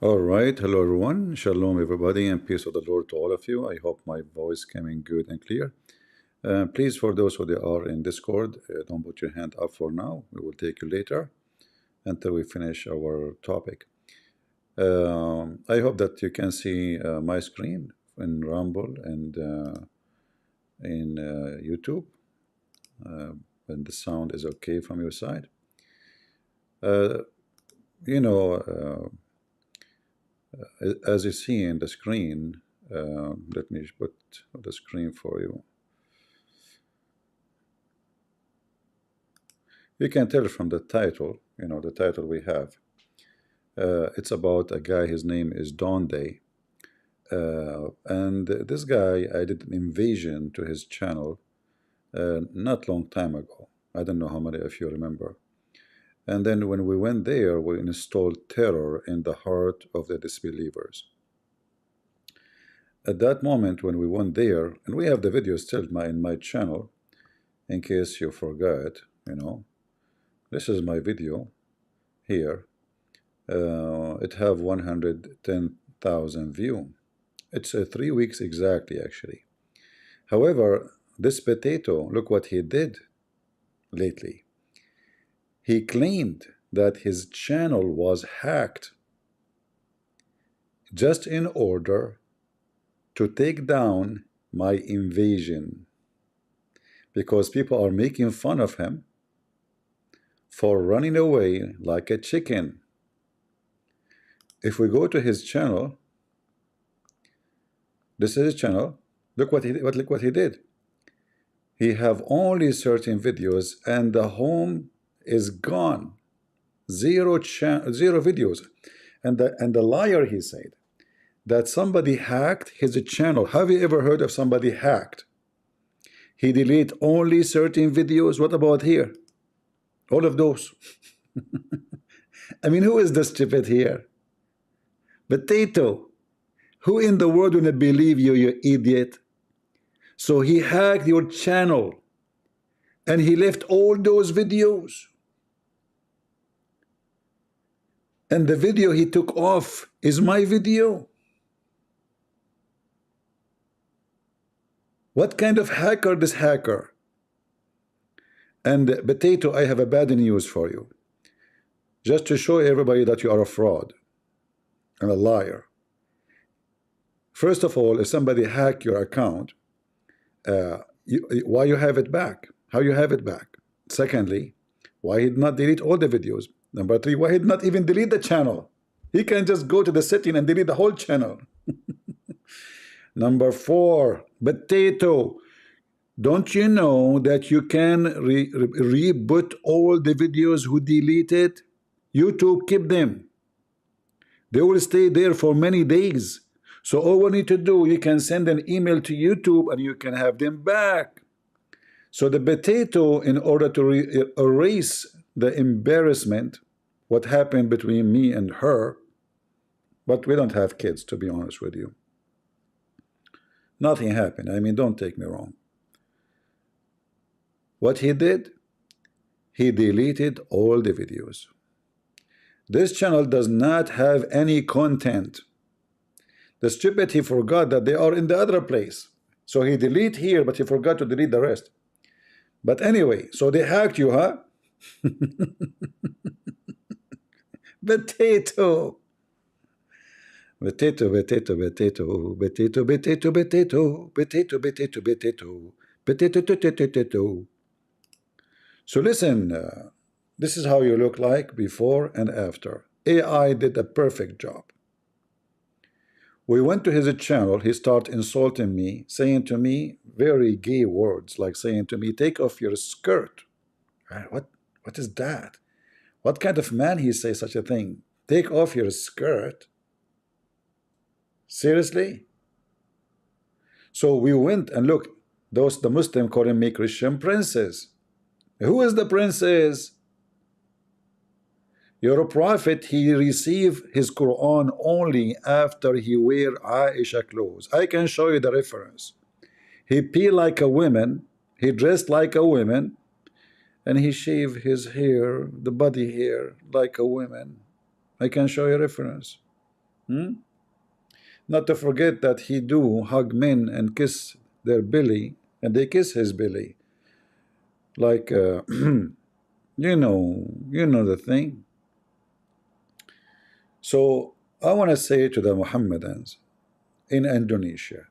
All right, hello everyone. Shalom, everybody, and peace of the Lord to all of you. I hope my voice coming good and clear. Please, for those who they are in Discord, don't put your hand up for now. We will take you later until we finish our topic. I hope that you can see my screen in Rumble and in YouTube, and the sound is okay from your side. Uh, you know, as you see in the screen, let me put the screen for you. You can tell from the title, the title we have. It's about a guy, his name is DONDY. And this guy, I did an invasion to his channel not long time ago. I don't know how many of you remember. And then when we went there, we installed terror in the heart of the disbelievers. At that moment, when we went there, and we have the video still in my channel, in case you forgot, this is my video here. It have 110,000 view. It's 3 weeks exactly, actually. However, this potato, look what he did lately. He claimed that his channel was hacked just in order to take down my invasion, because people are making fun of him for running away like a chicken. If we go to his channel, this is his channel. Look what he did. He have only certain videos, and the home is gone. Zero videos. And the liar, he said that somebody hacked his channel. Have you ever heard of somebody hacked? He delete only certain videos. What about here? All of those. I mean, who is the stupid here? Potato. Who in the world will believe you, you idiot? So he hacked your channel and he left all those videos. And the video he took off is my video. What kind of hacker this hacker? And Potato, I have a bad news for you. Just to show everybody that you are a fraud and a liar. First of all, if somebody hack your account, why you have it back? How you have it back? Secondly, why he did not delete all the videos? Number three, why he did not even delete the channel? He can just go to the setting and delete the whole channel. Number four, Potato, don't you know that you can reboot all the videos who deleted? YouTube keep them. They will stay there for many days. So all we need to do, you can send an email to YouTube and you can have them back. So the Potato, in order to erase the embarrassment, what happened between me and her, but we don't have kids, to be honest with you. Nothing happened. I mean, don't take me wrong. What he did, he deleted all the videos. This channel does not have any content. The stupid, he forgot that they are in the other place. So he delete here, but he forgot to delete the rest. But anyway, so they hacked you, huh? Potato. Potato, potato, potato, potato, potato, potato, potato, potato, potato, potato, potato. So listen, this is how you look like before and after. AI did a perfect job. We went to his channel, he started insulting me, saying to me very gay words, like saying to me, take off your skirt. What is that? What kind of man he say such a thing? Take off your skirt? Seriously? So we went and look, the Muslim calling me Christian princess. Who is the princess? Your prophet, he received his Quran only after he wear Aisha clothes. I can show you the reference. He pee like a woman, he dressed like a woman, and he shaved his hair, the body hair, like a woman. I can show you reference. Hmm? Not to forget that he do hug men and kiss their belly, and they kiss his belly. Like, you know the thing. So I want to say to the Mohammedans in Indonesia,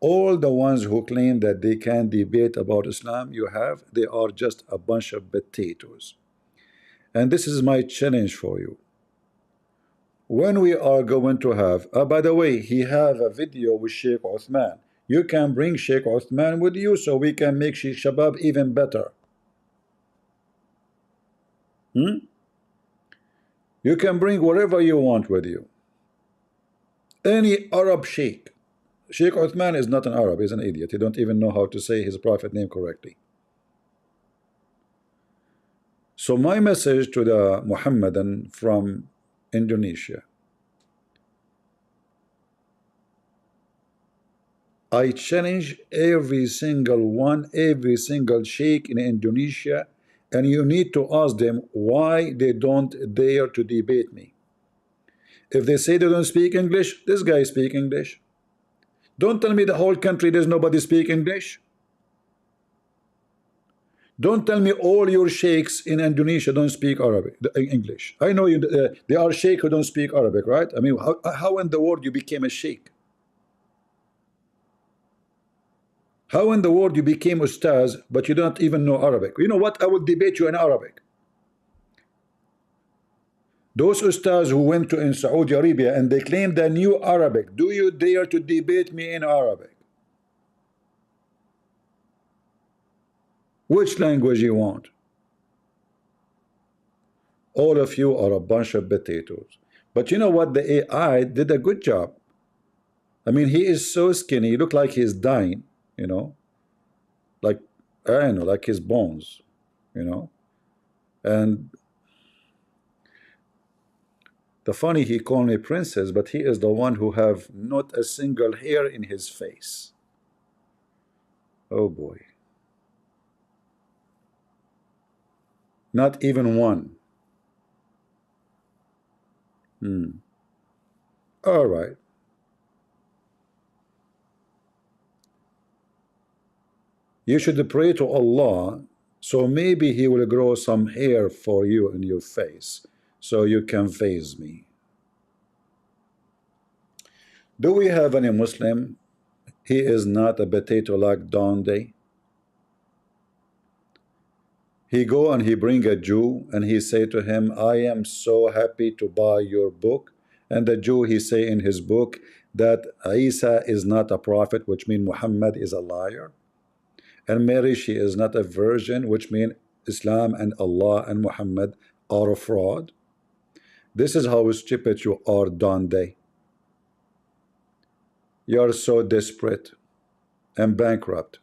all the ones who claim that they can debate about Islam you have, they are just a bunch of potatoes. And this is my challenge for you. When we are going to have, by the way, he have a video with Sheikh Uthman. You can bring Sheikh Uthman with you so we can make Sheikh Shabab even better. Hmm? You can bring whatever you want with you. Any Arab sheikh. Sheikh Uthman is not an Arab, he's an idiot. He don't even know how to say his prophet name correctly. So my message to the Muhammadan from Indonesia, I challenge every single one, every single sheikh in Indonesia, and you need to ask them why they don't dare to debate me. If they say they don't speak English, this guy speak English. Don't tell me the whole country there's nobody speak English. Don't tell me all your sheikhs in Indonesia don't speak Arabic, English. I know you. They are sheikh who don't speak Arabic, right? I mean, how in the world you became a sheikh? How in the world you became ustaz, but you don't even know Arabic? You know what? I will debate you in Arabic. Those ustaz who went to in Saudi Arabia and they claim they knew Arabic, do you dare to debate me in Arabic? Which language you want? All of you are a bunch of potatoes. But you know what? The AI did a good job. I mean, he is so skinny, he looked like he's dying, you know, like, I don't know, like his bones, you know. And the funny, he called me princess, but he is the one who have not a single hair in his face. Oh boy. Not even one. All right. You should pray to Allah, so maybe he will grow some hair for you in your face, so you can face me. Do we have any Muslim? He is not a potato like DONDY. He go and he bring a Jew and he say to him, I am so happy to buy your book. And the Jew, he say in his book that Isa is not a prophet, which means Muhammad is a liar. And Mary, she is not a virgin, which means Islam and Allah and Muhammad are a fraud. This is how stupid you are, DONDY. You are so desperate and bankrupt.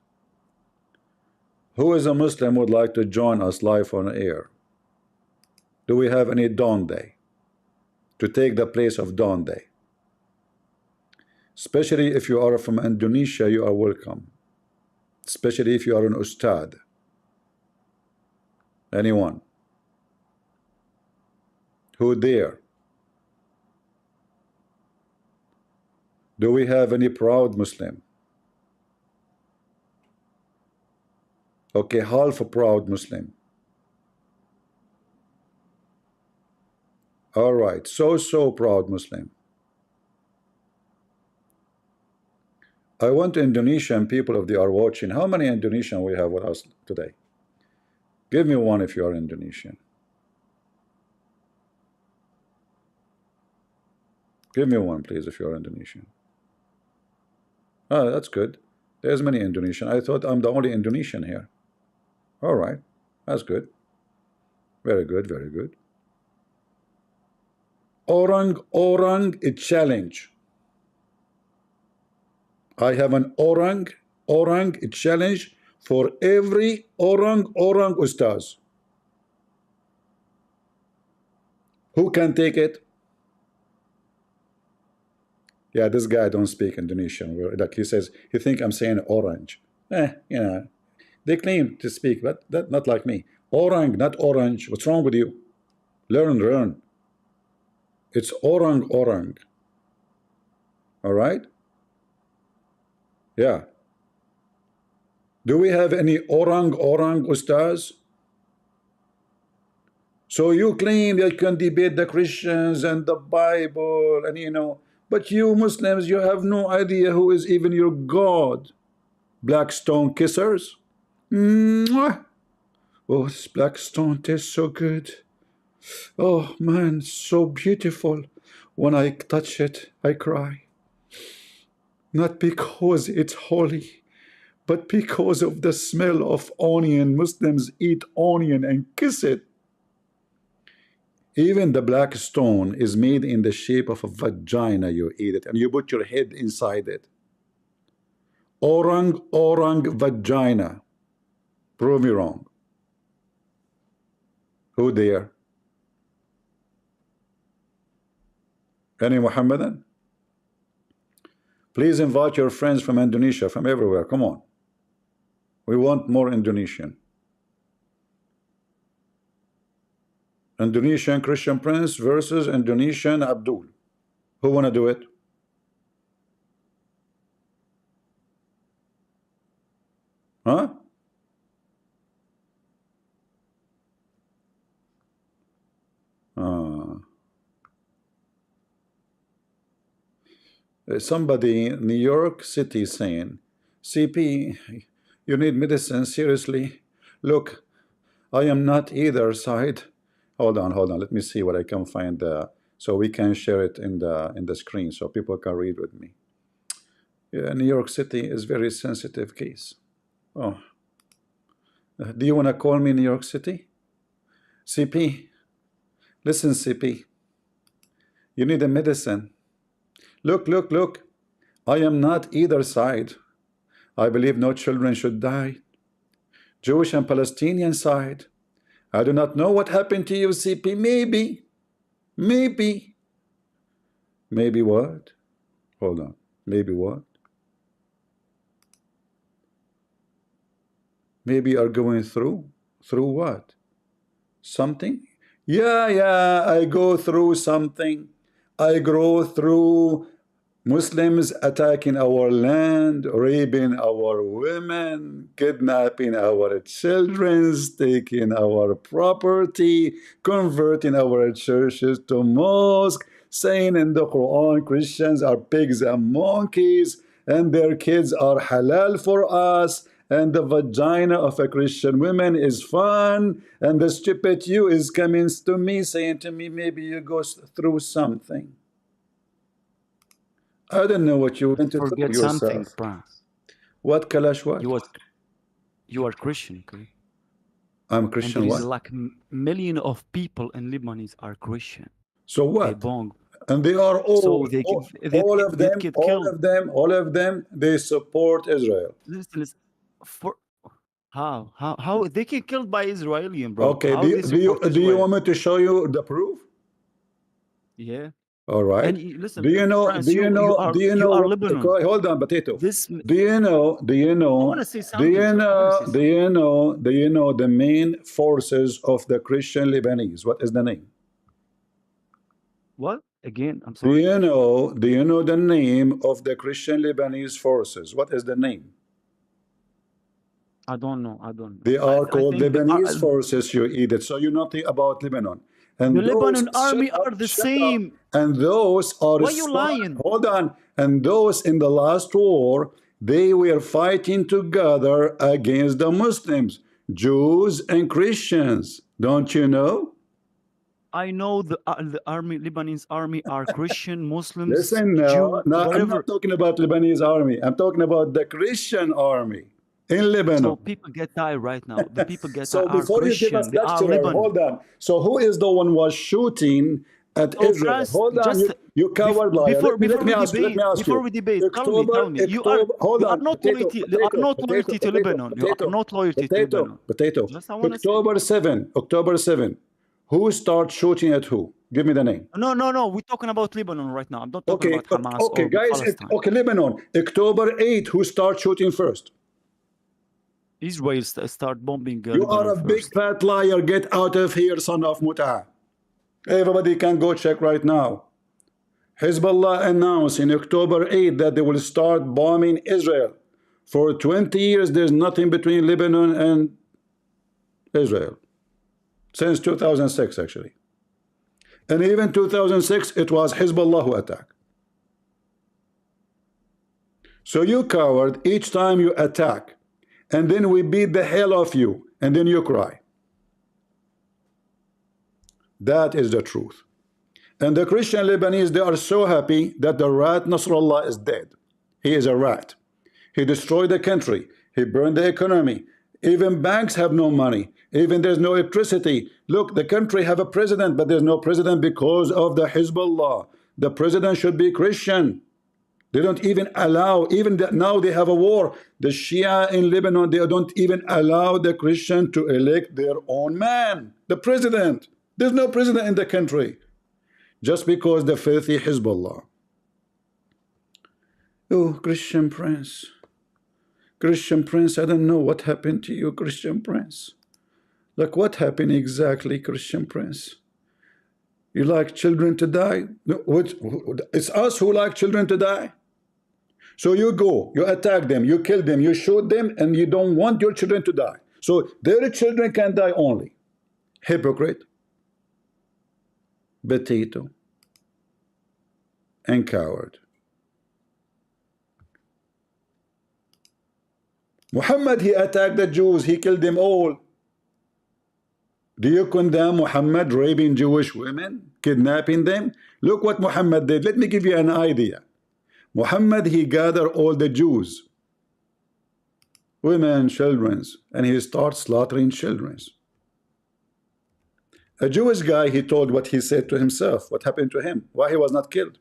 Who is a Muslim would like to join us live on air? Do we have any DONDY to take the place of DONDY? Especially if you are from Indonesia, you are welcome. Especially if you are an ustad. Anyone? Who dare? Do we have any proud Muslim? Okay, half a proud Muslim. All right, so proud Muslim. I want Indonesian people, if they are watching, how many Indonesian we have with us today? Give me one if you are Indonesian. Give me one, please, if you are Indonesian. Oh, that's good. There's many Indonesian. I thought I'm the only Indonesian here. All right, that's good. Very good, very good. Orang a challenge. I have an orang a challenge for every orang ustaz. Who can take it? Yeah, this guy don't speak Indonesian. Like he says, he think I'm saying orange. You know, they claim to speak, but that not like me. Orang, not orange. What's wrong with you? Learn. It's orang orang. All right? Yeah. Do we have any orang orang ustaz? So you claim you can debate the Christians and the Bible, and you know, but you Muslims, you have no idea who is even your God. Black stone kissers. Mwah. Oh, this black stone tastes so good. Oh man, so beautiful. When I touch it, I cry. Not because it's holy, but because of the smell of onion. Muslims eat onion and kiss it. Even the black stone is made in the shape of a vagina. You eat it and you put your head inside it. Orang orang vagina. Prove me wrong. Who there? Any Muhammadan? Please invite your friends from Indonesia, from everywhere. Come on. We want more Indonesian. Indonesian Christian Prince versus Indonesian Abdul. Who want to do it? Huh? Somebody in New York City saying, CP, you need medicine, seriously? Look, I am not either side. Hold on, let me see what I can find so we can share it in the screen so people can read with me. Yeah, New York City is very sensitive case. Oh, do you want to call me New York City? CP, listen, CP, you need a medicine. Look, I am not either side. I believe no children should die. Jewish and Palestinian side. I do not know what happened to you, CP. Maybe what? Hold on. Maybe what? Maybe you are going through what? Something? Yeah, I go through something. I grow through Muslims attacking our land, raping our women, kidnapping our children, taking our property, converting our churches to mosques, saying in the Quran Christians are pigs and monkeys, and their kids are halal for us, and the vagina of a Christian woman is fun, and the stupid you is coming to me saying to me, maybe you go through something. I don't know what you went through yourself. Something, bro. What, Kalash, what? You are Christian, okay? I'm Christian, and what? There is like million of people in Lebanese are Christian. So what? And they are all, so they all of them, they support Israel. Listen, how they get killed by Israeli, bro? Okay, do you want me to show you the proof? Yeah. All right. And listen, do you know Lebanon. Hold on, Potato. Do you know the main forces of the Christian Lebanese? What is the name? What? Again, I'm sorry. Do you know the name of the Christian Lebanese forces? What is the name? I don't know. They are called Lebanese forces, you idiot. So you know nothing about Lebanon. And the Lebanon army are the same. And those are... Why are you lying? Hold on. And those in the last war, they were fighting together against the Muslims, Jews and Christians. Don't you know? I know the army, Lebanese army are Christian, Muslims, Listen, Jews, no, I'm not talking about Lebanese army. I'm talking about the Christian army in Lebanon. So people get tired right now. The people get so tired. Before you give us lecture, hold on. So who is the one was shooting at Israel? Hold on, you coward liar. Let me ask you. Before we debate, tell me. You are not loyalty to Lebanon. You are not loyalty to Lebanon. Potato. October 7. Who started shooting at who? Give me the name. No. We're talking about Lebanon right now. I'm not talking about Hamas or guys, Palestine. Okay, Lebanon. October 8. Who started shooting first? Israel start bombing You are a big fat liar. Get out of here, son of Muta. Everybody can go check right now. Hezbollah announced in October 8 that they will start bombing Israel. For 20 years, there's nothing between Lebanon and Israel. Since 2006, actually. And even 2006, it was Hezbollah who attacked. So you coward, each time you attack, and then we beat the hell off you, and then you cry. That is the truth. And the Christian Lebanese, they are so happy that the rat Nasrallah is dead. He is a rat. He destroyed the country. He burned the economy. Even banks have no money. Even there's no electricity. Look, the country have a president, but there's no president because of the Hezbollah. The president should be Christian. They don't even allow, even now they have a war. The Shia in Lebanon, they don't even allow the Christian to elect their own man, the president. There's no president in the country. Just because the filthy Hezbollah. Oh, Christian Prince. Christian Prince, I don't know what happened to you, Christian Prince. Like, what happened exactly, Christian Prince? You like children to die? No, it's us who like children to die. So you go, you attack them, you kill them, you shoot them, and you don't want your children to die. So their children can die only. Hypocrite, potato, and coward. Muhammad, he attacked the Jews, he killed them all. Do you condemn Muhammad raping Jewish women, kidnapping them? Look what Muhammad did. Let me give you an idea. Muhammad, he gathered all the Jews, women, children, and he starts slaughtering children. A Jewish guy, he told what he said to himself, what happened to him, why he was not killed.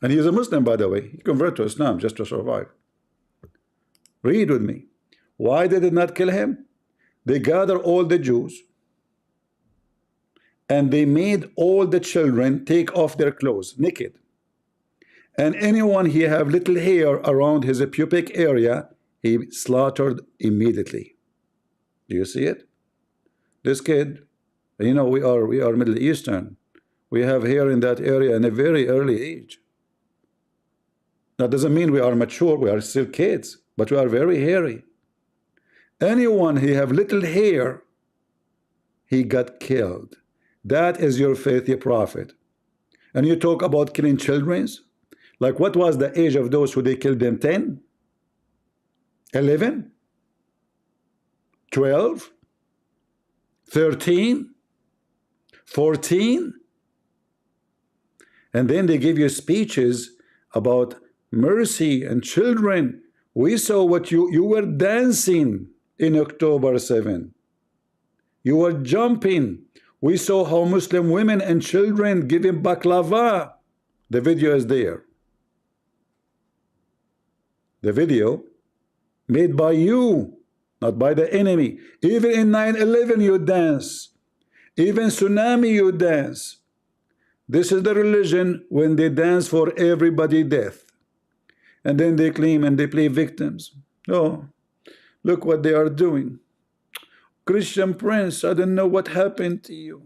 And he is a Muslim, by the way. He converted to Islam just to survive. Read with me. Why did they not kill him? They gathered all the Jews, and they made all the children take off their clothes, naked. And anyone he have little hair around his pubic area, he slaughtered immediately. Do you see it? This kid, you know, we are Middle Eastern. We have hair in that area in a very early age. That doesn't mean we are mature, we are still kids, but we are very hairy. Anyone he have little hair, he got killed. That is your faithful prophet. And you talk about killing children? Like, what was the age of those who they killed them? 10? 11? 12? 13? 14? And then they give you speeches about mercy and children. We saw what you were dancing in October 7. You were jumping. We saw how Muslim women and children giving baklava. The video is there. The video made by you, not by the enemy. Even in 9/11 you dance. Even tsunami you dance. This is the religion when they dance for everybody death. And then they claim and they play victims. Oh, look what they are doing. Christian Prince, I don't know what happened to you.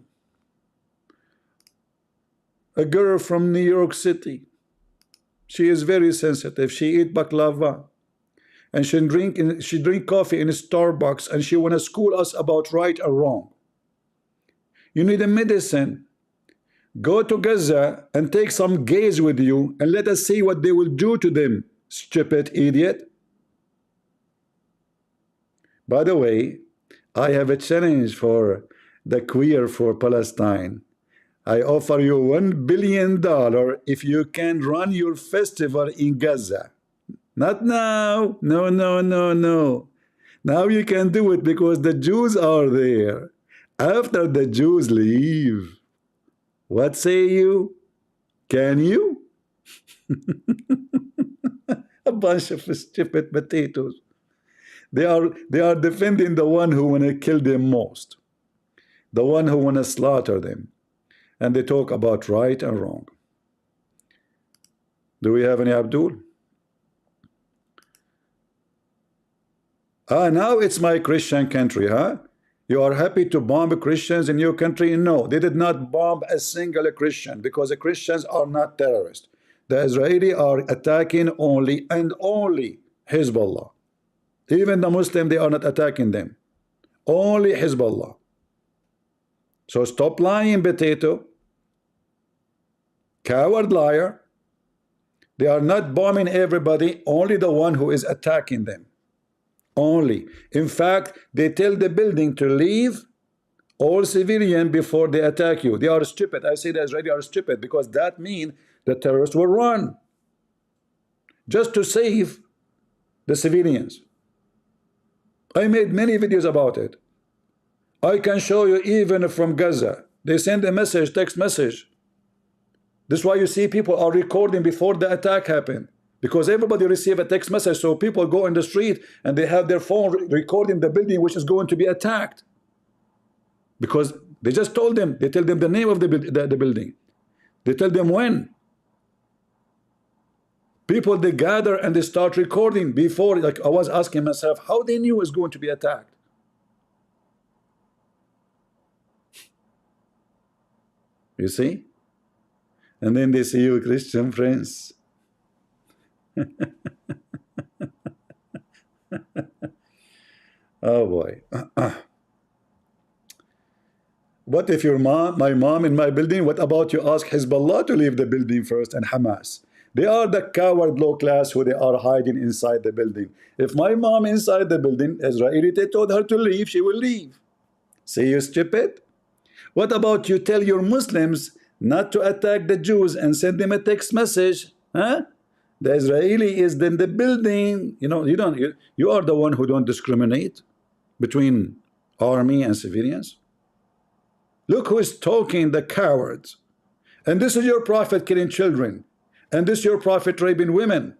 A girl from New York City. She is very sensitive. She eat baklava. And she drink coffee in Starbucks, and she want to school us about right or wrong. You need a medicine. Go to Gaza and take some gays with you and let us see what they will do to them, stupid idiot. By the way, I have a challenge for the queer for Palestine. I offer you $1 billion if you can run your festival in Gaza. Not now. No, no, no, no. Now you can do it because the Jews are there. After the Jews leave, what say you? Can you? A bunch of stupid potatoes. They are defending the one who want to kill them most, the one who want to slaughter them, and they talk about right and wrong. Do we have any Abdul? Ah, now it's my Christian country, huh? You are happy to bomb Christians in your country? No, they did not bomb a single Christian, because the Christians are not terrorists. The Israeli are attacking only and only Hezbollah. Even the Muslim, they are not attacking them. Only Hezbollah. So stop lying, potato. Coward liar. They are not bombing everybody, only the one who is attacking them. Only. In fact, they tell the building to leave all civilian before they attack you. They are stupid. I say the Israelis are stupid, because that means the terrorists will run just to save the civilians. I made many videos about it. I can show you even from Gaza. They send a message, text message. This is why you see people are recording before the attack happened, because everybody receive a text message. So people go in the street and they have their phone recording the building which is going to be attacked, because they just told them. They tell them the name of the building. They tell them when. People, they gather and they start recording before. Like, I was asking myself how they knew it was going to be attacked. You see? And then they see you Christian friends. Oh boy. What if your mom, my mom in my building? What about you ask Hezbollah to leave the building first and Hamas? They are the coward low class who they are hiding inside the building. If my mom inside the building, Israeli, they told her to leave, she will leave. See, you stupid? What about you tell your Muslims not to attack the Jews and send them a text message? Huh? The Israeli is in the building. You know, you are the one who don't discriminate between army and civilians. Look who is talking, the cowards. And this is your prophet killing children. And this is your prophet raping women.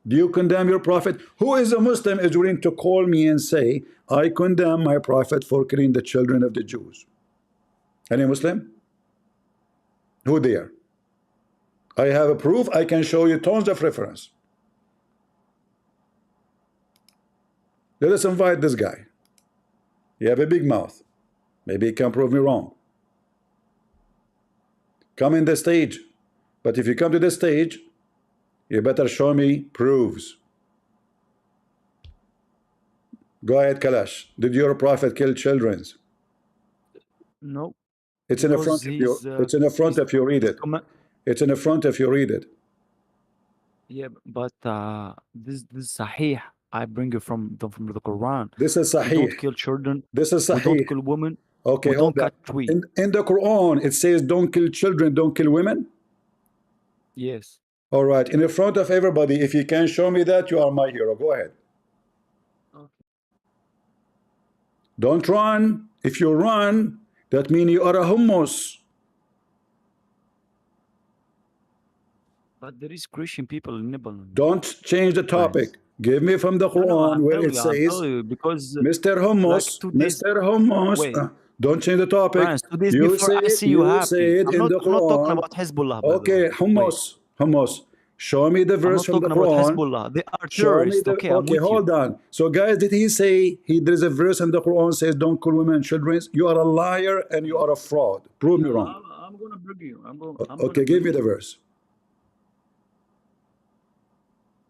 Do you condemn your prophet? Who is a Muslim is willing to call me and say, I condemn my prophet for killing the children of the Jews? Any Muslim? Who there? I have a proof. I can show you tons of reference. Let us invite this guy. You have a big mouth. Maybe he can prove me wrong. Come in the stage. But if you come to the stage, you better show me proofs. Go ahead, Kalash. Did your prophet kill children? No. It's in the front if you. It's in the front if you read it. It's in the front if you read it. Yeah, but this is Sahih. I bring it from the Quran. This is Sahih. We don't kill children. This is Sahih. We don't kill women. Okay, we don't cut trees. In the Quran, it says don't kill children, don't kill women. Yes. All right. In the front of everybody, if you can show me that, you are my hero. Go ahead. Okay. Don't run. If you run, that means you are a hummus. But there is Christian people in Lebanon. Don't change the topic. Nice. Give me from the Quran where it says, because Mr. Hummus, like Mr. Hummus, don't change the topic. France, you say it, you say it in the Quran. I'm not talking about Hezbollah. Okay, Hummus. Show me the verse from the Quran. Hezbollah. They are terrorists. Okay, hold on. So, guys, did he say there is a verse in the Quran says don't kill women and children? You are a liar and you are a fraud. Prove me wrong. I'm going to bring you. Okay, give me the verse.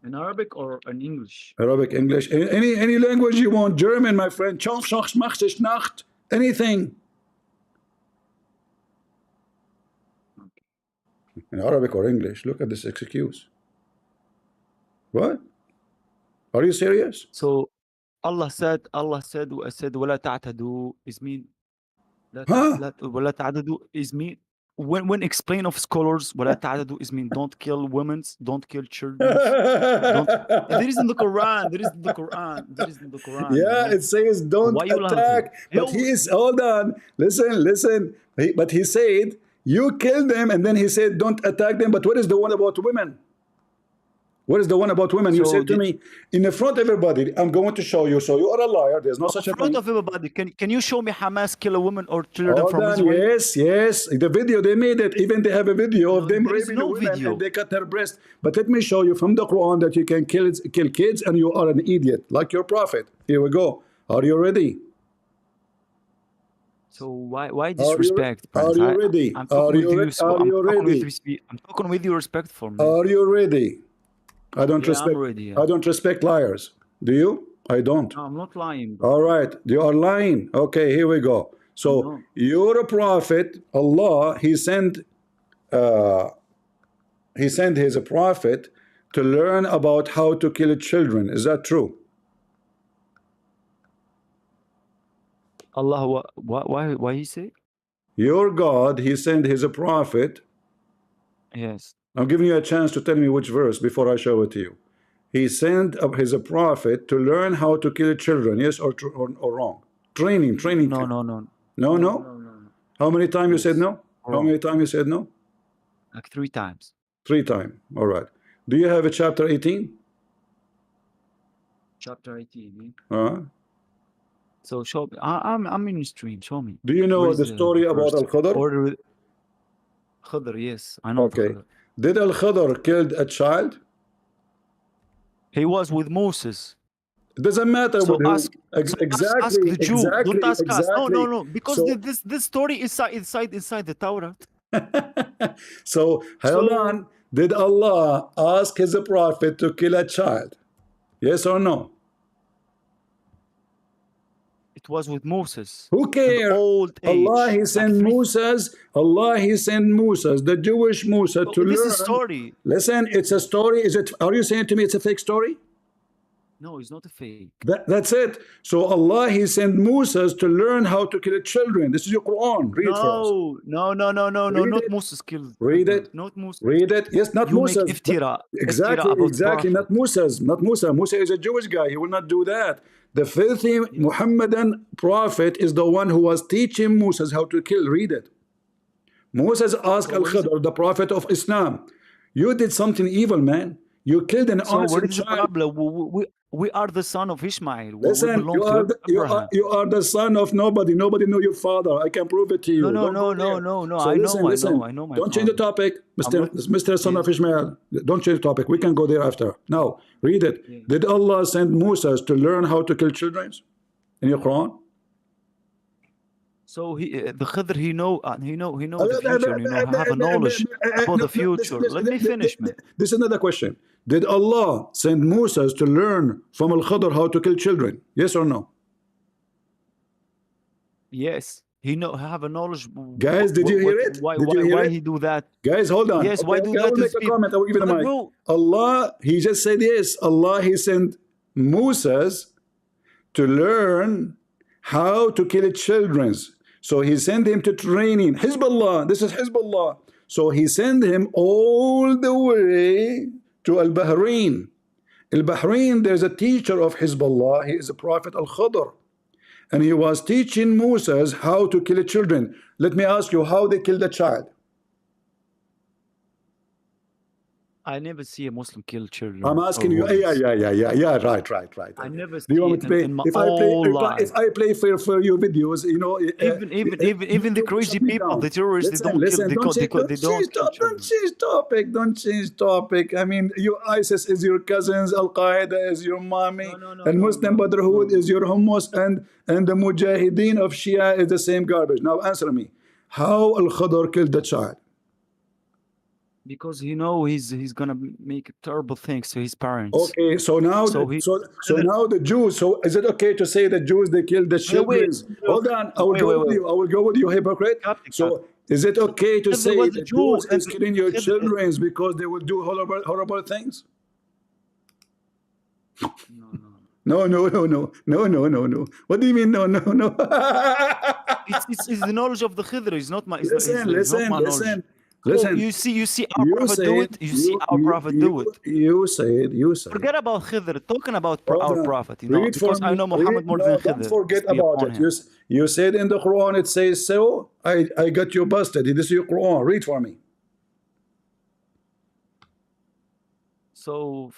In Arabic or in English? Arabic, English, any language you want. German, my friend. Anything. In Arabic or English. Look at this excuse. What? Are you serious? So Allah said ولا تعتدوا is mean ولا تعتدوا is mean when explain of scholars ولا تعتدوا is mean don't kill women, don't kill children. There is in the Quran. There is in the Quran. Yeah, it says don't attack. But he is, hold on. Listen. But he said you kill them, and then he said don't attack them. But what is the one about women? What is the one about women? So you said to me in the front of everybody, I'm going to show you. So you are a liar. There's no such a thing. In front of everybody. Can you show me Hamas kill a woman or children from Israel? Yes. The video, they made it. Even they have a video of them raping a woman and they cut her breast. But let me show you from the Quran that you can kill kids and you are an idiot, like your prophet. Here we go. Are you ready? So why Are you disrespect, are Prince? you ready? I'm talking with you, so Are I'm you talking with ready? you. I'm talking with you respectful, man. Are you ready? I don't Yeah, I'm respect ready. Yeah. I don't respect liars. Do you? I don't. No, I'm not lying, bro. All right. You are lying. Okay, here we go. So No, you're a prophet. Allah, uh, he sent his prophet to learn about how to kill children. Is that true? Allah, why he say? Your God, he sent his prophet. Yes. I'm giving you a chance to tell me which verse before I show it to you. He sent his prophet to learn how to kill children. Yes or wrong? Training No, camp. no, no, No, no, no. no, no, no. How many times you said Yes. no? How Wrong. many times you said no? Like 3 times. 3 times. All right. Do you have a chapter 18? Chapter 18. Uh, So show me. I'm in your stream. Show me. do you Where know is the story the about verse? Al-Khadr? Or Khidr, yes, I know the Okay. Khidr. Did Al-Khadr killed a child? He was with Moses. It doesn't matter So with who. ask the Jew. Don't ask us. No, no, Exactly. no. Because So, this story is inside the Torah. so hold So on. Did Allah ask his prophet to kill a child? Yes or no? it was with Moses Who in the cares? old Allah, age. he Like sent three. Moses. Allah, he sent Moses, the Jewish Musa, So to this is learn. story. Listen, it's a story. Is it? Are you saying to me it's a fake story? No, it's not a fake. That's it. So Allah, he sent Moses to learn how to kill children. This is your Quran. Read it for us. No. Read Not it. Moses killed Read children. it. Not Moses. Read it. Yes, not You make Moses. iftira about Exactly. prophet. Not Moses. Not Musa. Musa is a Jewish guy. He will not do that. The filthy Muhammadan prophet is the one who was teaching Moses how to kill. Read it. Moses asked So where is it? Al-Khidr, the prophet of Islam, you did something evil, man. You killed an So what innocent is the child. problem? We are the son of Ishmael. We Listen, belong to Abraham. you are the son of nobody. Nobody knew your father. I can prove it to you. Don't go there. No. So I listen. know my Don't change the father. topic, I'm not. Mr. Son of Yes, Ishmael. Don't change the topic. We can go there after. Now, read it. yes. Did Allah send Moses to learn how to kill children in your Quran? So the Khidr, he know the future. Have a knowledge about the future. Let me finish, man. This is another question. Did Allah send Moses to learn from Al-Khidr how to kill children? Yes or no? Yes, he have a knowledge. Guys, did you hear it? Did you hear Why it? he do that? Guys, hold on. Yes, why do I that will to make his a people? comment. I will give you the But mic. bro, Allah, he just said yes. Allah, he sent Moses to learn how to kill children. So he sent him to training. Hizbullah, this is Hizbullah. So he sent him all the way to Al-Bahrain. Al-Bahrain, there's a teacher of Hizbullah. He is a prophet Al-Khadr. And he was teaching Moses how to kill children. Let me ask you, how they killed a child? I never see a Muslim kill children. I'm asking you. Yeah. Right. I never Do you want see me it to play? in my If whole life. if I play for your videos, Even the crazy people, the terrorists, they don't kill. Listen. They don't kill Don't children. change topic. Don't change topic. I mean, ISIS is your cousins, Al Qaeda is your mommy, and Muslim Brotherhood is your hummus, and the Mujahideen of Shia is the same garbage. Now answer me. How Al Khadr killed the child? Because he's gonna make terrible things to his parents. Okay, so now the Jews. So is it okay to say the Jews they killed the children? Hold on, I will go with you. I will go with you, hypocrite. So is it okay to say the Jews is killing your children because they will do horrible things? No. What do you mean no? It's the knowledge of the Khidr. It's not my. Listen. You see our prophet do it. You see our prophet do it. You said. Forget about Khidr. Talking about our prophet, Read because I know Muhammad more than Khidr. Don't forget about it. You said in the Quran it says so. I got you busted. This is your Quran. Read for me. So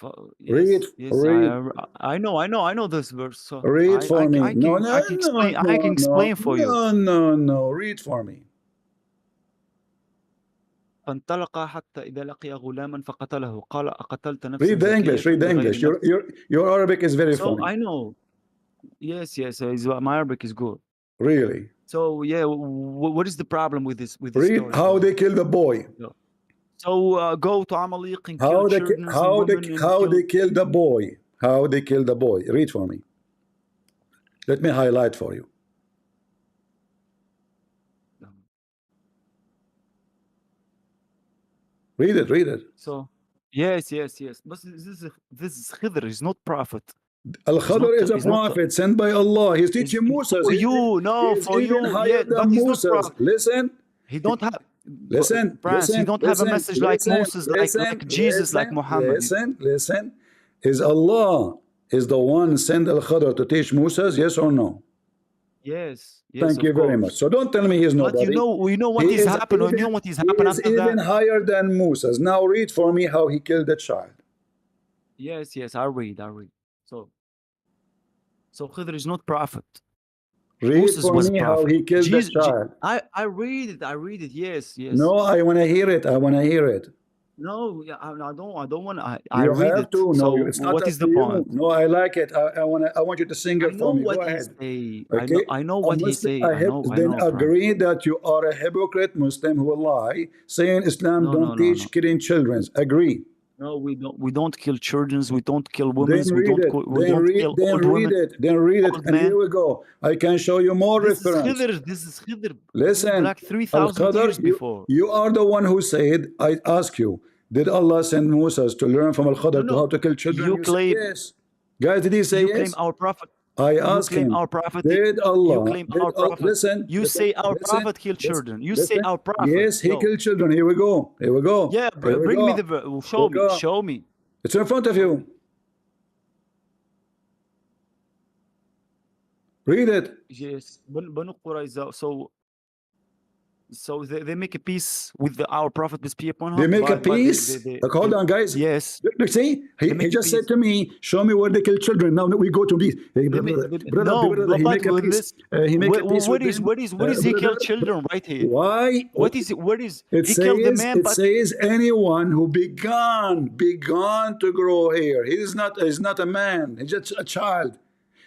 read. I know this verse. So read for me. I can explain for you. No. Read for me. فانطلق حتى إذا لقي غلاما فقتله قال أقتلت نفسا Read the English. Your Arabic is very funny. I know. Yes. My Arabic is good. Really? So yeah, what is the problem with this Read story, how brother? they killed the boy. No. So go to Amalek and kill children and women and How they kill. killed the boy. How they killed the boy. Read for me. Let me highlight for you. Read it, read it. So yes. But this is Khidr. He's not prophet. Al-Khadr is a He's not. prophet sent by Allah. He's teaching Moses. For you, no, He's for even you, higher yeah, than but he's not Moses. prophet. Listen, He don't have. France. He listen, don't have a message like Moses, like Jesus, like Muhammad. listen. Is Allah is the one sent Al-Khadr to teach Moses? Yes or no? Yes, Thank you of very much. course. So don't tell me he's But nobody. we know what He is is happened. We even, know what is he happened is after even that. higher than Moses. Now read for me how he killed the child. Yes, I'll read. So Khidr is not prophet. Read Moses for was a me how prophet. he killed the child. I read it. Yes. No, I want to hear it. I want to hear it. No, yeah, I don't want. I You read have it. to. No, So it's not what up is to the you. point? No, I like it. I want you to sing I it know for me. Go what he ahead. say. Okay. I know A what he Muslim, say. I then know, Pran. agree that you are a hypocrite Muslim who lie, saying Islam No, don't no. teach killing children. Agree. No, we don't kill children. We don't kill women. Then read it. We don't kill old women, Then read it. old And men. here we go. I can show you more reference. This is Khidr. Listen, Like 3,000 Al-Qadr, years before. you are the one who said, I ask you, did Allah send Moses to learn from Al-Qadr to No. how to kill children? You You said claim yes. Guys, did he say you claim yes? our prophet. I You ask claim him, our prophet. did You Allah, claim our prophet. You say our prophet killed children. You say our prophet. Yes, he killed children. Here we go. Here we go. Yeah, Here we bring me go. the. Here we go. Show me. It's in front of you. Read it. Yes, Banu Qurayza. So they make a peace with our prophet, peace be upon They him. make a peace. Hold on, guys. Yes. Look, see, he just said to me, "Show me where they kill children." Now we go to these. Hey, brother, he make a peace. He make a peace with them. What is he kill children right here? Why? What is it? What is It he killed the man? It says anyone who began to grow hair. He's not a man. He's just a child.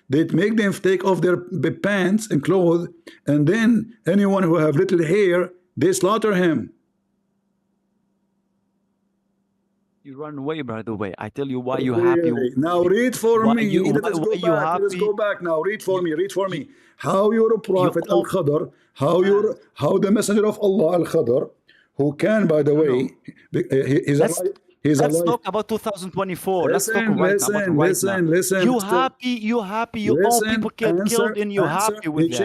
They make them take off their pants and clothes, and then anyone who have little hair, they slaughter him. You run away, by the way. I tell you why you happy. Now read for me. Let's go back. Let's go back now. Read for me. Read for me. How your prophet Al-Khadr, how the messenger of Allah Al-Khadr, who can, by the way, he's alive. Let's talk about 2024. Let's talk about right now. Listen. You happy. You all people get killed and you happy with that.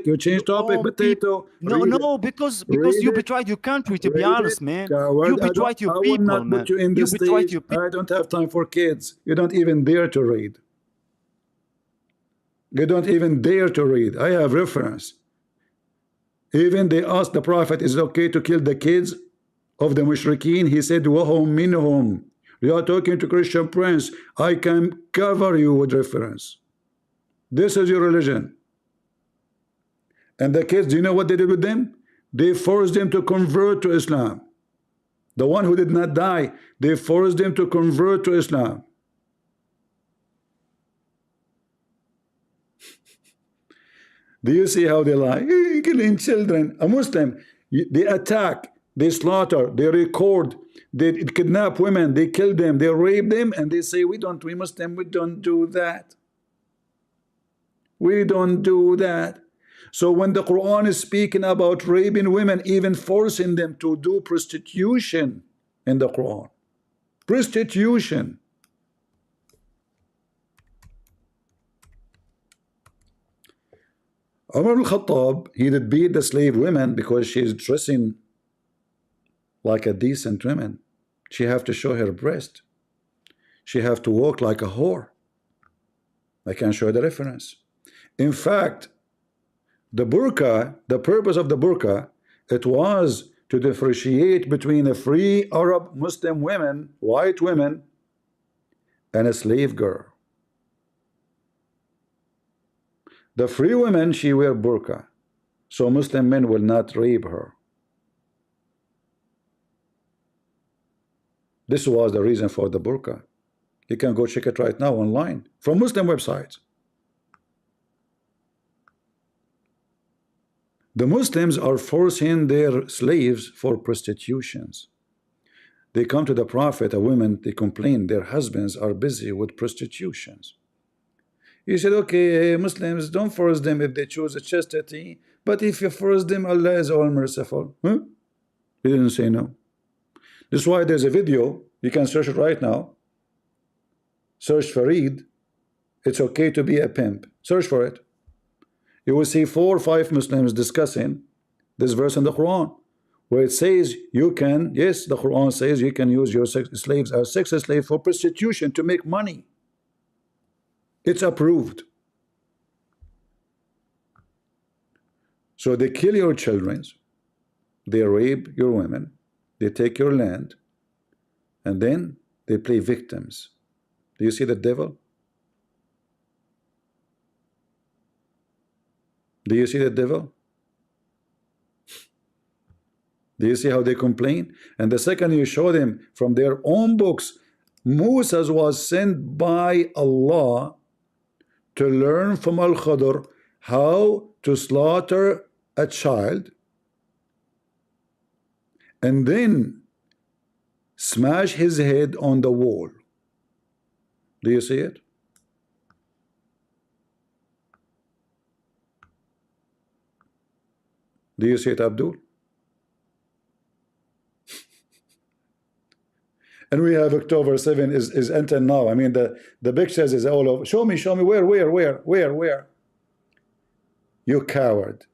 You change topic. Potato. No, because you betrayed your country. To be honest, man, you betrayed your people, man. I will not put you in this stage. I don't have time for kids. You don't even dare to read. You don't even dare to read. I have reference. Even they asked the Prophet, is it okay to kill the kids of the mushrikeen? He said, wahum minhum. You are talking to Christian prince. I can cover you with reference. This is your religion. And the kids, do you know what they did with them? They forced them to convert to Islam. The one who did not die, they forced them to convert to Islam. Do you see how they lie? Killing children. A Muslim, they attack, they slaughter, they record, they kidnap women, they kill them, they rape them, and they say, we Muslim, we don't do that. We don't do that. So when the Quran is speaking about raping women, even forcing them to do prostitution in the Quran. Prostitution. Umar al-Khattab, he did beat the slave women because she's dressing like a decent woman. She have to show her breast. She have to walk like a whore. I can show the reference. In fact, the burqa, the purpose of the burqa, it was to differentiate between a free Arab Muslim women, white women, and a slave girl. The free women, she wear burqa, so Muslim men will not rape her. This was the reason for the burqa. You can go check it right now online from Muslim websites. The Muslims are forcing their slaves for prostitutions. They come to the Prophet, a woman, they complain their husbands are busy with prostitutions. He said, okay, Muslims, don't force them if they choose a chastity, but if you force them, Allah is all merciful. Huh? He didn't say no. This is why there's a video, you can search it right now. Search Farid, it's okay to be a pimp. Search for it. You will see 4 or 5 Muslims discussing this verse in the Quran, where it says you can, yes, the Quran says you can use your slaves as sex slave for prostitution to make money. It's approved. So they kill your children, they rape your women, they take your land, and then they play victims. Do you see the devil? Do you see the devil? Do you see how they complain? And the second you show them from their own books, Moses was sent by Allah to learn from Al-Khadr how to slaughter a child and then smash his head on the wall. Do you see it? Do you see it, Abdul? And we have October 7 is until now. I mean, the pictures is all over. Show me, where? You coward.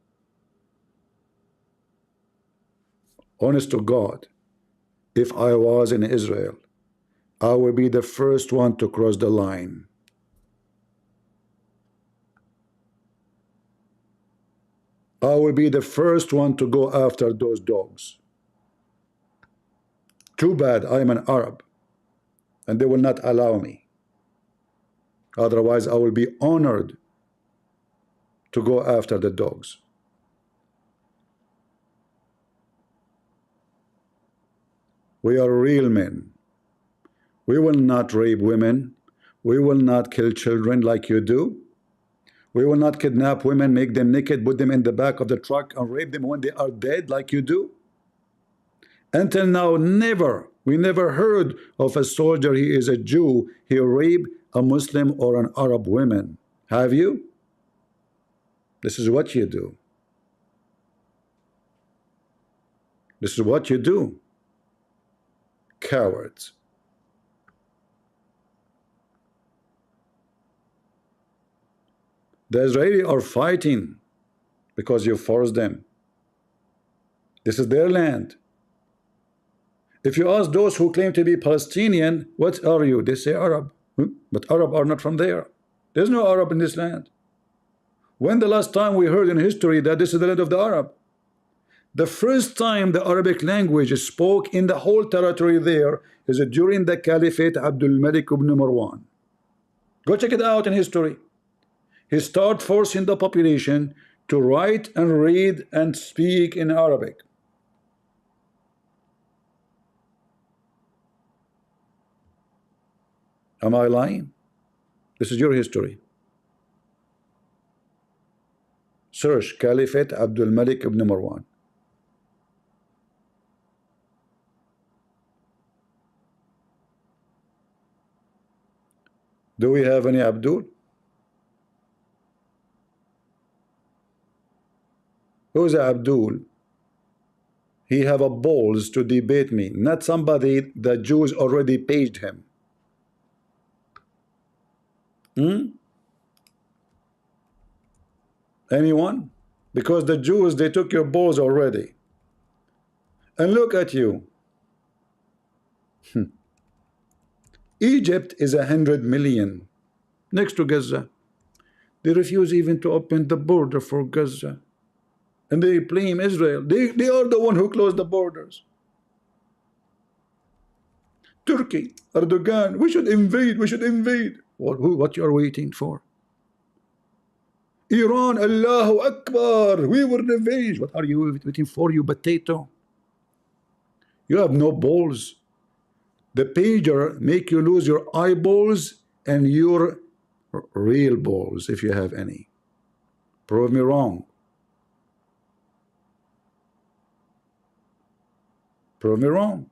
Honest to God, if I was in Israel, I would be the first one to cross the line. I will be the first one to go after those dogs. Too bad I am an Arab and they will not allow me. Otherwise, I will be honored to go after the dogs. We are real men. We will not rape women. We will not kill children like you do. We will not kidnap women, make them naked, put them in the back of the truck and rape them when they are dead like you do. Until now, we never heard of a soldier, he is a Jew, he raped a Muslim or an Arab woman. Have you? This is what you do. This is what you do. Cowards. The Israelis are fighting because you forced them. This is their land. If you ask those who claim to be Palestinian, what are you? They say Arab. But Arab are not from there. There's no Arab in this land. When the last time we heard in history that this is the land of the Arab? The first time the Arabic language is spoke in the whole territory there is during the Caliphate Abdul Malik ibn Marwan. Go check it out in history. He started forcing the population to write and read and speak in Arabic. Am I lying? This is your history. Search Caliphate Abdul Malik ibn Marwan. Do we have any Abdul? Who's Abdul? He have a balls to debate me, not somebody the Jews already paid him. Anyone? Because the Jews, they took your balls already. And look at you. Egypt is 100 million next to Gaza. They refuse even to open the border for Gaza. And they blame Israel. They are the one who closed the borders. Turkey, Erdogan, we should invade. What you are waiting for? Iran, Allahu Akbar, we will revenge. What are you waiting for, you potato? You have no balls. The pager make you lose your eyeballs and your real balls, if you have any. Prove me wrong. Prove me wrong.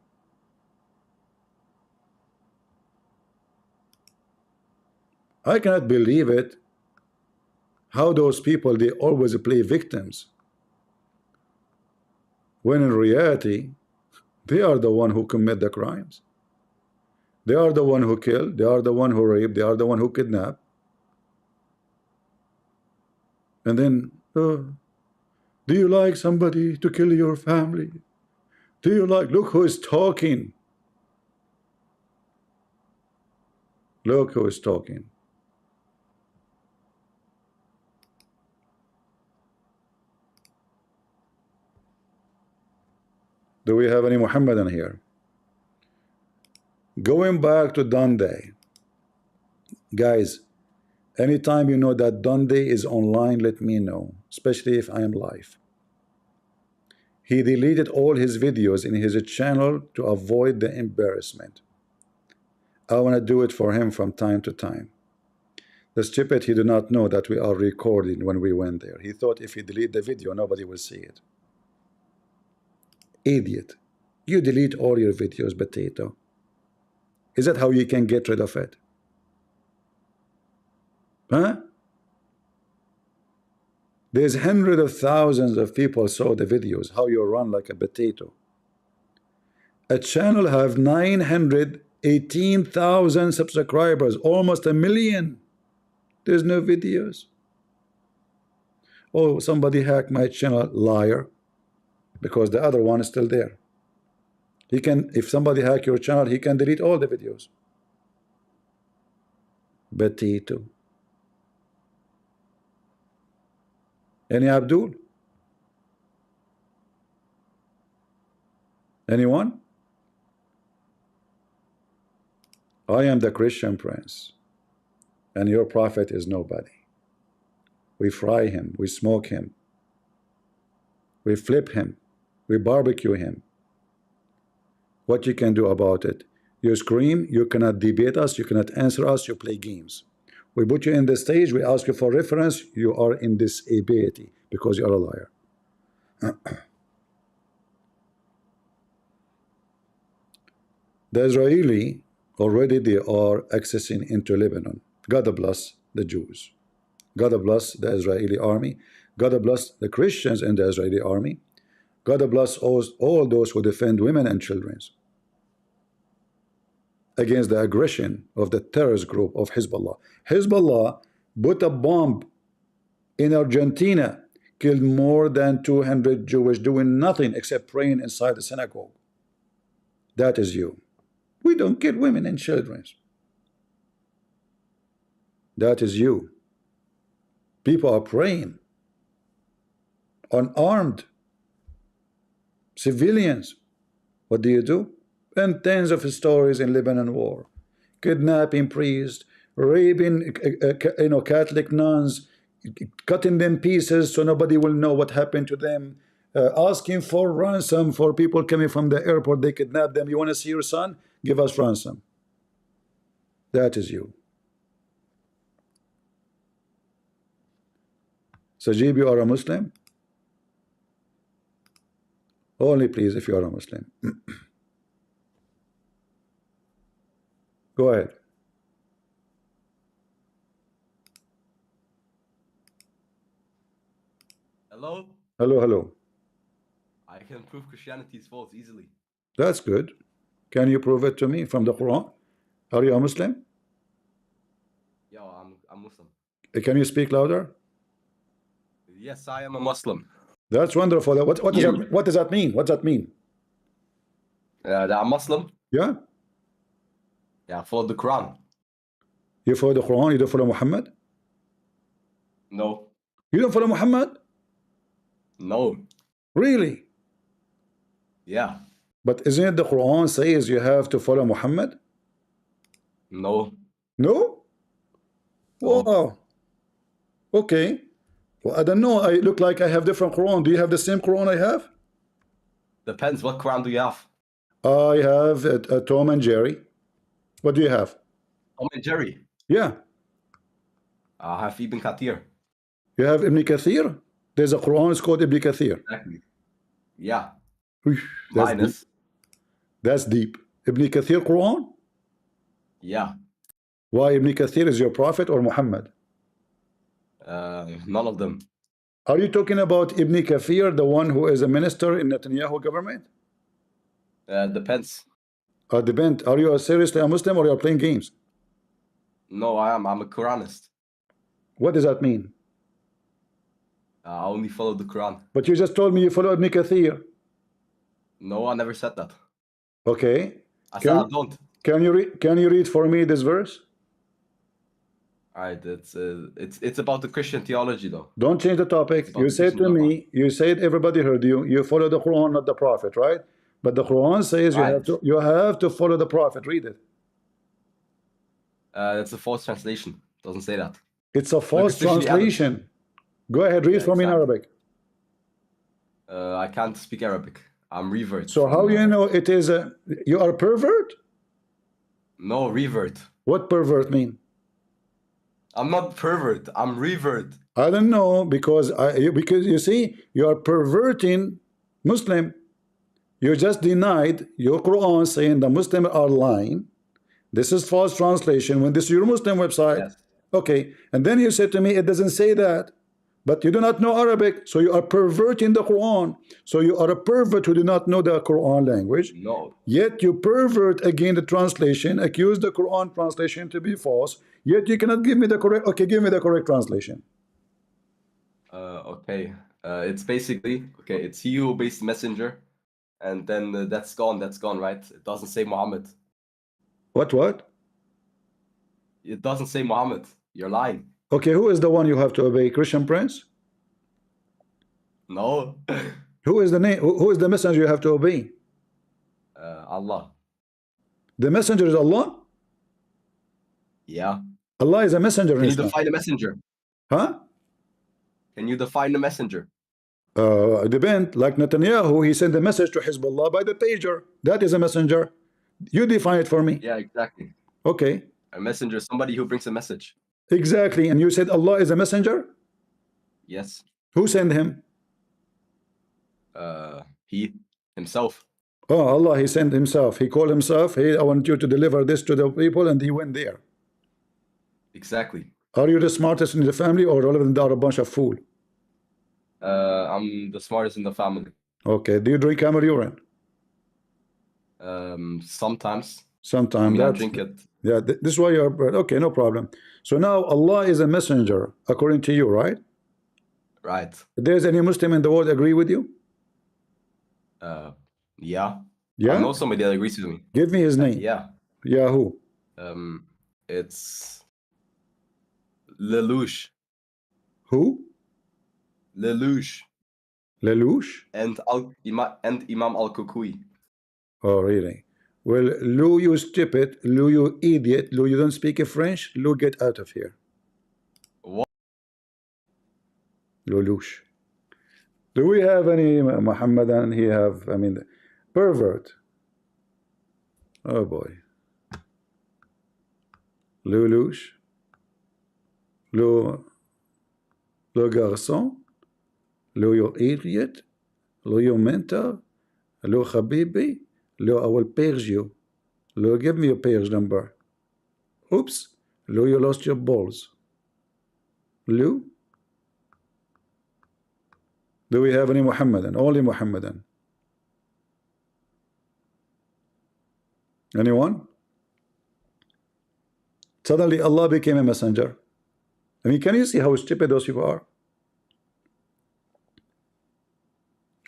I cannot believe it. How those people, they always play victims, when in reality they are the one who commit the crimes. They are the one who kill, they are the one who rape, they are the one who kidnap. And then, do you like somebody to kill your family? Do you like, look who is talking. Look who is talking. Do we have any Muhammadan here? Going back to DONDY. Guys, anytime you know that DONDY is online, let me know, especially if I am live. He deleted all his videos in his channel to avoid the embarrassment. I want to do it for him from time to time. The stupid, he did not know that we are recording when we went there. He thought if he delete the video, nobody will see it. Idiot. You delete all your videos, potato. Is that how you can get rid of it? Huh? There's hundreds of thousands of people saw the videos, how you run like a potato. A channel have 918,000 subscribers, almost 1 million. There's no videos. Oh, somebody hacked my channel. Liar. Because the other one is still there. He can, if somebody hack your channel, he can delete all the videos. Potato. Any Abdul? Anyone? I am the Christian prince, and your prophet is nobody. We fry him, we smoke him, we flip him, we barbecue him. What you can do about it? You scream, you cannot debate us, you cannot answer us, you play games. We put you in the stage, we ask you for reference, you are in disability because you are a liar. The Israeli, already they are accessing into Lebanon. God bless the Jews. God bless the Israeli army. God bless the Christians in the Israeli army. God bless all those who defend women and children against the aggression of the terrorist group of Hezbollah. Hezbollah put a bomb in Argentina, killed more than 200 Jewish doing nothing except praying inside the synagogue. That is you. We don't kill women and children. That is you. People are praying. Unarmed civilians. What do? And tens of stories in Lebanon war. Kidnapping priests, raping Catholic nuns, cutting them pieces so nobody will know what happened to them, asking for ransom for people coming from the airport. They kidnap them. You want to see your son? Give us ransom. That is you. Sajib, you are a Muslim? Only please if you are a Muslim. Go ahead. Hello? Hello, hello. I can prove Christianity is false easily. That's good. Can you prove it to me from the Quran? Are you a Muslim? Yo, I'm Muslim. Can you speak louder? Yes, I am a Muslim. That's wonderful. What does that mean? What does that mean? That I'm Muslim? Yeah? Yeah, I follow the Quran. You follow the Quran, you don't follow Muhammad? No. You don't follow Muhammad? No. Really? Yeah. But isn't it the Quran says you have to follow Muhammad? No. No? No. Wow. Okay. Well, I don't know. I look like I have different Quran. Do you have the same Quran I have? Depends. What Quran do you have? I have a Tom and Jerry. What do you have? Tom and Jerry. Yeah. I have Ibn Kathir. You have Ibn Kathir? There's a Quran, it's called Ibn Kathir. Exactly. Yeah. That's Minus. That's deep. Ibn Kathir Quran? Yeah. Why Ibn Kathir is your prophet or Muhammad? None of them. Are you talking about Ibn Kathir, the one who is a minister in Netanyahu government? Depends. Depend. Are you seriously a Muslim or you are playing games? No, I am. I'm a Quranist. What does that mean? I only follow the Quran. But you just told me you follow Ibn Kathir. No, I never said that. Okay. I said I don't. Can you read for me this verse? All right, it's about the Christian theology, though. Don't change the topic. You said to me, you said everybody heard you. You follow the Quran, not the Prophet, right? But the Quran says you have to follow the Prophet. Read it. It's a false translation. It doesn't say that. It's a false translation. Go ahead, read for me in Arabic. I can't speak Arabic. I'm revert. So how you know it is a... You are a pervert? No, revert. What pervert mean? I'm not pervert. I'm revert. I don't know, because you see, you are perverting Muslim. You just denied your Quran saying the Muslims are lying. This is false translation when this is your Muslim website. Yes. Okay, and then you said to me it doesn't say that, but you do not know Arabic, so you are perverting the Quran. So you are a pervert who do not know the Quran language. No. Yet you pervert again the translation, accuse the Quran translation to be false. Yet you cannot give me the correct. Okay, give me the correct translation. Okay. It's basically It's he who obeys the messenger, and then that's gone. That's gone, right? It doesn't say Muhammad. What? It doesn't say Muhammad. You're lying. Okay, who is the one you have to obey? Christian Prince? No. Who is the name? Who is the messenger you have to obey? Allah. The messenger is Allah? Yeah. Allah is a messenger. Can you define the messenger? Huh? Can you define the messenger? Depend. Like Netanyahu, he sent a message to Hezbollah by the pager. That is a messenger. You define it for me. Yeah, exactly. Okay. A messenger is somebody who brings a message. Exactly. And you said Allah is a messenger? Yes. Who sent him? He himself. Oh, Allah, he sent himself. He called himself, hey, I want you to deliver this to the people, and he went there. Exactly. Are you the smartest in the family, or all of them are a bunch of fool? I'm the smartest in the family. Okay. Do you drink camel urine? Sometimes. Sometimes. I drink it. Yeah, this is why you're... Okay, no problem. So now Allah is a messenger, according to you, right? Right. There's any Muslim in the world agree with you? Yeah. Yeah? I know somebody that agrees with me. Give me his name. Yeah. Yeah, who? It's Lelouch. Who? Lelouch. Lelouch? And Imam Al-Kukui. Oh, really? Well, Lou, you stupid. Lou, you idiot. Lou, you don't speak French. Lou, get out of here. What? Lelouch. Do we have any Muhammadan? Pervert. Oh boy. Lelouch. Le garçon. You idiot. You mentor. Le habibi. I will page you. Give me your page number. Oops. You lost your balls. Lou? Do we have any Muhammadan? Only Muhammadan. Anyone? Suddenly Allah became a messenger. Can you see how stupid those people are?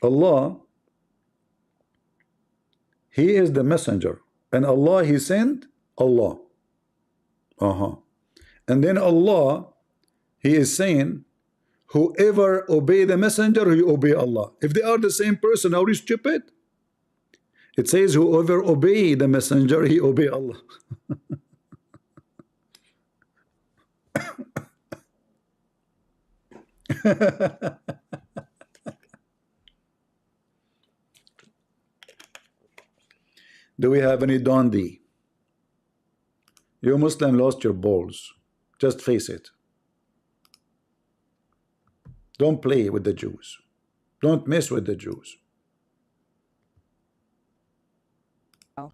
Allah, He is the messenger, and Allah, He sent Allah. And then Allah, He is saying, whoever obey the messenger, he obey Allah. If they are the same person, are you stupid? It says, whoever obey the messenger, he obey Allah. Do we have any DONDY? You Muslim lost your balls. Just face it. Don't play with the Jews. Don't mess with the Jews.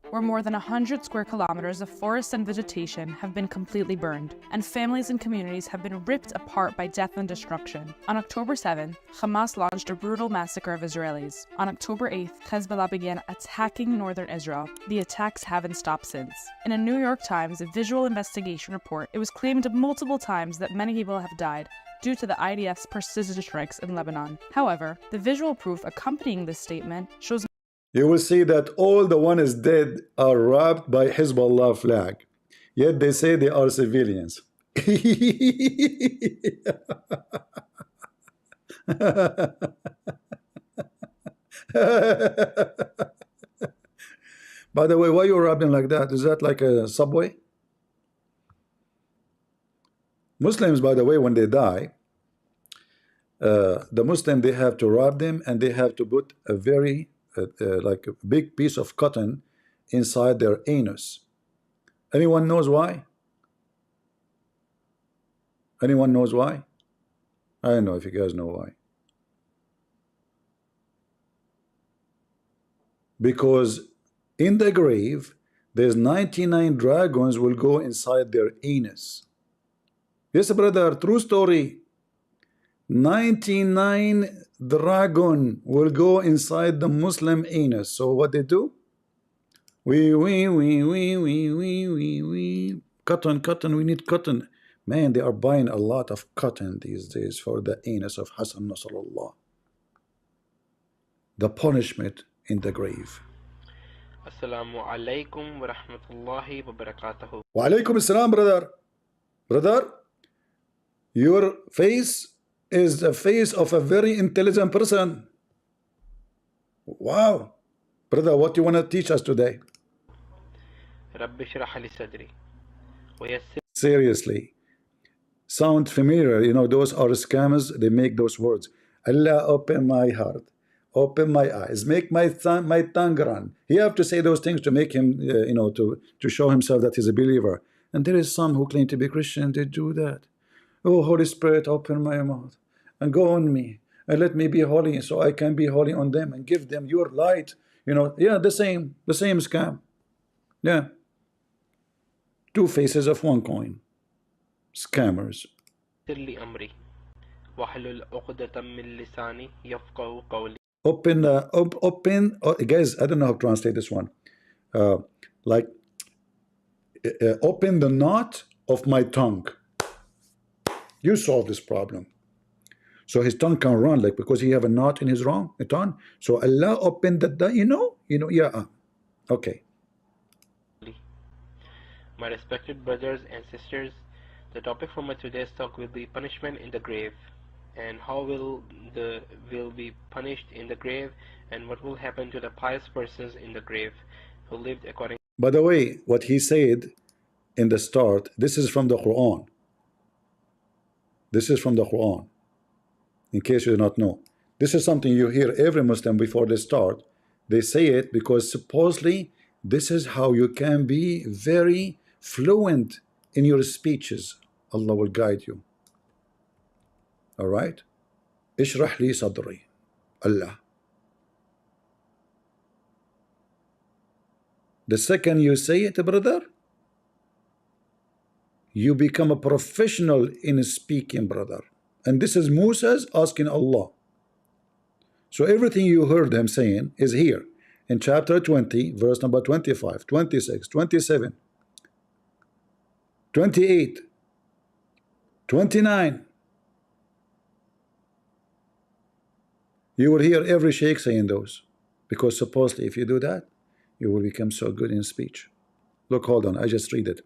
where more than 100 square kilometers of forest and vegetation have been completely burned, and families and communities have been ripped apart by death and destruction. On October 7th, Hamas launched a brutal massacre of Israelis. On October 8th, Hezbollah began attacking northern Israel. The attacks haven't stopped since. In a New York Times visual investigation report, it was claimed multiple times that many people have died due to the IDF's precision strikes in Lebanon. However, the visual proof accompanying this statement shows you will see that all the ones dead are wrapped by Hezbollah flag, yet they say they are civilians. By the way, why you wrapping like that? Is that like a subway? Muslims, by the way, when they die, the Muslim, they have to wrap them, and they have to put a very like a big piece of cotton inside their anus. Anyone knows why? Anyone knows why? I don't know if you guys know why. Because in the grave, there's 99 dragons will go inside their anus. Yes, brother, true story. 99 dragon will go inside the Muslim anus. So what they do? We cotton, we need cotton. Man, they are buying a lot of cotton these days for the anus of Hassan Nasrallah. The punishment in the grave. Assalamu alaikum wa rahmatullahi wa barakatuhu. Wa alaikum assalam, brother. Brother, your face is the face of a very intelligent person. Wow. Brother, what do you want to teach us today? Rabbi shrah li sadri wa yassir. Seriously. Sound familiar? You know, those are scammers. They make those words. Allah, open my heart, open my eyes, make my tongue run. He have to say those things to make him, you know, to show himself that he's a believer. And there is some who claim to be Christian. They do that. Oh, Holy Spirit, open my mouth and go on me and let me be holy, so I can be holy on them and give them your light. You know, yeah, the same scam. Yeah, two faces of one coin. Scammers. Open, guys, I don't know how to translate this one. Like, open the knot of my tongue. You solve this problem. So his tongue can run, like, because he have a knot in his tongue. So Allah opened that, you know, yeah. Okay. My respected brothers and sisters, the topic for my today's talk will be punishment in the grave, and how will be punished in the grave, and what will happen to the pious persons in the grave who lived according. By the way, what he said in the start, this is from the Quran. This is from the Quran. In case you do not know, this is something you hear every Muslim before they start. They say it because supposedly this is how you can be very fluent in your speeches. Allah will guide you. All right? Ishrah li sadri. Allah. The second you say it, brother, you become a professional in speaking, brother. And this is Moses asking Allah. So everything you heard him saying is here in chapter 20, verse number 25, 26, 27, 28, 29. You will hear every sheikh saying those, because supposedly if you do that, you will become so good in speech. Look, hold on, I just read it.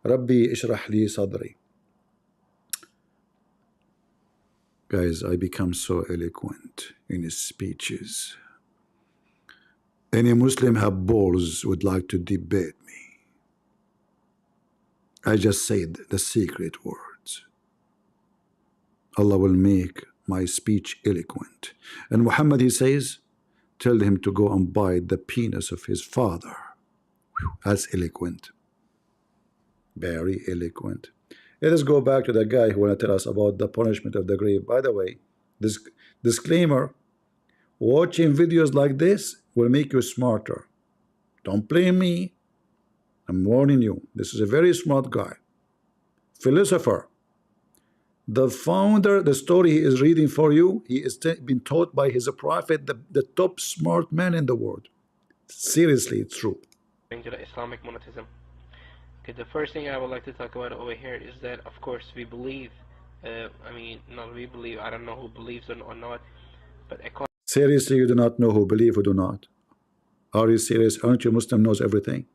Rabbi ishrah li sadri. Guys, I become so eloquent in his speeches. Any Muslim have balls would like to debate me. I just said the secret words. Allah will make my speech eloquent. And Muhammad, he says, tell him to go and bite the penis of his father. Whew, that's eloquent. Very eloquent. Let us go back to the guy who want to tell us about the punishment of the grave. By the way, this disclaimer, watching videos like this will make you smarter. Don't blame me. I'm warning you. This is a very smart guy. Philosopher. The founder, the story he is reading for you, he is been taught by his prophet, the top smart man in the world. Seriously, it's true. To the Islamic monotheism. Okay, the first thing I would like to talk about over here is that, of course, we believe, not we believe, I don't know who believes or not, but according Seriously, you do not know who believe or do not? Are you serious? Aren't you Muslim knows everything?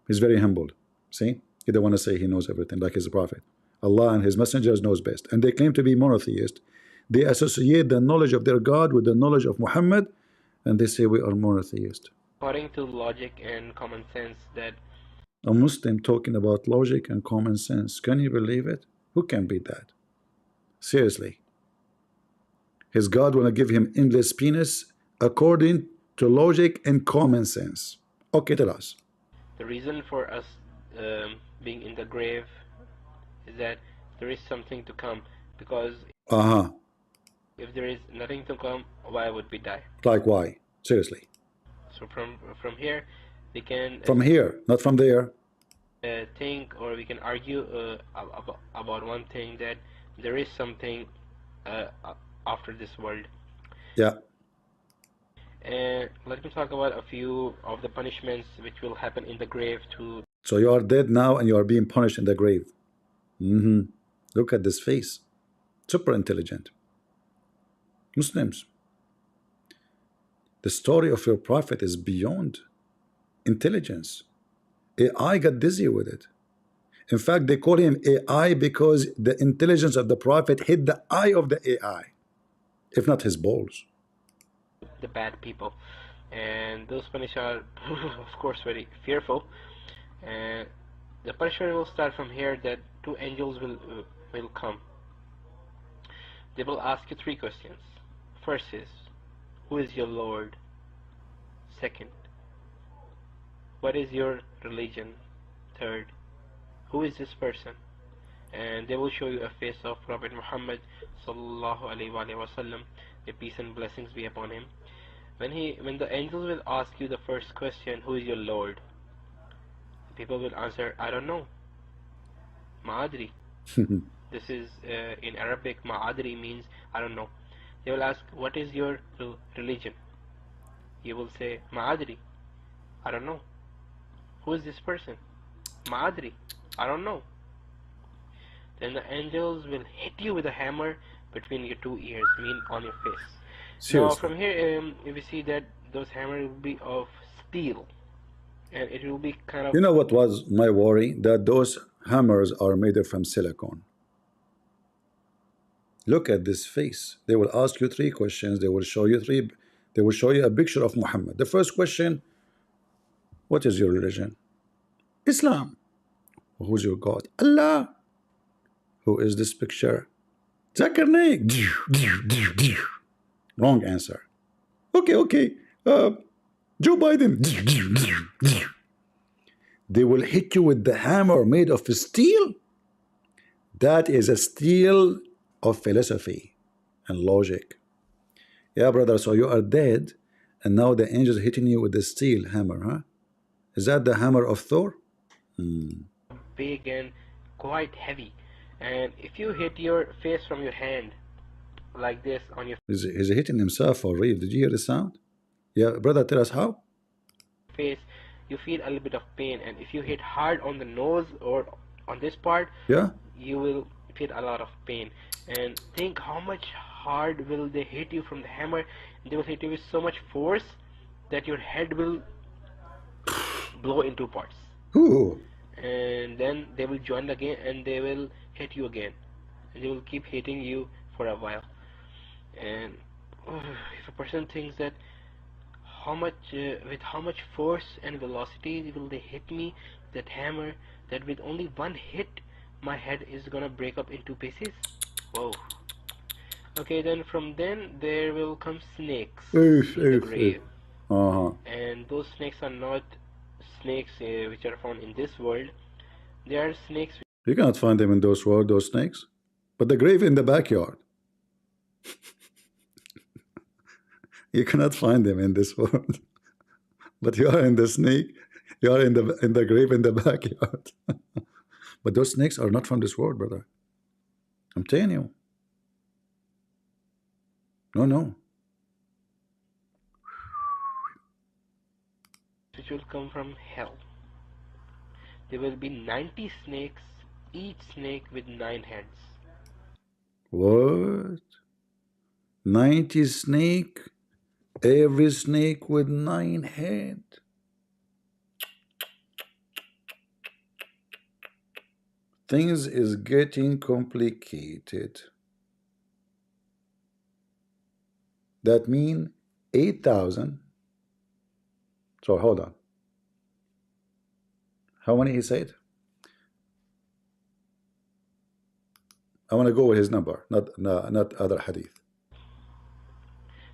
He's very humble. See? He don't want to say he knows everything like his prophet. Allah and his messengers knows best. And they claim to be monotheist. They associate the knowledge of their God with the knowledge of Muhammad, and they say we are monotheist. according to logic and common sense, that A Muslim talking about logic and common sense. Can you believe it? Who can beat that? Seriously. His God want to give him endless penis according to logic and common sense. Okay, tell us. the reason for us being in the grave is that there is something to come, because if there is nothing to come, why would we die? Like why? Seriously. So from here we can From here, not from there. think, or we can argue about one thing, that there is something after this world. Yeah. And let me talk about a few of the punishments which will happen in the grave too. So you are dead now and you are being punished in the grave. Look at this face. Super intelligent. Muslims. The story of your prophet is beyond intelligence. AI got dizzy with it. In fact, they call him AI because the intelligence of the prophet hit the eye of the AI, if not his balls. The bad people, and those punishments are of course very fearful. And the punishment will start from here, that two angels will come. They will ask you three questions. First is, who is your Lord? Second, what is your religion? Third, who is this person? And they will show you a face of Prophet Muhammad sallallahu alaihi wasallam, may peace and blessings be upon him. When the angels will ask you the first question, who is your Lord? People will answer, I don't know. Ma'adri. This is in Arabic, Ma'adri means I don't know. They will ask, what is your religion? You will say, Ma'adri, I don't know. Who is this person? Ma'adri, I don't know. Then the angels will hit you with a hammer between your two ears, mean on your face. Seriously. Now from here, we see that those hammers will be of steel, and it will be kind of... You know what was my worry? That those hammers are made from silicone. Look at this face. They will ask you three questions. They will show you a picture of Muhammad. The first question, what is your religion? Islam. Who's your God? Allah. Who is this picture? Zakir Naik. Wrong answer. Okay. Joe Biden. They will hit you with the hammer made of steel. That is a steel of philosophy and logic. Yeah, brother, so you are dead, and now the angel is hitting you with the steel hammer, huh? Is that the hammer of Thor? Big and quite heavy. And if you hit your face from your hand like this on your Is he hitting himself for real? Did you hear the sound? Yeah, brother, tell us how. face, you feel a little bit of pain. And if you hit hard on the nose or on this part, Yeah? you will feel a lot of pain. And think how much hard will they hit you from the hammer. They will hit you with so much force that your head will blow in two parts. Ooh. And then they will join again and they will hit you again. And they will keep hitting you for a while. And if a person thinks that with how much force and velocity will they hit me, that hammer, that with only one hit my head is gonna break up into pieces. Whoa. Okay, then from then there will come snakes in the grave. And those snakes are not snakes which are found in this world. They are snakes. You cannot find them in those world, those snakes. But the grave in the backyard. You cannot find them in this world. But you are in the snake, you are in the grave in the backyard. But those snakes are not from this world, brother. I'm telling you. No, no. Which will come from hell. There will be 90 snakes, each snake with 9 heads. What? 90 snake, every snake with 9 head. Things is getting complicated. That mean 8,000. So hold on. How many he said? I want to go with his number, not other hadith.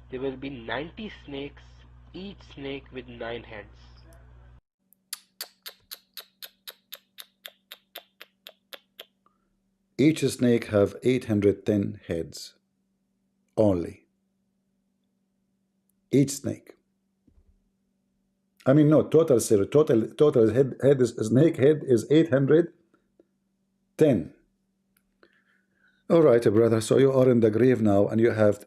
There will be 90 snakes, each snake with 9 heads. Each snake have 810 heads only. Each snake. I mean, no, total head is snake head is 810. All right, brother. So you are in the grave now, and you have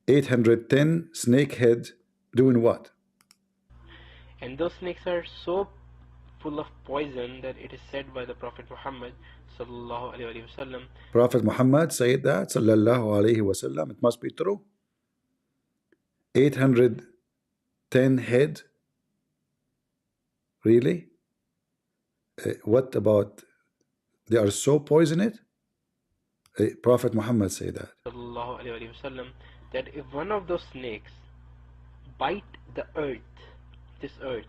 810 snake head doing what? And those snakes are so full of poison that it is said by the Prophet Muhammad sallallahu alaihi wasallam. Prophet Muhammad said that sallallahu alaihi wasallam. It must be true. 810 head. Really? What about? They are so poisonous. Prophet Muhammad said that. Sallallahu alaihi wasallam, that if one of those snakes bite the earth, this earth.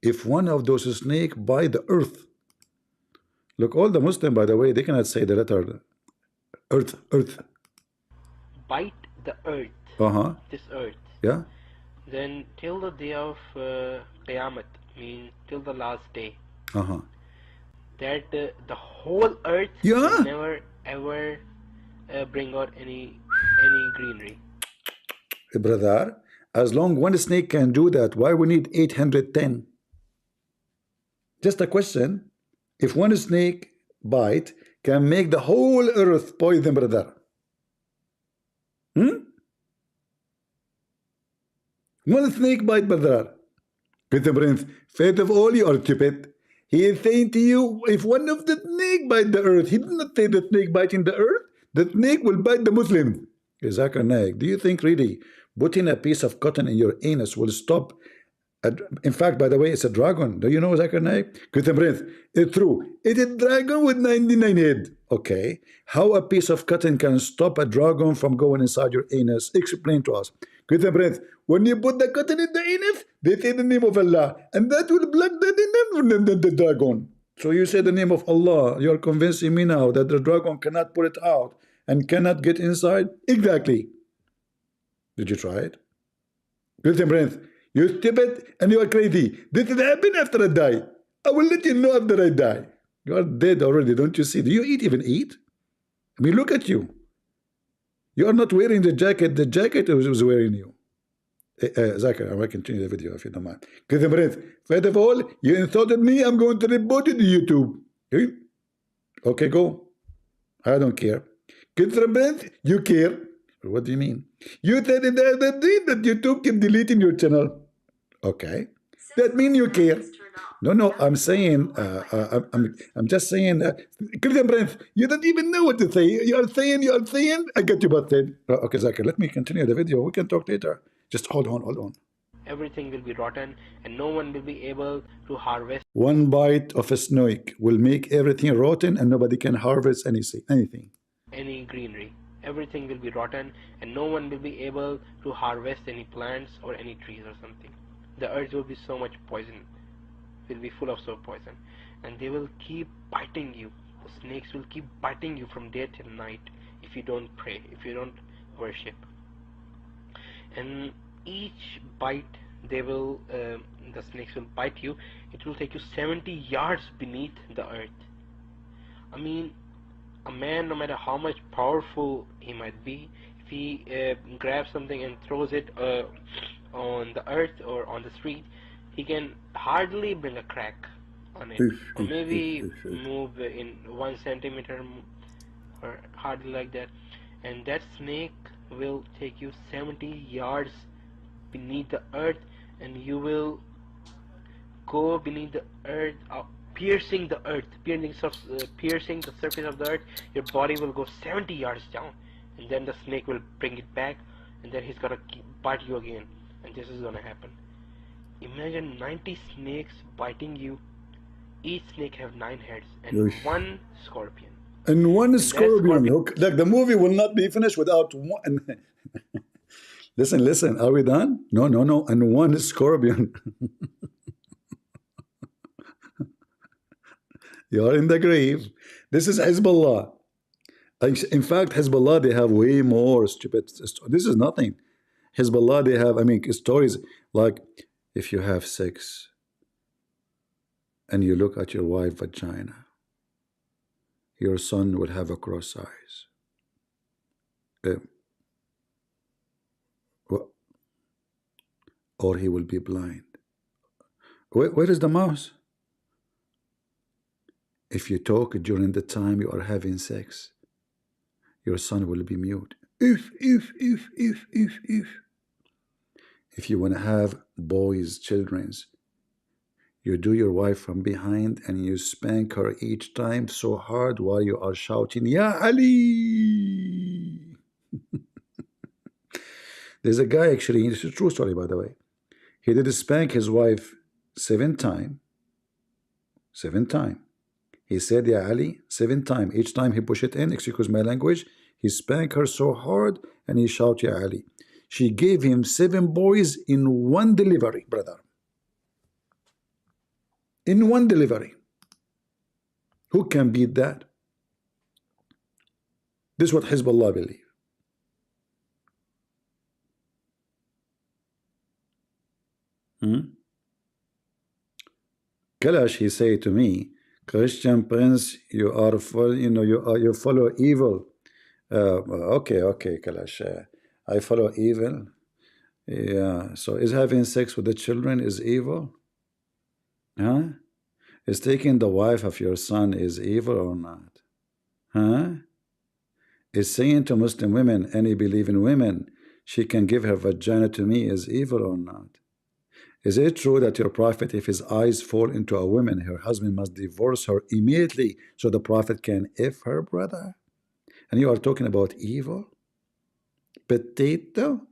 If one of those snakes bite the earth, look, all the Muslim, by the way, they cannot say the letter earth. Bite the earth. This earth. Yeah. Then till the day of Qiyamah, means till the last day. That the whole earth will never ever bring out any greenery. Brother, as long one snake can do that, why we need 810? Just a question. If one snake bite can make the whole earth poison, brother. One snake bite, brother. Faith of all, you are stupid. He is saying to you, if one of the snake bite the earth, he did not say the snake biting the earth. The snake will bite the Muslims. Zakir Naik, do you think really putting a piece of cotton in your anus will stop? In fact, by the way, it's a dragon. Do you know Zakir Naik? It's true. It's a dragon with 99 heads. Okay. How a piece of cotton can stop a dragon from going inside your anus? Explain to us. When you put the cotton in the anus, they say the name of Allah, and that will block the dragon. So you say the name of Allah. You're convincing me now that the dragon cannot put it out and cannot get inside? Exactly. Did you try it? You're stupid and you are crazy. This will happen after I die. I will let you know after I die. You are dead already, don't you see? Do you even eat? I mean, look at you. You are not wearing the jacket. The jacket was wearing you. Zakir, I will continue the video if you don't mind. First of all, you insulted me. I'm going to report you to YouTube. Okay, go. I don't care. You care. What do you mean? You said in the other day that YouTube keep deleting your channel. Okay. That means you care. No, I'm saying, I'm just saying, Christian Prince, you don't even know what to say. You're saying, I got you busted. Okay, Zakir, let me continue the video. We can talk later. Just hold on. Everything will be rotten and no one will be able to harvest. One bite of a snake will make everything rotten and nobody can harvest anything. Any greenery. Everything will be rotten and no one will be able to harvest any plants or any trees or something. The earth will be so much poison. Will be full of so poison. And they will keep biting you. The snakes will keep biting you from day till night if you don't pray, if you don't worship. And each bite the snakes will bite you. It will take you 70 yards beneath the earth. I mean, a man, no matter how much powerful he might be, if he grabs something and throws it on the earth or on the street, he can hardly bring a crack on it, or maybe move in 1 centimeter or hardly like that, and that snake will take you 70 yards beneath the earth, and you will go beneath the earth, piercing the earth, piercing the surface of the earth. Your body will go 70 yards down, and then the snake will bring it back, and then he's gonna bite you again, and this is gonna happen. Imagine 90 snakes biting you. Each snake have 9 heads and one scorpion. And one scorpion. Like the movie will not be finished without one. Listen. Are we done? No. And one scorpion. You are in the grave. This is Hezbollah. In fact, Hezbollah, they have way more stupid. This is nothing. Hezbollah, they have, stories like, if you have sex and you look at your wife's vagina, your son will have a cross eyes. Or he will be blind. Where is the mouse? If you talk during the time you are having sex, your son will be mute. If you want to have boys, children's, you do your wife from behind and you spank her each time so hard while you are shouting, Ya Ali! There's a guy, actually, it's a true story, by the way. He did spank his wife 7 times. 7 times. He said, Ya Ali, 7 times. Each time he push it in, excuse my language, he spanked her so hard and he shouted, Ya Ali. She gave him 7 boys in one delivery, brother. In one delivery. Who can beat that? This is what Hezbollah believe. Kalash, he said to me, Christian Prince, you are full, you follow evil. Okay, Kalash, I follow evil. Yeah, so is having sex with the children is evil? Huh? Is taking the wife of your son is evil or not? Huh? Is saying to Muslim women, any believing women, she can give her vagina to me is evil or not? Is it true that your prophet, if his eyes fall into a woman, her husband must divorce her immediately so the prophet can F her, brother? And you are talking about evil? Potato?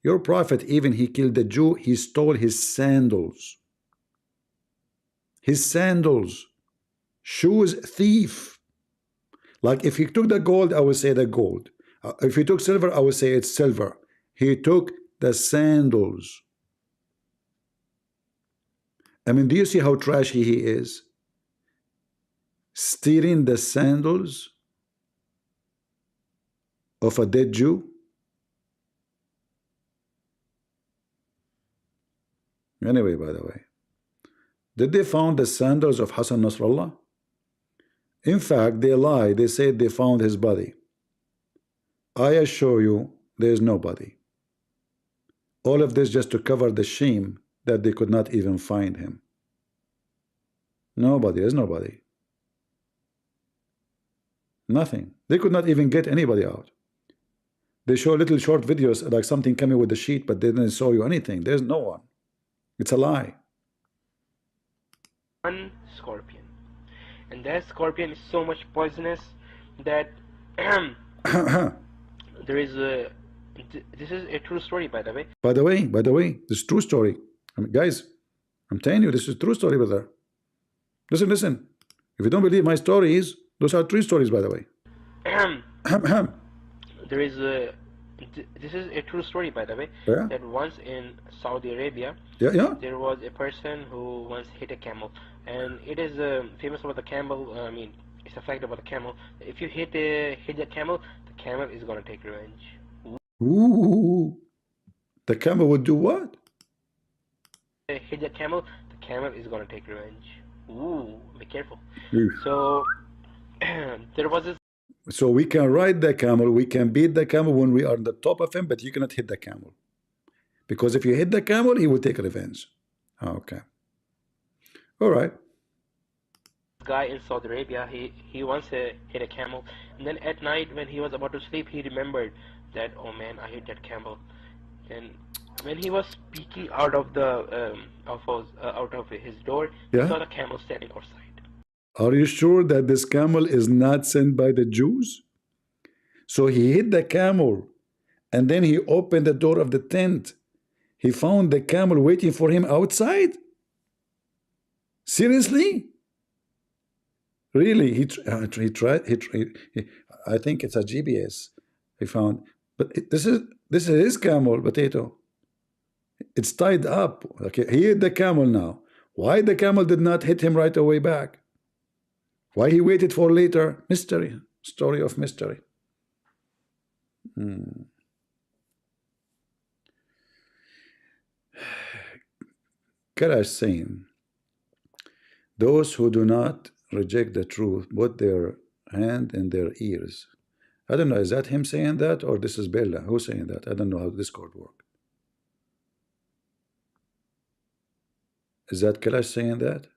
Your prophet, even he killed the Jew, he stole his sandals. His sandals. Shoes thief. Like if he took the gold, I would say the gold. If he took silver, I would say it's silver. He took the sandals. Do you see how trashy he is? Stealing the sandals of a dead Jew? Anyway, by the way, did they found the sandals of Hassan Nasrallah? In fact, they lied. They said they found his body. I assure you, there is nobody. All of this just to cover the shame that they could not even find him. Nobody, there's nobody. Nothing. They could not even get anybody out. They show little short videos like something coming with the sheet, but they didn't show you anything. There's no one. It's a lie. One scorpion. And that scorpion is so much poisonous that there is a... This is a true story, by the way. By the way, this is a true story. Guys, I'm telling you, this is a true story, brother. Listen. If you don't believe my stories, those are true stories, by the way. There is a... This is a true story, by the way. Yeah? That once in Saudi Arabia, Yeah? there was a person who once hit a camel. And it is famous about the camel. It's a fact about the camel. If you hit the camel is going to take revenge. Ooh. The camel would do what? Hit the camel is going to take revenge. Ooh, be careful. Ooh. So there was this. So we can ride the camel, we can beat the camel when we are on the top of him, but you cannot hit the camel. Because if you hit the camel, he will take revenge. Okay. All right. Guy in Saudi Arabia, he once hit a camel, and then at night when he was about to sleep, he remembered that, oh man, I hit that camel. And when he was speaking out of the out of his door, he saw the camel standing outside. Are you sure that this camel is not sent by the Jews? So he hit the camel, and then he opened the door of the tent. He found the camel waiting for him outside? Seriously? Really? He tried. I think it's a GPS he found. But this is his camel, Potato. It's tied up. Okay, he hit the camel now. Why the camel did not hit him right away back? Why he waited for later? Mystery. Story of mystery. Kalash saying, those who do not reject the truth put their hand in their ears. I don't know, is that him saying that, or this is Bella? Who's saying that? I don't know how Discord works. Is that Kalash saying that?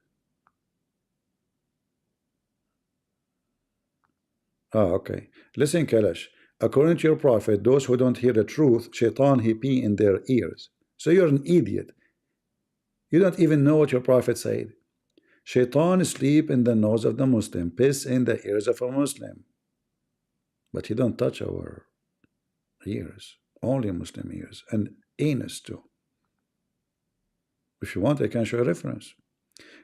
Ah, okay. Listen, Kalash. According to your prophet, those who don't hear the truth, Shaitan, he pee in their ears. So you're an idiot. You don't even know what your prophet said. Shaitan sleep in the nose of the Muslim, piss in the ears of a Muslim. But he don't touch our ears, only Muslim ears, and anus too. If you want, I can show a reference.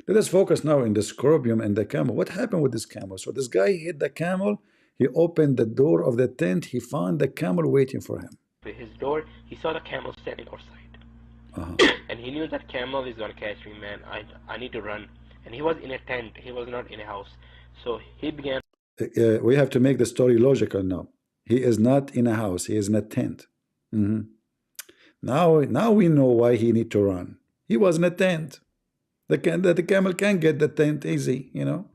Let us focus now in the scorpion and the camel. What happened with this camel? So this guy hit the camel, he opened the door of the tent, he found the camel waiting for him. At his door, he saw the camel standing outside. And he knew that camel is going to catch me, man. I need to run. And he was in a tent, he was not in a house. So he began. We have to make the story logical now. He is not in a house, he is in a tent. Now we know why he need to run. He was in a tent. The camel can get the tent easy, you know,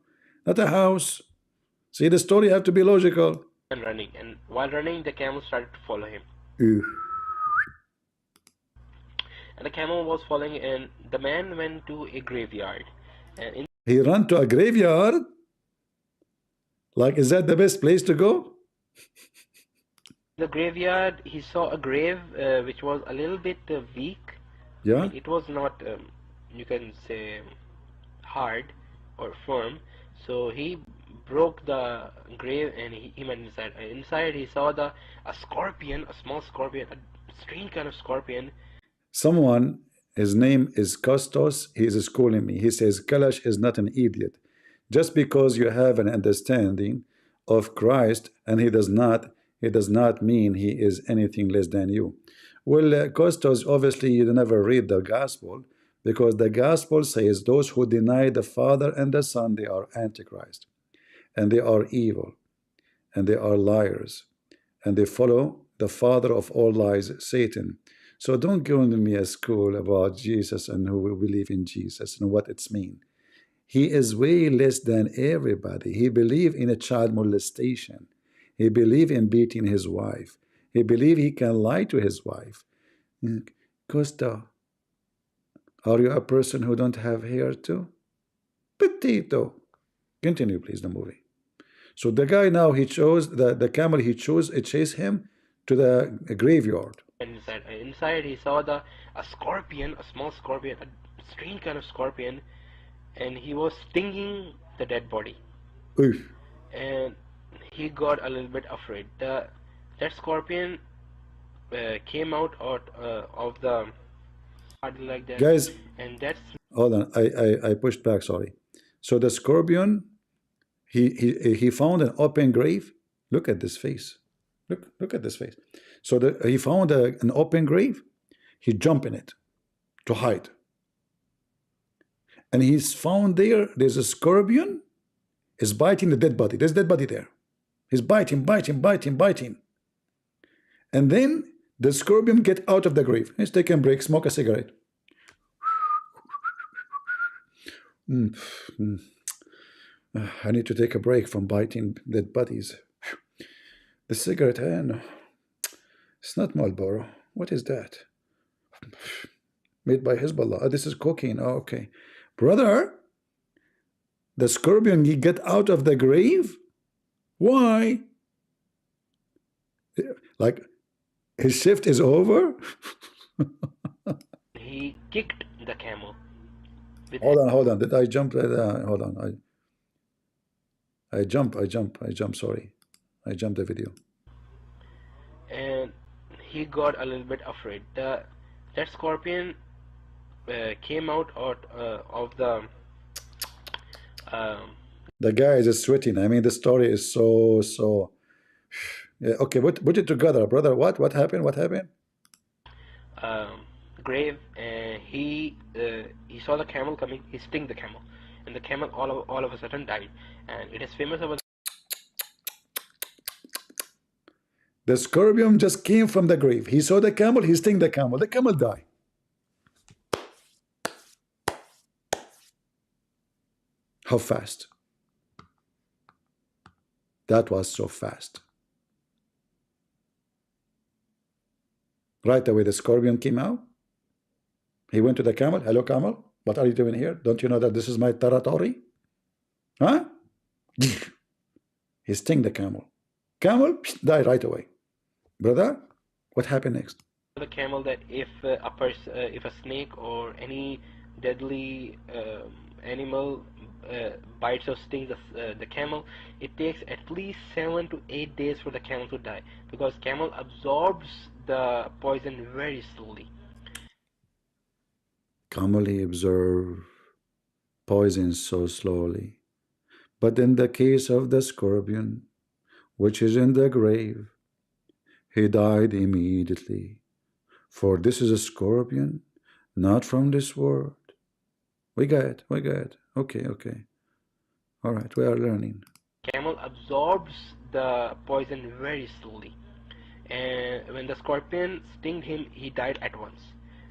not a house. See, the story have to be logical. And running, and while running, the camel started to follow him. And the camel was following, and the man went to a graveyard. And he ran to a graveyard? Like, is that the best place to go? The graveyard, he saw a grave which was a little bit weak. Yeah. It was not, you can say, hard or firm. So he broke the grave and he went inside. Inside he saw a scorpion, a small scorpion, a strange kind of scorpion. Someone, his name is Costos, he is schooling me. He says, Kalash is not an idiot. Just because you have an understanding of Christ and he does not mean he is anything less than you. Well, Costos, obviously you never read the gospel, because the gospel says those who deny the Father and the Son, they are Antichrist, and they are evil, and they are liars, and they follow the father of all lies, Satan. So don't go into me a school about Jesus and who will believe in Jesus and what it's mean. He is way less than everybody. He believe in a child molestation. He believe in beating his wife. He believe he can lie to his wife. Costa, are you a person who don't have hair too? Potato. Continue, please, the movie. So the guy now, he chose, the camel he chose, it chased him to the graveyard. And inside he saw a scorpion, a small scorpion, a strange kind of scorpion, and he was stinging the dead body. Oof. And he got a little bit afraid. That scorpion came out of the body like that. Guys, and that's hold on, I pushed back, sorry. So the scorpion, he found an open grave. Look at this face. Look at this face. So he found an open grave. He jumped in it to hide. And he's found there's a scorpion is biting the dead body. There's dead body there. He's biting. And then the scorpion get out of the grave. He's taking a break, smoke a cigarette. I need to take a break from biting dead bodies. The cigarette, no. It's not Marlboro. What is that? Made by Hezbollah. Oh, this is cocaine. Oh, okay. Brother, the scorpion he get out of the grave? Why? Like his shift is over? He kicked the camel. Hold on. Did I jump? Hold on. I jump. Sorry. I jumped the video. And he got a little bit afraid. That scorpion came out of the The guy is just sweating. I mean, the story is so. Yeah, okay, put it together, brother. What happened? What happened? grave, and he saw the camel coming. He sting the camel, and the camel all of a sudden died. And it is famous about. The scorpion just came from the grave. He saw the camel. He sting the camel. The camel died. How fast? That was so fast. Right away, the scorpion came out. He went to the camel. Hello, camel. What are you doing here? Don't you know that this is my territory? Huh? He sting the camel. Camel died right away. Brother, what happened next? The camel that if a snake or any deadly animal bites or stings the camel, it takes at least 7 to 8 days for the camel to die, because camel absorbs the poison very slowly. Camel absorb poison so slowly. But in the case of the scorpion, which is in the grave, he died immediately. For this is a scorpion, not from this world. We got it. Okay. All right, we are learning. Camel absorbs the poison very slowly. And when the scorpion stung him, he died at once.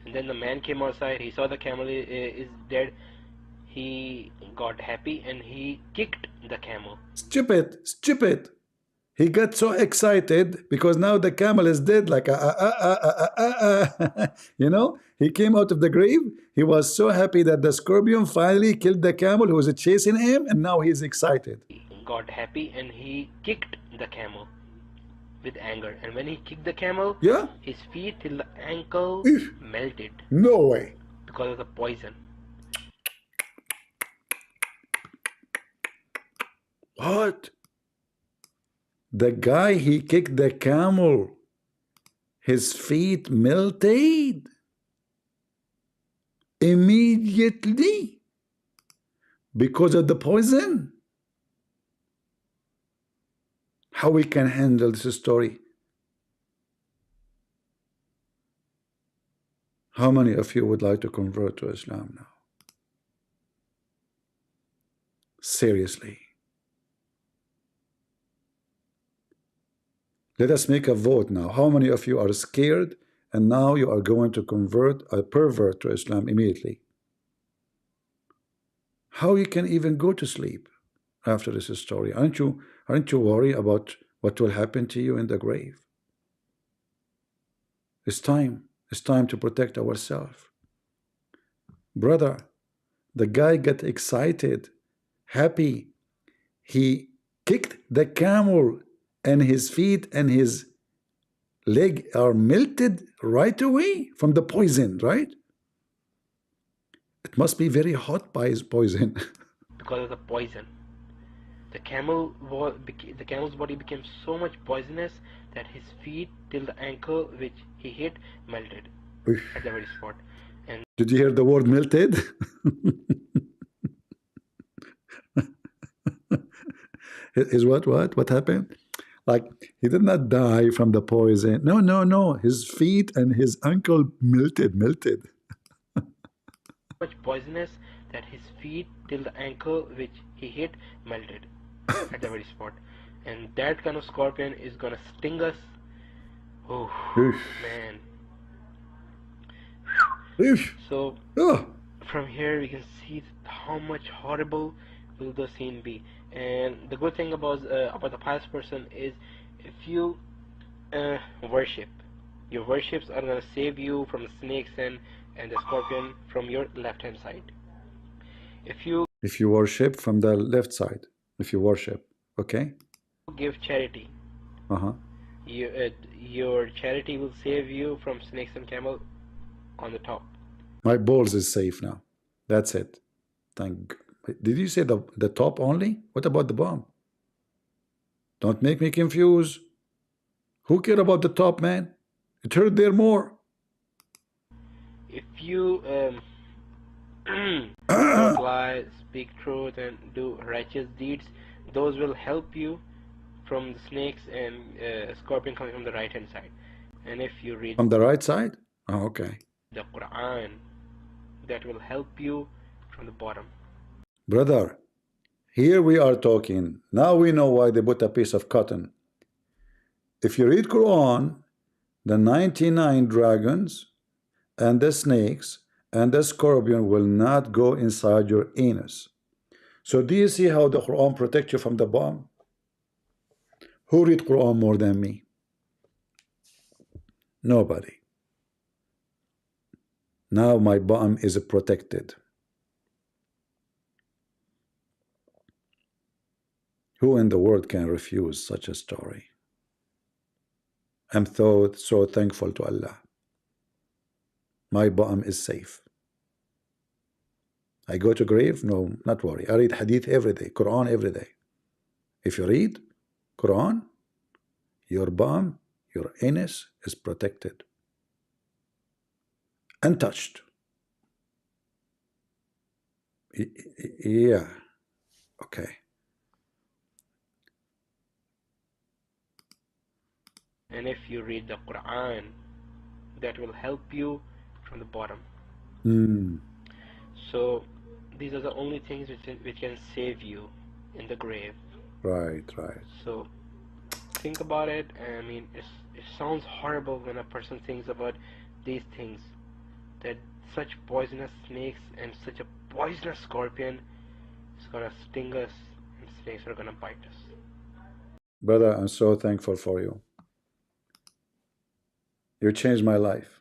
And then the man came outside, he saw the camel is dead. He got happy and he kicked the camel. Stupid. He got so excited because now the camel is dead, like you know, he came out of the grave. He was so happy that the scorpion finally killed the camel who was chasing him, and now he's excited. He got happy and he kicked the camel with anger. And when he kicked the camel, yeah, his feet till the ankle melted. No way. Because of the poison. What? The guy, he kicked the camel, his feet melted immediately because of the poison. How we can handle this story? How many of you would like to convert to Islam now? Seriously. Let us make a vote now. How many of you are scared and now you are going to convert a pervert to Islam immediately? How you can even go to sleep after this story? Aren't you worried about what will happen to you in the grave? It's time to protect ourselves. Brother, the guy got excited, happy. He kicked the camel and his feet and his leg are melted right away from the poison, right? It must be very hot by his poison. Because of the poison. The camel's body became so much poisonous that his feet till the ankle which he hit melted at the very spot. And did you hear the word melted? Is what happened? Like, he did not die from the poison. No. His feet and his ankle melted. Much poisonous that his feet till the ankle which he hit melted at the very spot. And that kind of scorpion is gonna sting us. Oh man. So from here we can see how much horrible will the scene be. And the good thing about the pious person is, if you worship Your worships are going to save you from the snakes and the scorpion from your left hand side. If you worship from the left side, if you worship, okay? give charity, your charity will save you from snakes and camel on the top. My balls is safe now. That's it. Thank. Did you say the top only? What about the bottom? Don't make me confuse. Who care about the top, man? It hurt there more. If you don't lie, speak truth, and do righteous deeds, those will help you from the snakes and scorpion coming from the right hand side. And if you read from the right side, oh, okay, the Quran, that will help you from the bottom. Brother, here we are talking. Now we know why they put a piece of cotton. If you read Quran, the 99 dragons and the snakes and the scorpion will not go inside your anus. So do you see how the Quran protects you from the bomb? Who read Quran more than me? Nobody. Now my bomb is protected. Who in the world can refuse such a story? I'm so thankful to Allah. My bomb is safe. I go to grave? No, not worry. I read hadith every day, Quran every day. If you read Quran, your bomb, your anus is protected. Untouched. Yeah. Okay. And if you read the Quran, that will help you from the bottom. So these are the only things which can save you in the grave. Right. So think about it. I mean, it sounds horrible when a person thinks about these things, that such poisonous snakes and such a poisonous scorpion is gonna sting us, and snakes are gonna bite us. Brother, I'm so thankful for you. You changed my life.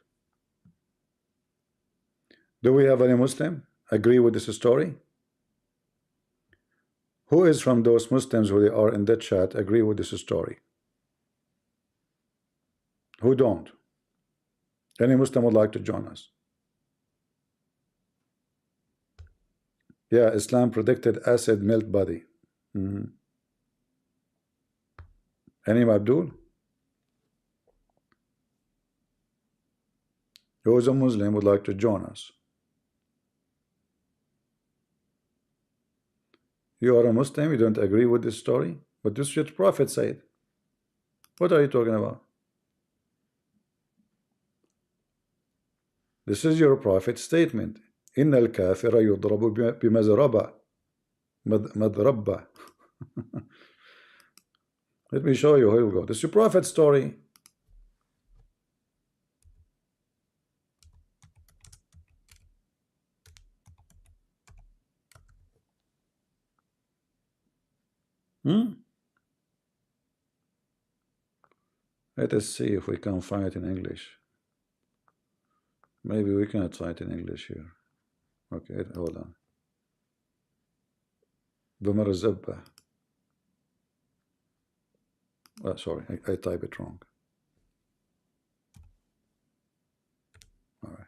Do we have any Muslim agree with this story? Who is from those Muslims who they are in the chat agree with this story? Who don't? Any Muslim would like to join us? Yeah, Islam predicted acid melt body. Any Abdul? Who is a Muslim would like to join us? You are a Muslim, you don't agree with this story? But this is what the Prophet said. What are you talking about? This is your Prophet's statement. إن الكافر يضرب بمزربة مضربة. Let me show you. Here we go. This is your Prophet's story. Let us see if we can find it in English. Maybe we cannot find it in English here. Okay, hold on. بمرزبة. Oh, sorry, I type it wrong. All right.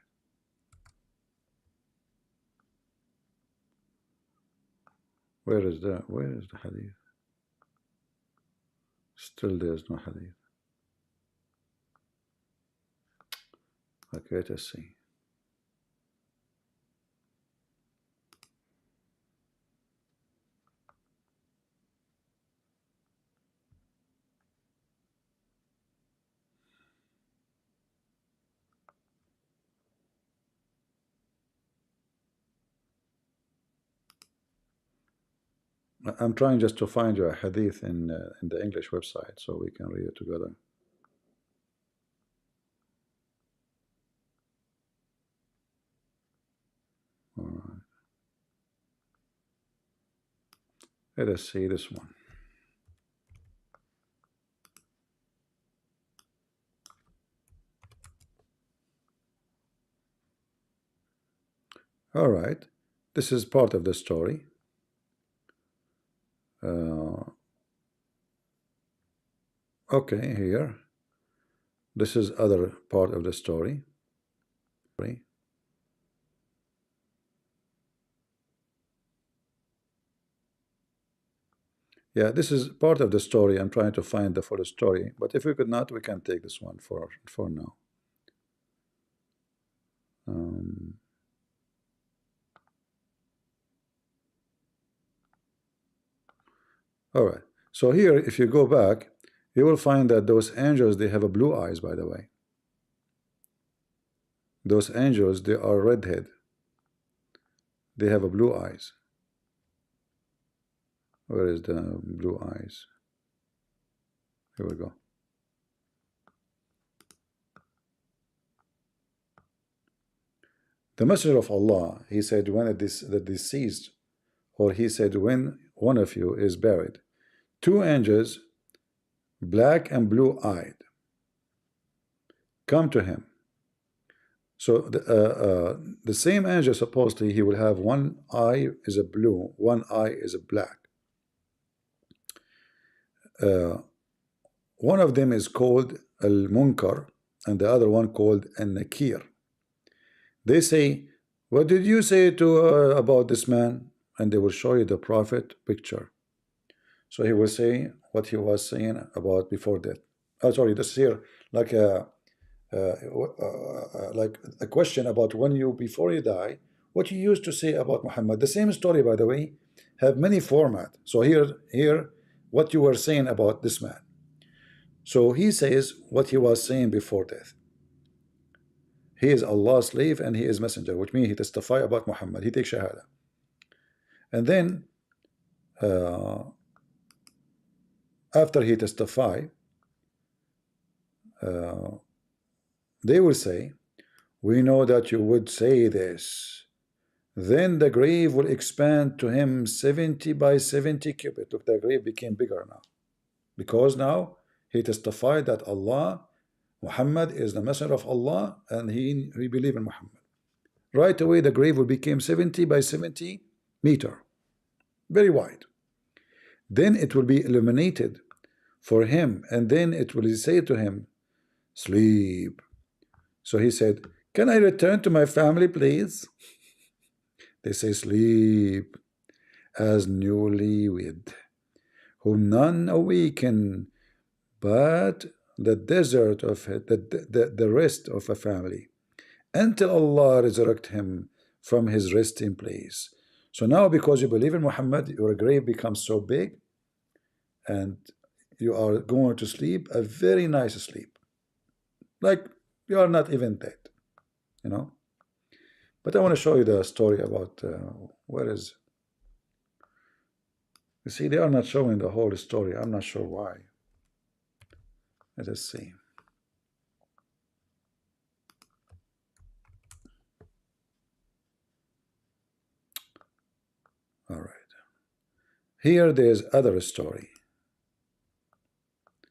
Where is the hadith? Still there's no hadith. Okay, let's see. I'm trying just to find you a hadith in the English website so we can read it together. All right. Let us see this one. All right, this is part of the story. Okay, here. This is other part of the story. Yeah, this is part of the story. I'm trying to find the full story, but if we could not, we can take this one for now. All right. So here, if you go back, you will find that those angels, they have a blue eyes, by the way. Those angels, they are redhead. They have a blue eyes. Where is the blue eyes? Here we go. The Messenger of Allah, he said, when the deceased, or he said, when one of you is buried, two angels, black and blue-eyed, come to him. So the same angel, supposedly, he will have one eye is a blue, one eye is a black. One of them is called Al-Munkar, and the other one called Al-Nakir. They say, what did you say to about this man? And they will show you the prophet picture. So he will say what he was saying about before death. Oh, sorry, this here like a question about when you, before you die, what you used to say about Muhammad. The same story, by the way, have many format. So here what you were saying about this man. So he says what he was saying before death. He is Allah's slave and he is messenger, which means he testify about Muhammad. He takes shahada. And then after he testify, they will say, we know that you would say this. Then the grave will expand to him 70 by 70 cubits. Look, the grave became bigger now, because now he testified that Muhammad is the messenger of Allah, and he believed in Muhammad. Right away the grave will become 70 by 70 meter, very wide. Then it will be illuminated for him, and then it will say to him, sleep. So he said, can I return to my family, please? They say, sleep as newlywed, whom none awaken but the desert of it, the rest of a family, until Allah resurrect him from his resting place. So now, because you believe in Muhammad, your grave becomes so big, and you are going to sleep a very nice sleep, like you are not even dead, you know. But I want to show you the story about where is. You see, they are not showing the whole story. I'm not sure why. Let us see. All right. Here there's other story.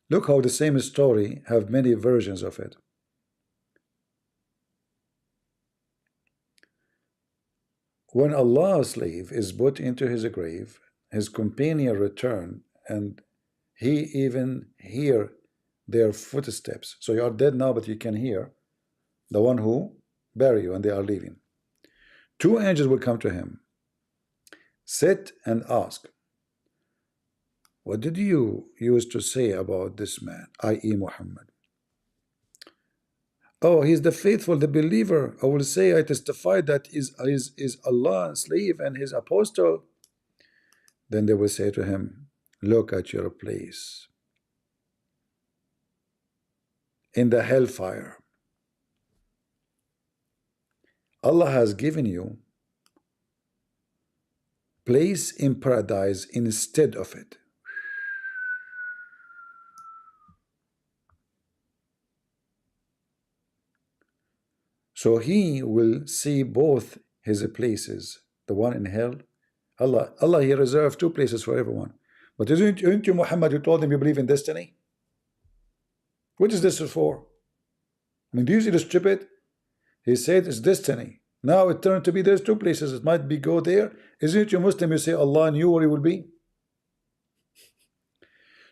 Look how the same story have many versions of it. When Allah's slave is put into his grave, his companion return, and he even hear their footsteps. So you are dead now, but you can hear the one who bury you, and they are leaving. Two angels will come to him, sit and ask, what did you used to say about this man, i.e. Muhammad? Oh, he's the faithful, the believer. I will say, I testify that is Allah's slave and his apostle. Then they will say to him, look at your place in the hellfire. Allah has given you place in paradise instead of it. So he will see both his places, the one in hell. Allah, he reserved two places for everyone. But isn't you Muhammad, you told him you believe in destiny? What is this for? I mean, do you see the stupid? He said it's destiny. Now it turned to be there's two places. It might be go there. Isn't it you Muslim? You say Allah knew where he will be.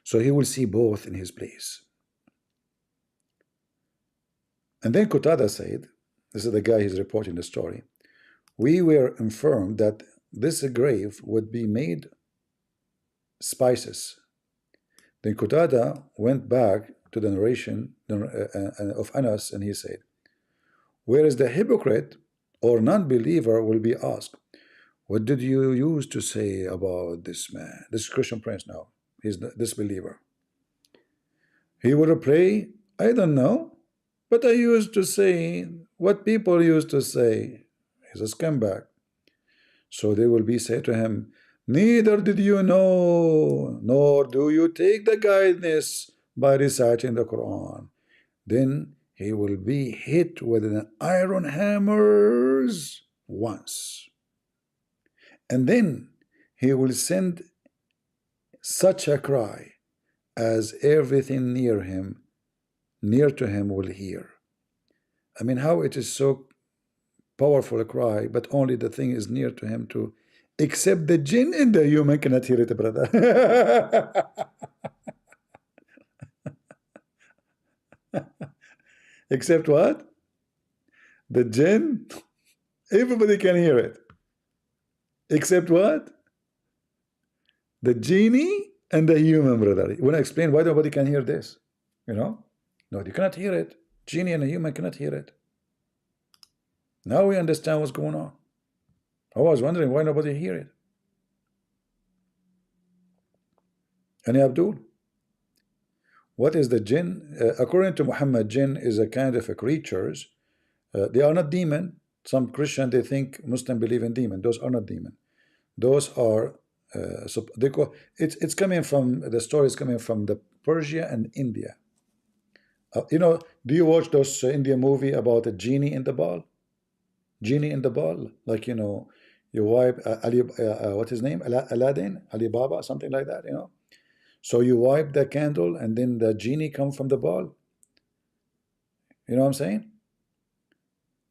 So he will see both in his place. And then Qatada said, this is the guy who's reporting the story, we were informed that this grave would be made spices. Then Qatada went back to the narration of Anas, and he said, whereas the hypocrite or non-believer will be asked, what did you use to say about this man? This is Christian Prince now. He's the disbeliever. He will reply, I don't know, but I used to say what people used to say. He's a scumbag. So they will be said to him, neither did you know, nor do you take the guidance by reciting the Quran. Then he will be hit with an iron hammers once. And then he will send such a cry as everything near to him will hear. I mean, how it is so powerful a cry, but only the thing is near to him to, except the jinn and the human cannot hear it, brother. Except what? The jinn, everybody can hear it. Except what? The genie and the human, brother. When I explain why nobody can hear this, you know? No, you cannot hear it. Genie and a human cannot hear it. Now we understand what's going on. I was wondering why nobody hear it. And Abdul, what is the jinn? According to Muhammad, jinn is a kind of a creatures. They are not demon. Some Christian, they think Muslim believe in demon. Those are not demon. Those are so they call it's coming from, the story is coming from the Persia and India. You know, do you watch those Indian movie about a genie in the ball? Genie in the ball, like, you know, you wipe what's his name, Aladdin, Alibaba, something like that, you know. So you wipe the candle and then the genie comes from the ball. You know what I'm saying?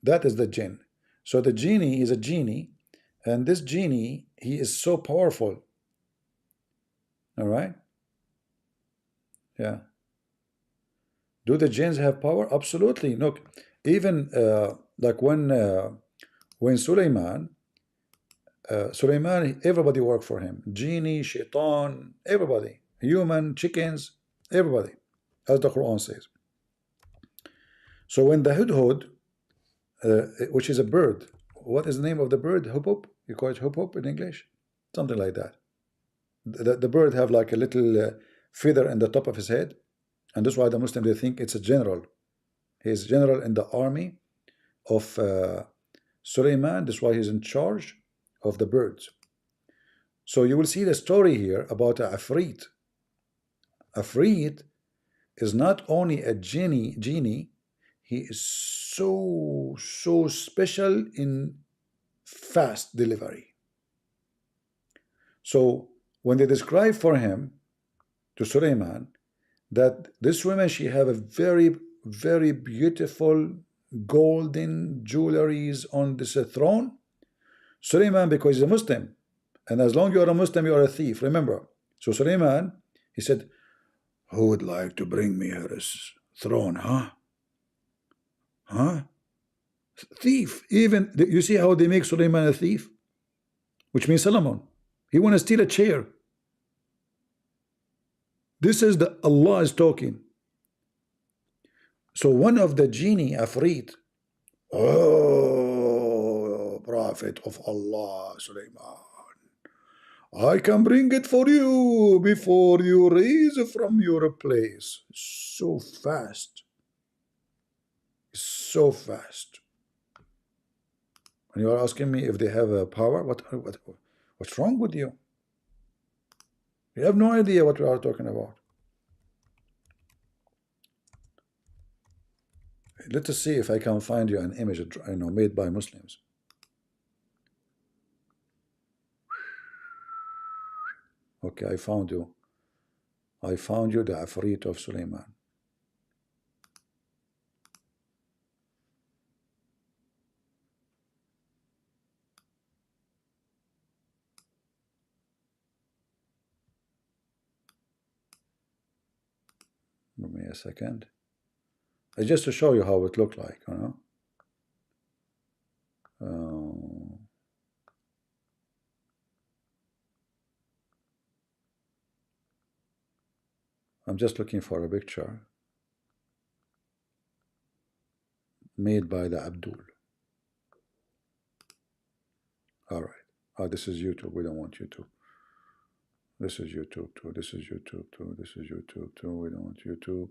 That is the jinn. So the genie is a genie, and this genie, he is so powerful. All right? Yeah. Do the jinns have power? Absolutely. Look, even like when Sulaiman, everybody worked for him. Genie, shaitan, everybody. Human, chickens, everybody, as the Quran says. So when the hudhud, which is a bird, what is the name of the bird? Hubub? You call it hubub in English? Something like that. The bird have like a little feather in the top of his head, and that's why the Muslim, they think it's a general. He is general in the army of Sulaiman. That's why he's in charge of the birds. So you will see the story here about a Afrit. Afrit is not only a genie, he is so special in fast delivery. So when they describe for him to Sulaiman that this woman, she have a very beautiful golden jewelries on this throne, Sulaiman, because he's a Muslim, and as long as you are a Muslim, you are a thief, remember. So Sulaiman, he said, who would like to bring me her throne, huh? Thief. Even, you see how they make Sulaiman a thief? Which means Solomon. He want to steal a chair. This is the Allah is talking. So one of the genie, Afrit, oh, Prophet of Allah, Sulaiman, I can bring it for you before you raise from your place. So fast. So fast. And you are asking me if they have a power? What's wrong with you? You have no idea what we are talking about. Let us see if I can find you an image, you know, made by Muslims. Okay, I found you. I found you the Afrit of Sulaiman. Give me a second. Just to show you how it looked like, you know. I'm just looking for a picture made by the Abdul. All right. Oh, this is YouTube. We don't want YouTube. This is YouTube too. This is YouTube too. This is YouTube too. We don't want YouTube.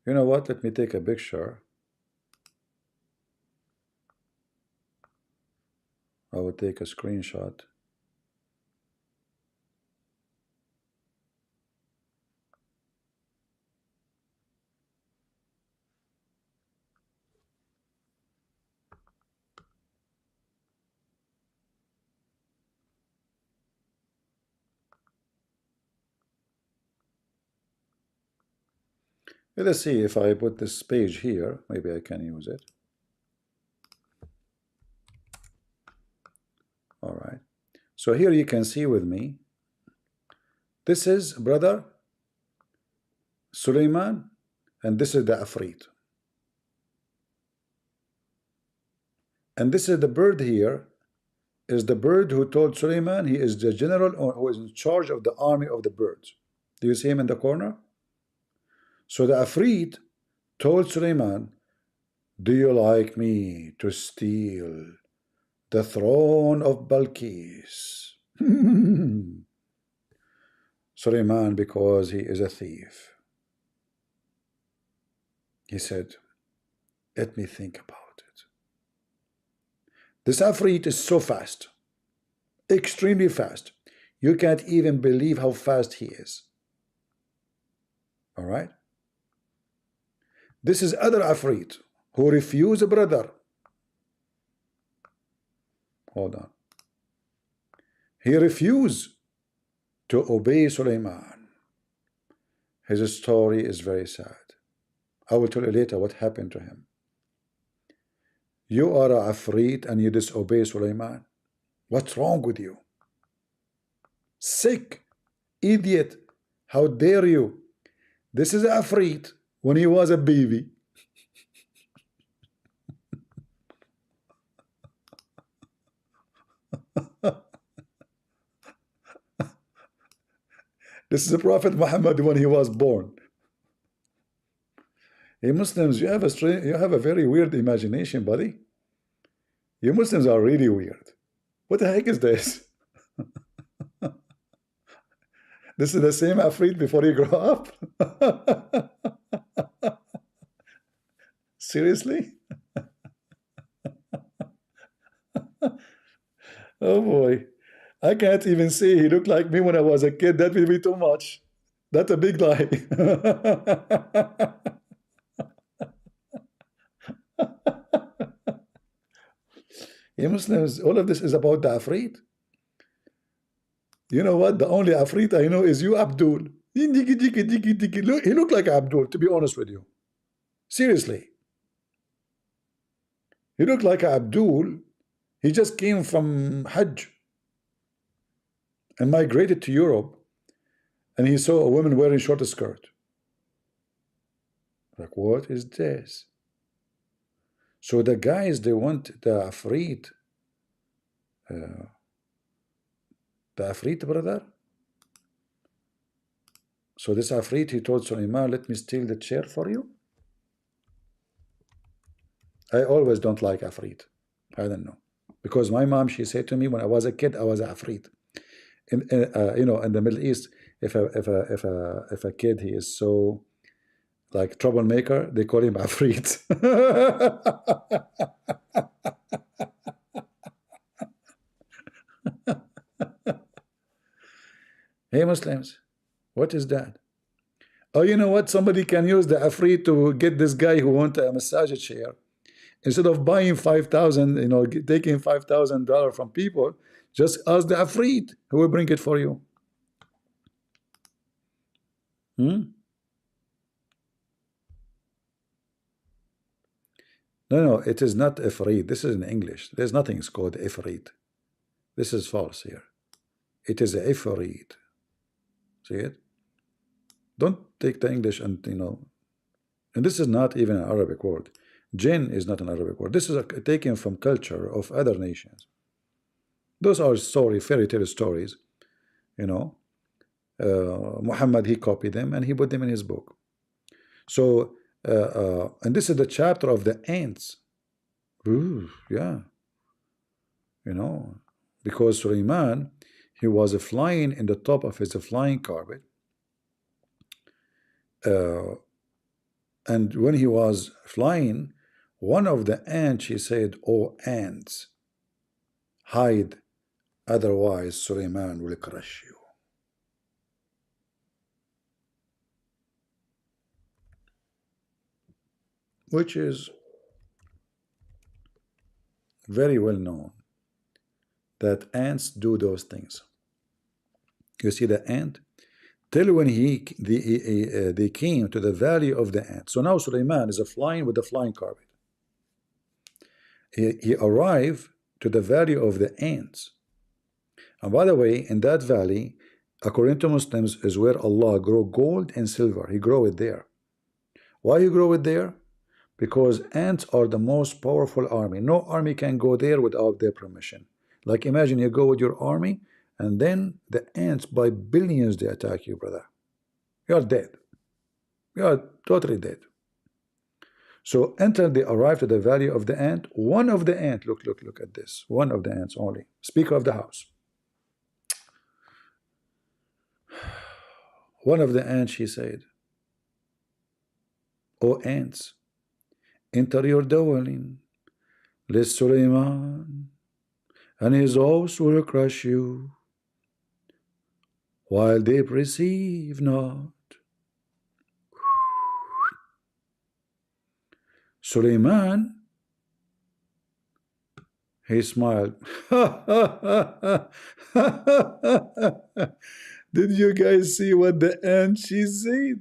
You know what? Let me take a picture. I will take a screenshot. Let's see if I put this page here, maybe I can use it. All right. So here you can see with me, this is brother Suleiman, and this is the Afrit. And this is the bird here, is the bird who told Suleiman he is the general or who is in charge of the army of the birds. Do you see him in the corner? So the Afrit told Suleiman, do you like me to steal the throne of Balkis? Suleiman, because he is a thief, he said, let me think about it. This Afrit is so fast, extremely fast. You can't even believe how fast he is. All right? This is other Afrit who refuse a brother. Hold on. He refused to obey Suleiman. His story is very sad. I will tell you later what happened to him. You are a Afrit and you disobey Suleiman. What's wrong with you? Sick, idiot, how dare you? This is Afrit when he was a baby. This is the Prophet Muhammad when he was born. Hey Muslims, you have a very weird imagination, buddy. You Muslims are really weird. What the heck is this? This is the same Afrit before you grow up? Seriously? Oh boy. I can't even say he looked like me when I was a kid. That will be too much. That's a big lie. You Muslims, all of this is about the Afrit. You know what? The only Afrit I know is you, Abdul. He looked like Abdul, to be honest with you. Seriously. He looked like Abdul. He just came from Hajj and migrated to Europe, and he saw a woman wearing short skirt. Like, what is this? So the guys, they want the Afrit. The Afrit, brother. So this Afrit, he told Suleiman, let me steal the chair for you. I always don't like Afrit. I don't know. Because my mom, she said to me when I was a kid, I was an Afrit. You know, in the Middle East, if a kid, he is so like troublemaker, they call him Afrit. Hey Muslims, what is that? Oh, you know what? Somebody can use the Afrit to get this guy who wants a massage chair. Instead of buying 5,000, you know, taking $5,000 from people, just ask the Afrit who will bring it for you. No, it is not Ifrit. This is in English. There's nothing called Ifrit. This is false here. It is Ifrit. See it? Don't take the English and and this is not even an Arabic word. Jinn is not an Arabic word. This is taken from culture of other nations. Those are fairy tale stories. Muhammad, he copied them and he put them in his book. So, and this is the chapter of the ants. Ooh, yeah. Because Sulaiman, he was flying in the top of his flying carpet. And when he was flying, one of the ants, he said, "Oh, ants, hide, otherwise Sulaiman will crush you." Which is very well known that ants do those things. You see the ant? Till when they came to the valley of the ant. So now Sulaiman is flying with the flying carpet. He arrived to the valley of the ants. And by the way, in that valley, according to Muslims, is where Allah grow gold and silver. He grow it there. Why he grow it there? Because ants are the most powerful army. No army can go there without their permission. Like imagine you go with your army, and then the ants by billions, they attack you, brother. You are dead. You are totally dead. So until they arrive to the valley of the ant, one of the ant, look at this. One of the ants only. Speaker of the house. One of the ants, she said, "O ants, enter your dwelling, lest Sulaiman and his host will crush you, while they perceive not." Sulaiman, he smiled. Did you guys see what the ant she said?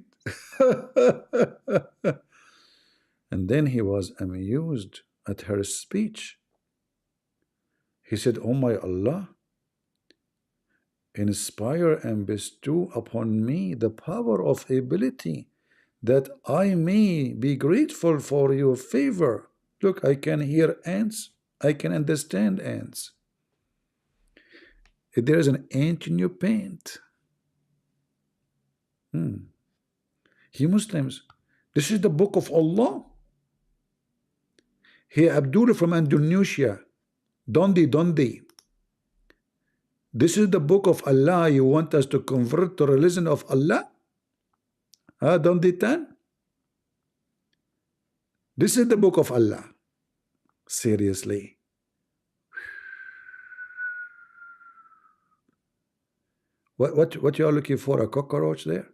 And then he was amused at her speech. He said, "Oh my Allah, inspire and bestow upon me the power of ability, that I may be grateful for your favor. Look, I can hear ants. I can understand ants. If there is an ant in your pant." You Muslims, this is the book of Allah. Here, Abdullah from Indonesia, DONDY. This is the book of Allah. You want us to convert to religion of Allah? DONDY Tan? This is the book of Allah. Seriously. What you are looking for? A cockroach there?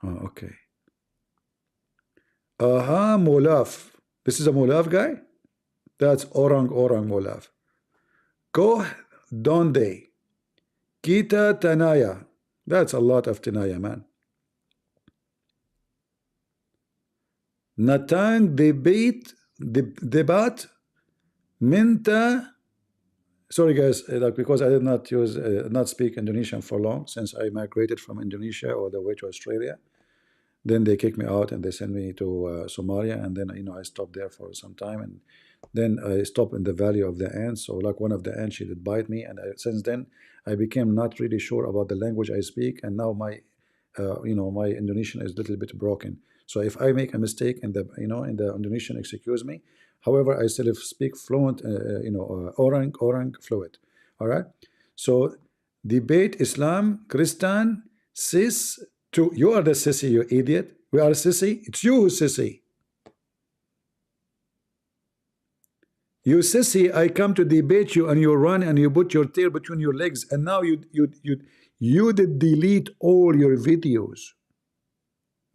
Oh, okay. Molaf. This is a Molaf guy? That's orang Molaf. Koh Donde. Kita Tanaya. That's a lot of Tanaya, man. Natang debat minta. Sorry guys, because I did not speak Indonesian for long, since I migrated from Indonesia all the way to Australia. Then they kicked me out and they sent me to Somalia, and then I stopped there for some time, and then I stopped in the valley of the ants. So like one of the ants, she did bite me, and since then I became not really sure about the language I speak, and now my my Indonesian is a little bit broken. So if I make a mistake in the in the Indonesian, excuse me. However, I still speak fluent, orang fluent. All right. So debate Islam, Christian, cis. You are the sissy, you idiot. We are sissy. It's you who's sissy. You sissy, I come to debate you and you run and you put your tail between your legs, and now you did delete all your videos.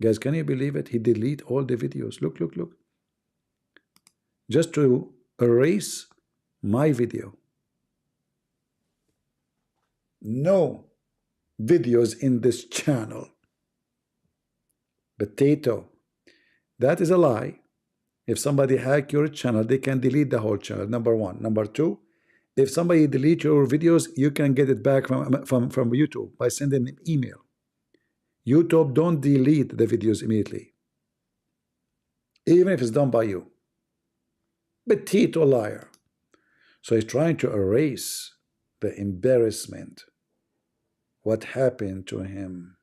Guys, can you believe it? He delete all the videos. Look. Just to erase my video. No videos in this channel. Potato. That is a lie. If somebody hack your channel, they can delete the whole channel. Number one. Number two, if somebody delete your videos, you can get it back from YouTube by sending an email. YouTube, don't delete the videos immediately, even if it's done by you. Petito liar. So he's trying to erase the embarrassment, what happened to him.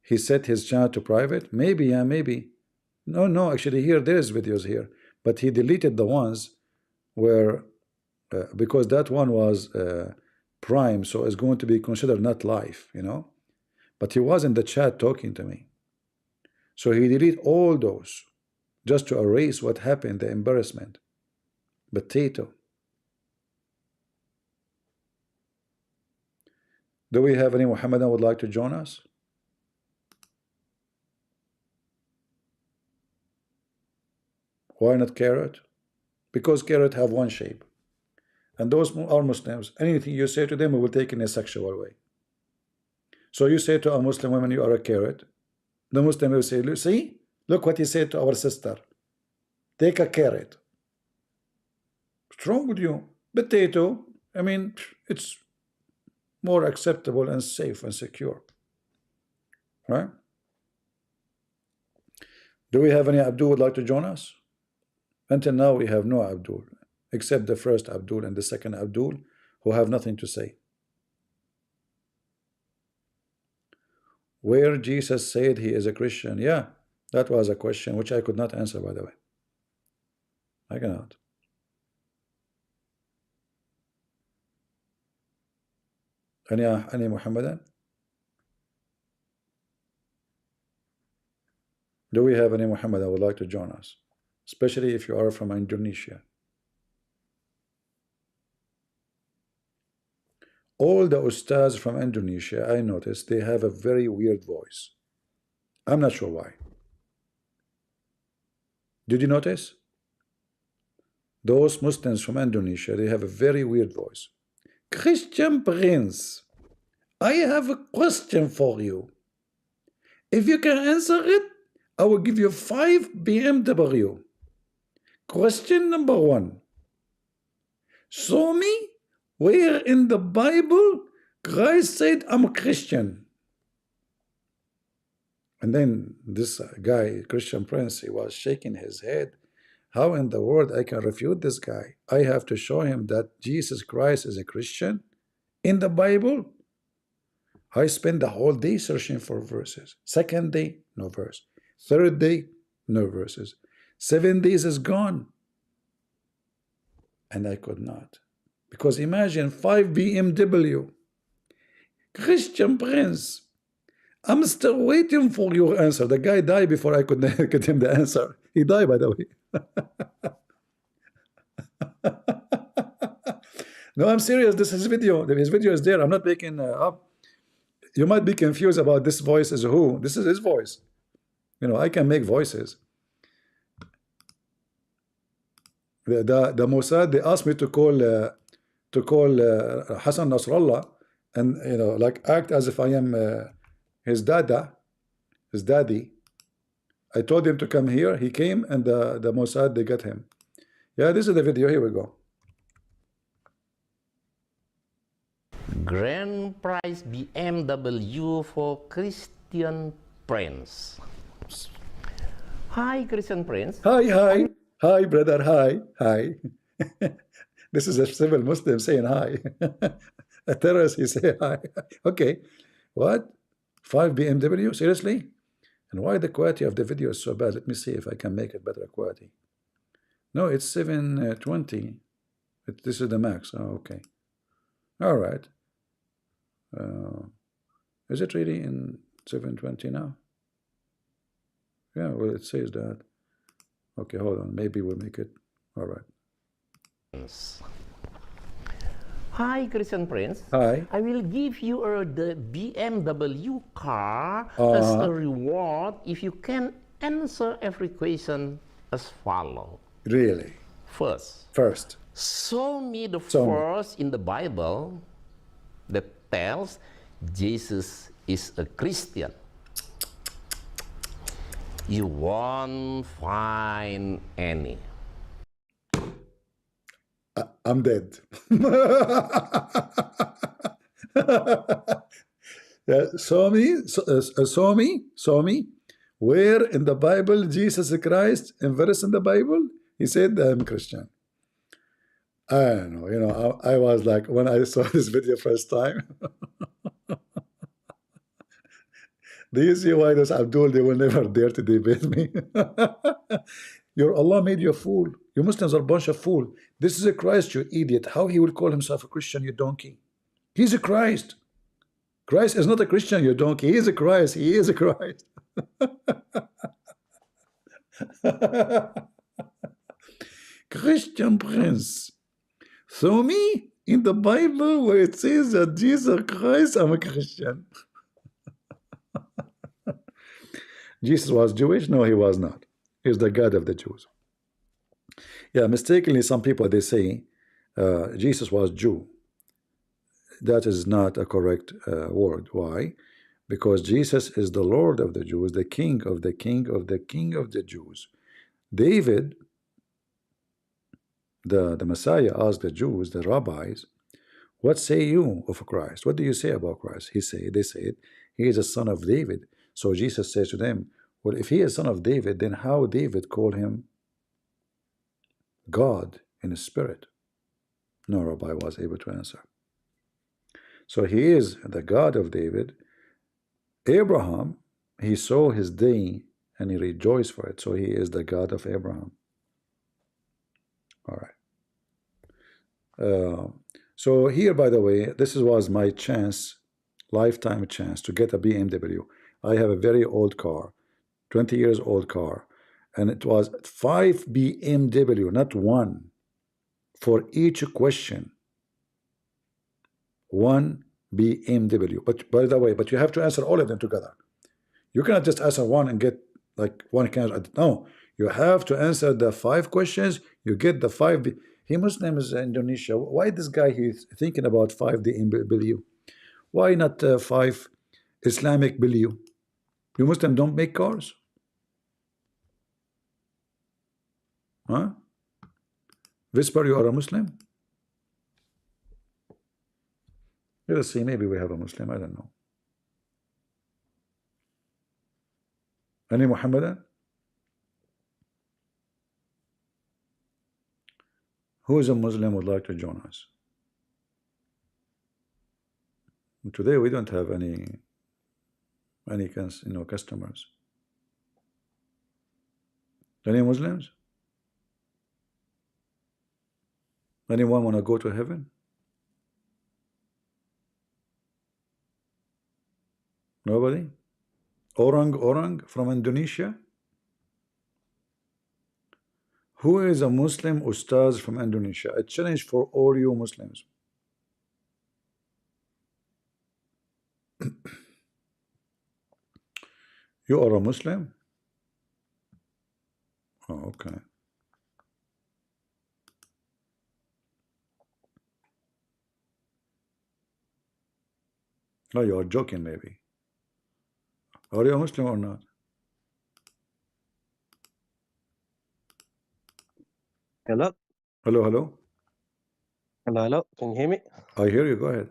He set his channel to private. Maybe, yeah, maybe. No, actually here there's videos here, but he deleted the ones where because that one was prime, so it's going to be considered not live, you know. But he was in the chat talking to me, so he deleted all those just to erase what happened, the embarrassment. Potato. Do we have any Muhammadan would like to join us? Why not carrot? Because carrot have one shape, and those are Muslims. Anything you say to them, we will take in a sexual way. So you say to a Muslim woman, you are a carrot. The Muslim will say, see, look what he said to our sister. Take a carrot. What's wrong with you? Potato. I mean, it's more acceptable and safe and secure, right? Do we have any Abdul would like to join us? Until now, we have no Abdul, except the first Abdul and the second Abdul, who have nothing to say. Where Jesus said he is a Christian, yeah, that was a question which I could not answer, by the way. I cannot. Any Muhammadan? Do we have any Muhammadan would like to join us? Especially if you are from Indonesia. All the ustads from Indonesia, I noticed, they have a very weird voice. I'm not sure why. Did you notice? Those Muslims from Indonesia, they have a very weird voice. Christian Prince, I have a question for you. If you can answer it, I will give you 5 BMW. Question number 1. Show me where in the Bible Christ said, I'm a Christian. And then this guy, Christian Prince, he was shaking his head. How in the world I can refute this guy? I have to show him that Jesus Christ is a Christian in the Bible. I spent the whole day searching for verses. Second day, no verse. Third day, no verses. 7 days is gone. And I could not. Because imagine 5 BMW. Christian Prince, I'm still waiting for your answer. The guy died before I could get him the answer. He died, by the way. No, I'm serious. This is video. His video is there. I'm not making up. You might be confused about this voice is who. This is his voice. You know, I can make voices. The Mossad, they asked me to call Hassan Nasrallah, and you know, like act as if I am his daddy. I told him to come here. He came, and the Mossad, they got him. Yeah, this is the video. Here we go. Grand prize BMW for Christian Prince. Hi, Christian Prince. Hi, brother. Hi. This is a civil Muslim saying hi. A terrorist, he say hi. Okay, what? 5 BMW? Seriously? And why the quality of the video is so bad? Let me see if I can make it better quality. No, it's 720. This is the max. Oh, okay. All right. Is it really in 720 now? Yeah, well, it says that. Okay, hold on. Maybe we'll make it. All right. Hi, Christian Prince. Hi. I will give you the BMW car as a reward if you can answer every question as follows. Really? First, show me the verse in the Bible that tells Jesus is a Christian. You won't find any. I'm dead. Yeah, show me. Where in the Bible Jesus Christ, in verse in the Bible, he said, I'm Christian. I don't know, you know, I was like, when I saw this video first time, do you see why those Abdul, they will never dare to debate me? Your Allah made you a fool. You Muslims are a bunch of fool. This is a Christ, you idiot. How he will call himself a Christian, you donkey? He's a Christ. Christ is not a Christian, you donkey. He is a Christ. He is a Christ. Christian Prince. Show me in the Bible where it says that Jesus Christ, I'm a Christian. Jesus was Jewish? No, he was not. He's the God of the Jews. Yeah, mistakenly, some people, they say Jesus was Jew. That is not a correct word. Why? Because Jesus is the Lord of the Jews, the King of the King of the King of the Jews. David, the Messiah, asked the Jews, the rabbis, what say you of Christ? What do you say about Christ? They said, he is a son of David. So Jesus says to them, well, if he is son of David, then how David called him God in his spirit? No rabbi was able to answer. So he is the God of David. Abraham, he saw his day and he rejoiced for it. So he is the God of Abraham. All right. So here, by the way, this was my chance, lifetime chance to get a BMW. I have a very old car, 20 years old car, and it was 5 BMW, not one, for each question. 1 BMW. But by the way, but you have to answer all of them together. You cannot just answer one and get like one can. No, you have to answer the 5 questions. You get the 5. He Muslim is Indonesia. Why this guy he's thinking about 5 BMW? Why not 5 Islamic billion? You Muslim don't make cars? Huh? Whisper, you are a Muslim? Let us see, maybe we have a Muslim, I don't know. Any Muhammadan? Who is a Muslim would like to join us? Today we don't have any customers. Any Muslims? Anyone want to go to heaven? Nobody? Orang from Indonesia? Who is a Muslim ustaz from Indonesia? A challenge for all you Muslims. You are a Muslim? Oh, okay. No, you are joking maybe. Are you a Muslim or not? Hello? Hello, hello. Hello, hello. Can you hear me? I hear you. Go ahead.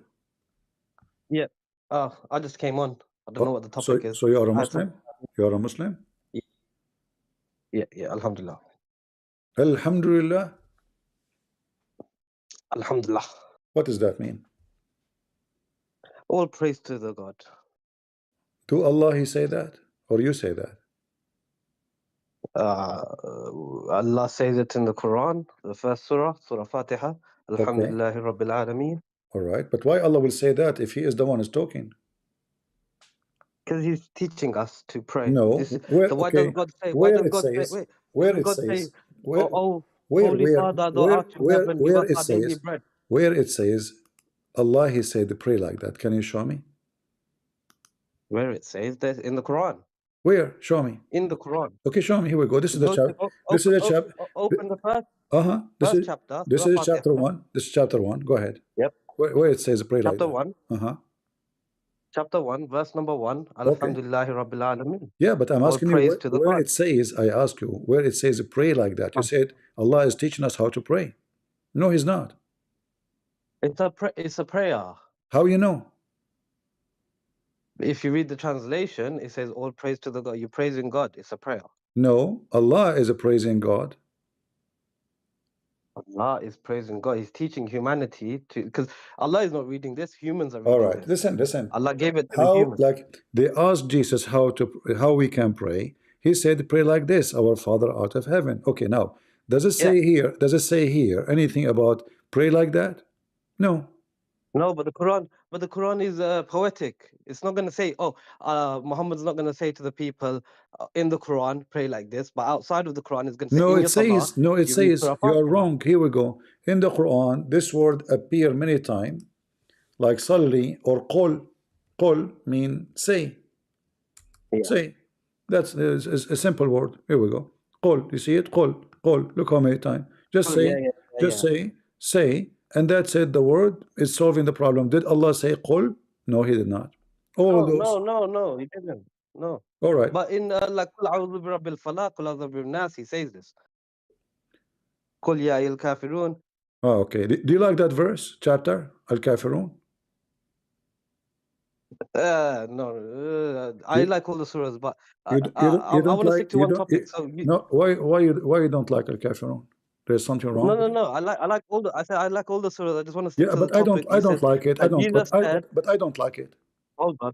Yeah. Oh, I just came on. I don't know what the topic is. So you are a I had some- Muslim? You are a Muslim? Yeah, Alhamdulillah. Alhamdulillah. Alhamdulillah. What does that mean? All praise to the God. Do Allah he say that? Or you say that? Allah says it in the Quran, the first surah, Surah Fatiha. Alhamdulillahi Rabbil Alameen. All right. But why Allah will say that if he is the one who's talking? Because he's teaching us to pray. No. Where, So why okay. does God say? Where Why does it God says, say? Wait. where Doesn't it God says, say, where, oh, where, Holy where, Father, thou where, art in where, heaven, give where us it our daily says, bread. where it says, Allah he said to pray like that. Can you show me? Where it says that in the Quran. Where? Show me. In the Quran. Okay, show me. Here we go. This is the Go chapter. to- This is the chapter. Open the first This chapter. is Surah chapter Fatiha. 1. This is chapter 1. Go ahead. Yep. Where it says pray like Chapter that. 1. Chapter 1, verse number 1. Alhamdulillahi Rabbil Alameen. Yeah, but I'm All asking you praise to the where God. it says, I ask you, where it says pray like that. You said Allah is teaching us how to pray. No, he's not. It's a prayer. How you know? If you read the translation, it says all praise to the God. You're praising God. It's a prayer. No, Allah is praising God. Allah is praising God. He's teaching humanity to, because Allah is not reading this. Humans are All reading right, this. listen. Allah gave it to the How, humans. like, they asked Jesus how we can pray. He said, pray like this, our Father out of heaven. Okay, now, does it say here, anything about pray like that? No. No, but the Quran is poetic. It's not going to say, oh, Muhammad's not going to say to the people in the Quran, pray like this. But outside of the Quran, it's going to say, No, in it your salah, says, no, it you read says, Surah you are Fatiha. wrong. Here we go. In the Quran, this word appear many times, like salli or qul. Qul mean say. Yeah. Say. That's a simple word. Here we go. Qul. You see it? Qul. Qul. Look how many times. Just Oh, say. Just say. And that's it. The word is solving the problem. Did Allah say qul? No, He did not. All those. No, he didn't. No. All right. But in like Qul a'udhu bi rabbil falaq, Qul a'udhu bi nas, he says this. Qul ya ayyuhal kafirun. Oh, okay. Do you like that verse, chapter, Al-Kafirun? No, I like all the surahs, but You I don't want to like, stick to one topic. So no, why you don't like Al-Kafirun? There's something wrong? no. I like all the. I said I like all the surahs. I just want to stick Yeah, to the but I topic. don't like it. Jesus said, But I don't like it. hold on.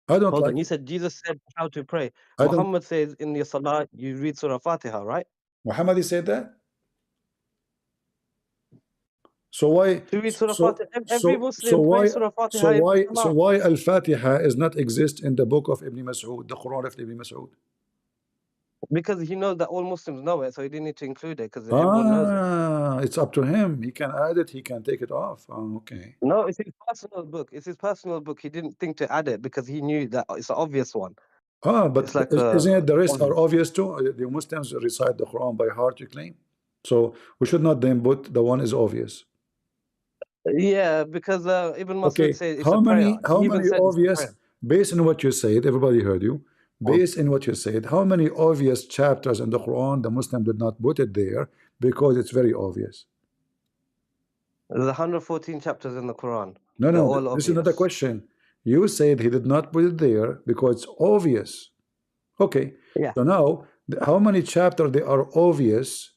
I don't Hold like on. You it. said Jesus said how to pray. I don't. Muhammad says in your salah you read Surah Fatiha, right? Muhammad said that. So why? To read Surah Fatiha. Every Muslim why? prays Surah Fatiha in salah. why Al-Fatiha is not exist in the book of Ibn Mas'ud, the Quran of Ibn Mas'ud? Because he knows that all Muslims know it, so he didn't need to include it because everyone knows it. It's up to him. He can add it. He can take it off. Oh, okay. No, it's his personal book. It's his personal book. He didn't think to add it because he knew that it's an obvious one. But It's like isn't it the rest obvious. are obvious too? The Muslims recite the Quran by heart, you claim. So we should not then put the one is obvious. Yeah, because Ibn Masud Okay, said it's a prayer. how He even many said it's a obvious, prayer. based on what you said, everybody heard you, based on what you said, how many obvious chapters in the Quran the Muslim did not put it there because it's very obvious? There's 114 chapters in the Quran. No, They're no, all this is not a obvious. question. You said he did not put it there because it's obvious. Okay, Yeah. so now, how many chapters they are obvious?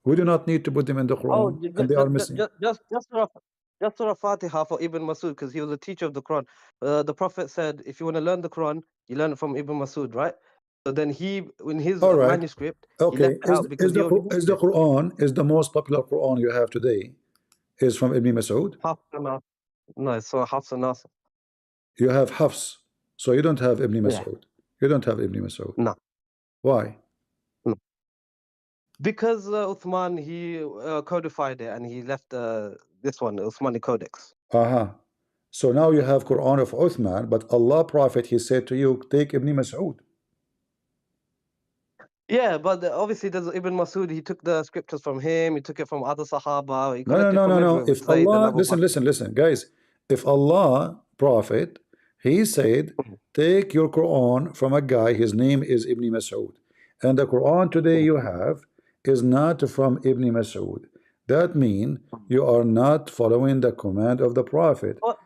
We do not need to put them in the Oh, Quran, and they are missing. just Surah Fatiha for Ibn Masud because he was a teacher of the Quran. The Prophet said, if you want to learn the Quran, you learn it from Ibn Masud, right? So then he, in his All right. manuscript, he Okay, left it out because he already is the Quran is the most popular Quran you have today is from Ibn Mas'ud? No, it's Surah Hafs and Nasr. You have Hafs, so you don't have Ibn Yeah. Mas'ud. You don't have Ibn Mas'ud. No. Why? Because Uthman, he codified it and he left this one, Uthmani Codex. So now you have Quran of Uthman, but Allah Prophet, he said to you, take Ibn Mas'ud. Yeah, but obviously there's Ibn Masud, he took the scriptures from him, he took it from other Sahaba, he collected from everywhere. If Allah, listen, guys. If Allah Prophet, he said, take your Quran from a guy, his name is Ibn Mas'ud. And the Quran today you have is not from Ibn Mas'ud. That means you are not following the command of the Prophet. But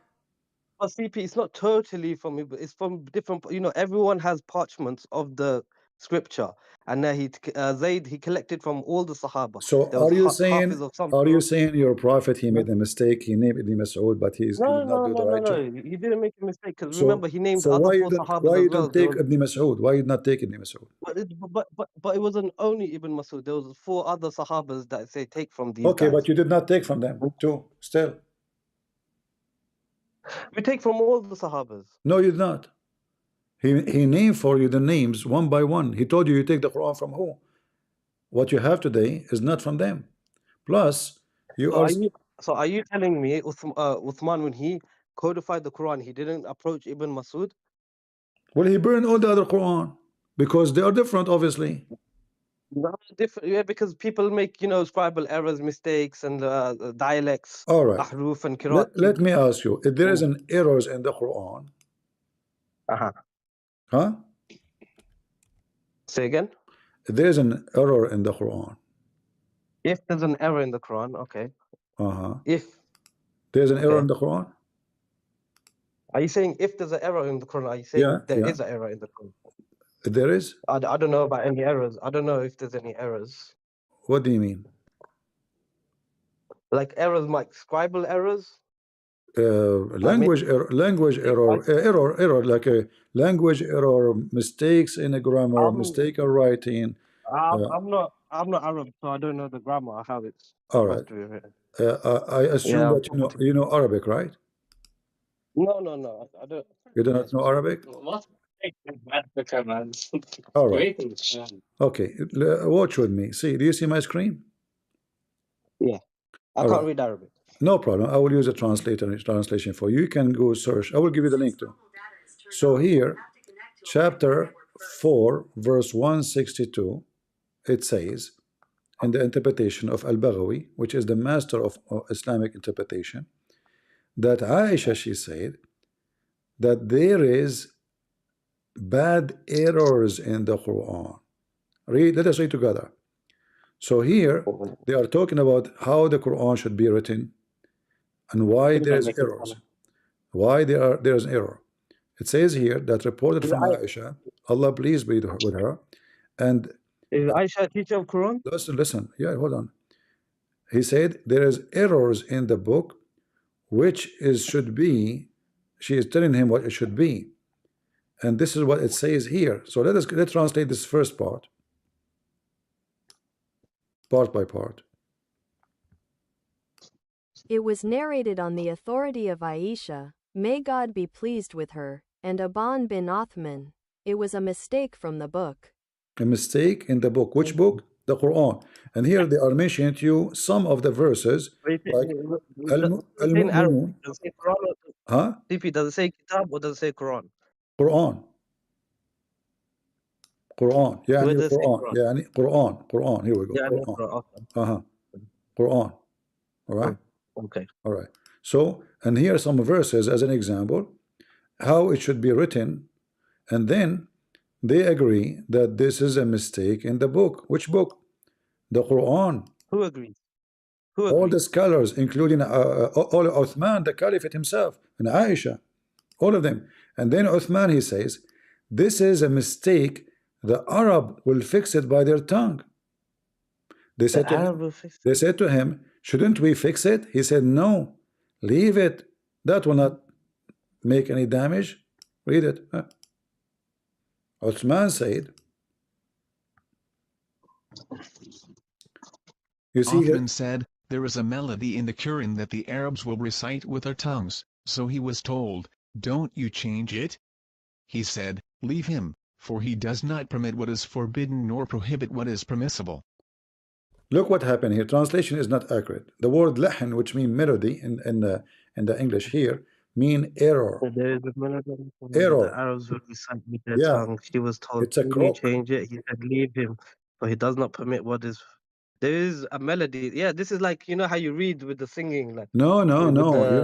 CP, it's not totally from Ibn, it's from different, everyone has parchments of the scripture. And then Zayd, he collected from all the Sahaba. So There was are you Hafiz of some are you surah. saying your Prophet, he made a mistake, he named Ibn Mas'ud, but he did not do the right job? No. He didn't make a mistake because So, remember he named other why you four don't Sahabas as well. take Ibn Mas'ud? Why you not take Ibn Mas'ud? But it wasn't only Ibn Masud. There was 4 other Sahabas that say take from these Okay, guys. but you did not take from them too. Still, We take from all the Sahabas. no, you did not. He named for you the names one by one. He told you you take the Quran from who? What you have today is not from them. Plus, So are you telling me Uthman, when he codified the Quran, he didn't approach Ibn Masud? Well, he burned all the other Quran because they are different, obviously. No, different. Yeah, because people make scribal errors, mistakes, and dialects. All right. Ahruf and Qiraat. Let me ask you: if there is an errors in the Quran, huh? Say again. If there is an error in the Quran. If there's an error in the Quran, okay. If there's an error in the Quran, Are you saying if there's an error in the Quran? Are you saying Yeah, there yeah. is an error in the Quran? There is. I don't know about any errors. I don't know if there's any errors. What do you mean? Like errors, like scribal errors. Language error, like a language error, mistakes in a grammar, I'm mistake in writing. I'm not Arab, so I don't know the grammar how it's All right. supposed to be written. I assume Yeah, that you know Arabic, right? no, I don't. You do not know Arabic? All right. Okay. Watch with me. See, do you see my screen? Yeah, I All can't right. read Arabic. No problem. I will use a translation for you. You can go search. I will give you the link too. So here, chapter 4, verse 162, it says, in the interpretation of Al-Baghawi, which is the master of Islamic interpretation, that Aisha, she said, that there is bad errors in the Quran. Let us read together. So here, they are talking about how the Quran should be written and why there is errors. Why there is error. It says here that reported from Aisha, Allah pleased be with her, and Is Aisha a teacher of Quran? listen, yeah, hold on. He said there is errors in the book, which should be, she is telling him what it should be, and this is what it says here. So let's translate this first part by part. It was narrated on the authority of Aisha, may God be pleased with her, and Aban bin Othman. It was a mistake from the book. A mistake in the book. Which book? The Quran. And here they are mentioning to you some of the verses, like Al-Mu'minun. Huh? Does it say Kitab or does it say Quran? Quran. Yeah, Where does it say Quran. Yeah, Quran. Here we go. Yeah, Quran. okay. Quran. All right. Okay. All right. So, and here are some verses as an example, how it should be written, and then they agree that this is a mistake in the book. Which book? The Quran. Who agrees? All the scholars, including all Uthman, the Caliphate himself, and Aisha, all of them. And then Uthman, he says, this is a mistake. The Arab will fix it by their tongue. They said to him, shouldn't we fix it? He said, no, leave it. That will not make any damage. Read it. Uthman said, you see, Uthman said, there is a melody in the Quran that the Arabs will recite with their tongues, so he was told, don't you change it? He said, leave him, for he does not permit what is forbidden nor prohibit what is permissible. Look what happened here. Translation is not accurate. The word lahan, which means melody in the English here, mean error. There is a melody. Error. The Arabs will recite with their tongue. She was told, it's a you change it. He said, leave him, for he does not permit what is. There is a melody. Yeah, this is like, you know how you read with the singing. Like no.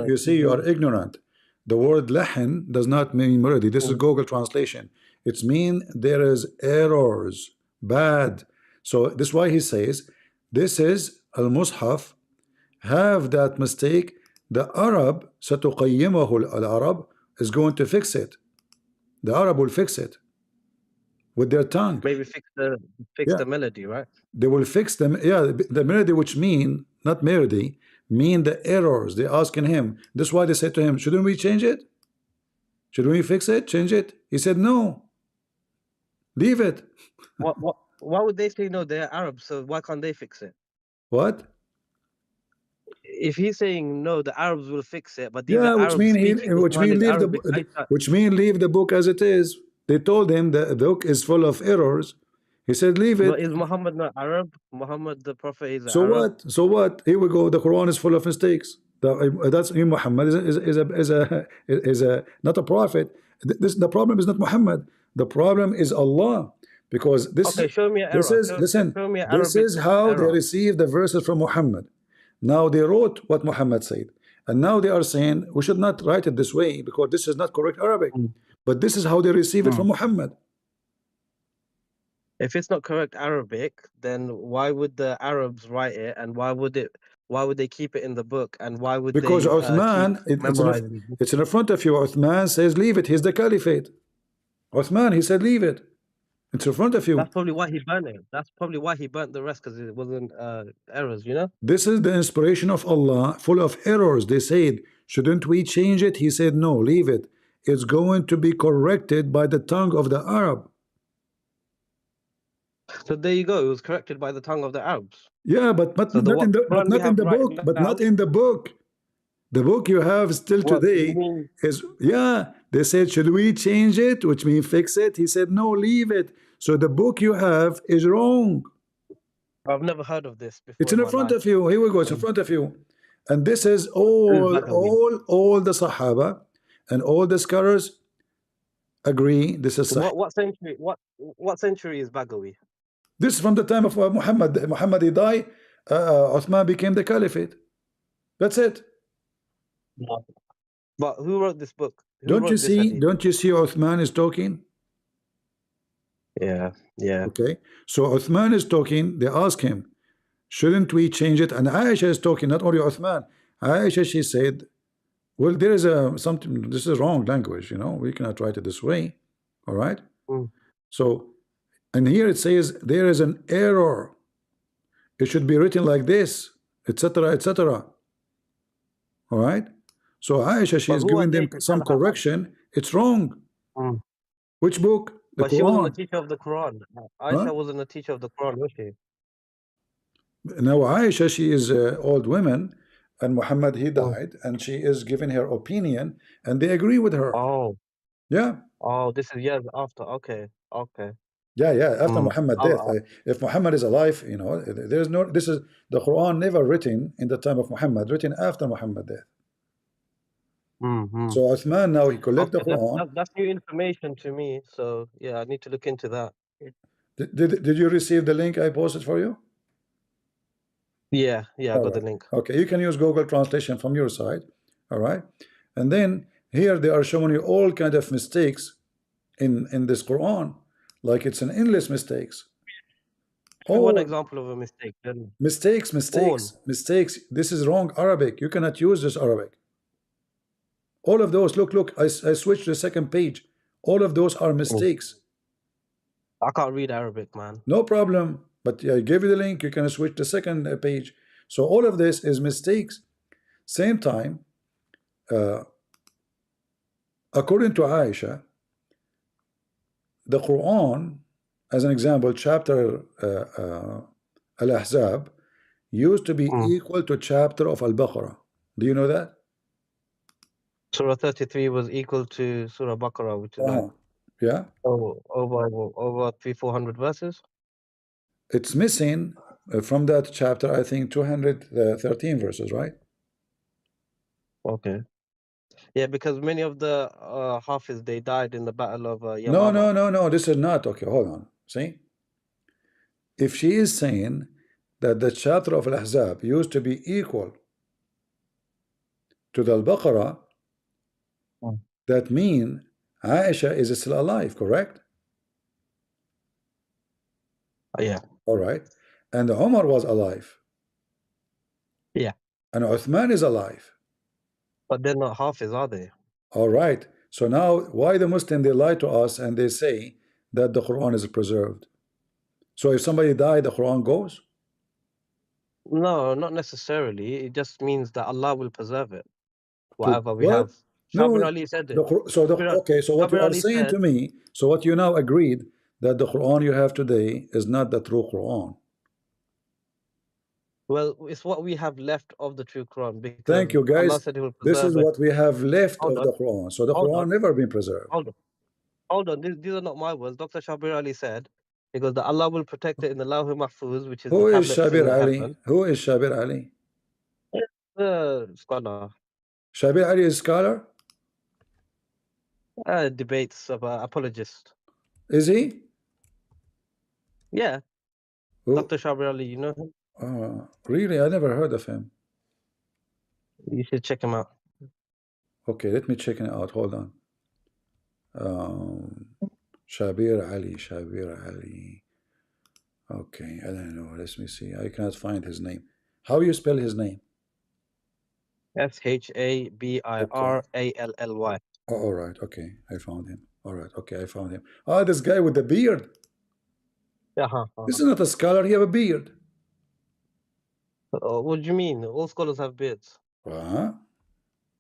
You see, you are ignorant. The word lahan does not mean melody. This is Google translation. It's mean there is errors, bad. So this is why he says, this is al-Mushaf, have that mistake. The Arab, سَتُقَيِّمَهُ al-Arab, is going to fix it. The Arab will fix it with their tongue. Maybe fix the melody, right? They will fix them. Yeah, the melody, which mean, not melody, mean the errors. They're asking him. That's why they said to him, shouldn't we change it? Should we fix it? Change it? He said, no. Leave it. Why would they say no? They're Arabs, so why can't they fix it? What? If he's saying no, the Arabs will fix it, but these yeah, are which Arabs mean leave the book as it is. They told him the book is full of errors. He said, leave it. But is Muhammad not Arab? Muhammad, the Prophet, is so Arab. So what? Here we go. The Quran is full of mistakes. That's Muhammad is a not a prophet. The problem is not Muhammad. The problem is Allah. Because this is how they received the verses from Muhammad. Now they wrote what Muhammad said, and now they are saying we should not write it this way because this is not correct Arabic. But this is how they receive it from Muhammad. If it's not correct Arabic, then why would the Arabs write it, and why would it Why would they keep it in the book? And why would Because they Uthman, keep memorizing these books? it's in front of you. Uthman says, leave it. He's the caliphate. Uthman, he said, leave it. It's in front of you. That's probably why he burnt it. That's probably why he burnt the rest, because it wasn't errors, you know? This is the inspiration of Allah, full of errors. They said, shouldn't we change it? He said, no, leave it. It's going to be corrected by the tongue of the Arab. So there you go. It was corrected by the tongue of the Arabs. Yeah, but So not in the Quran we have right book. But not now- in the book. The book you have still What, today you mean- is, yeah, they said, should we change it? Which means fix it. He said, no, leave it. So the book you have is wrong. I've never heard of this before. It's in my front life. of you. Here we go. It's in front of you. And this is all the Sahaba and all the scholars agree this is Sahih. What century? What century is Bagawi? This is from the time of Muhammad. Muhammad he died. Uthman became the caliphate. That's it. No. But who wrote this book? Who Don't wrote you this see? hadith? Don't you see? Uthman is talking. Yeah, yeah. Okay. So Uthman is talking. They ask him, shouldn't we change it? And Aisha is talking. Not only Uthman. Aisha, she said, well, there is something. This is wrong language. You know, we cannot write it this way. All right. Mm. So, and here it says there is an error. It should be written like this, etc., etc. All right. So Aisha, she But is who are giving they them to some tell her that? correction. It's wrong. Mm. Which book? The But she wasn't a Quran. teacher of the Quran. Aisha wasn't a teacher of the Quran, was she? Now Aisha, she is an old woman, and Muhammad he died, and she is giving her opinion, and they agree with her. Oh, Yeah. oh, this is years after. Okay, okay. Yeah, yeah. After Mm. Muhammad death, if Muhammad is alive, you know, there's no. This is the Quran never written in the time of Muhammad, written after Muhammad death. Mm-hmm. So Uthman now he collect the Quran. That's new information to me. So yeah, I need to look into that. Did you receive the link I posted for you? Yeah, yeah, I All got the right. link. Okay, you can use Google Translation from your side. All right, and then here they are showing you all kind of mistakes in this Quran, like it's an endless mistakes. One example of a mistake. Then. Mistakes. Mistakes. This is wrong Arabic. You cannot use this Arabic. All of those. Look. I switched to the second page. All of those are mistakes. I can't read Arabic, man. No problem. But I gave you the link. You can switch to the second page. So all of this is mistakes. Same time, according to Aisha, the Quran, as an example, chapter Al-Ahzab used to be equal to chapter of Al-Baqarah. Do you know that? Surah 33 was equal to Surah Baqarah, which is like yeah, over 300-400 verses. It's missing from that chapter, I think 213 verses, right? Okay. Yeah, because many of the Hafiz, they died in the battle of Yamama. No, this is not. Okay, hold on. See? If she is saying that the chapter of Al-Ahzab used to be equal to the Al-Baqarah, that means Aisha is still alive, correct? Yeah. All right. And Umar was alive. Yeah. And Uthman is alive. But they're not Hafiz, are they? All right. So now, why the Muslim, they lie to us and they say that the Quran is preserved? So if somebody died, the Quran goes? No, not necessarily. It just means that Allah will preserve it. Whatever we What? have. Shabir Ali said it. Okay, so what you are saying to me, so what you now agreed that the Quran you have today is not the true Quran. Well, it's what we have left of the true Quran. Because thank you, guys. Allah said he will This preserve is it. what we have left Hold of on. the Quran. So the Hold Quran on. never been preserved. Hold on. These are not my words. Dr. Shabir Ali said, because that Allah will protect it in the Lawh Mahfuz, which is Who the is tablets in Shabir the Ali? heaven. Who is Shabir Ali? The scholar. Shabir Ali is scholar? Debates of apologist. Is he? Yeah. Who? Dr. Shabir Ali, you know him? Really? I never heard of him. You should check him out. Okay, let me check it out. Hold on. Shabir Ali. Okay, I don't know. Let me see. I cannot find his name. How you spell his name? Shabirally. Oh, all right, okay, I found him. All right, okay, I found him. Ah, this guy with the beard. This is not a scholar, he have a beard. What do you mean? All scholars have beards.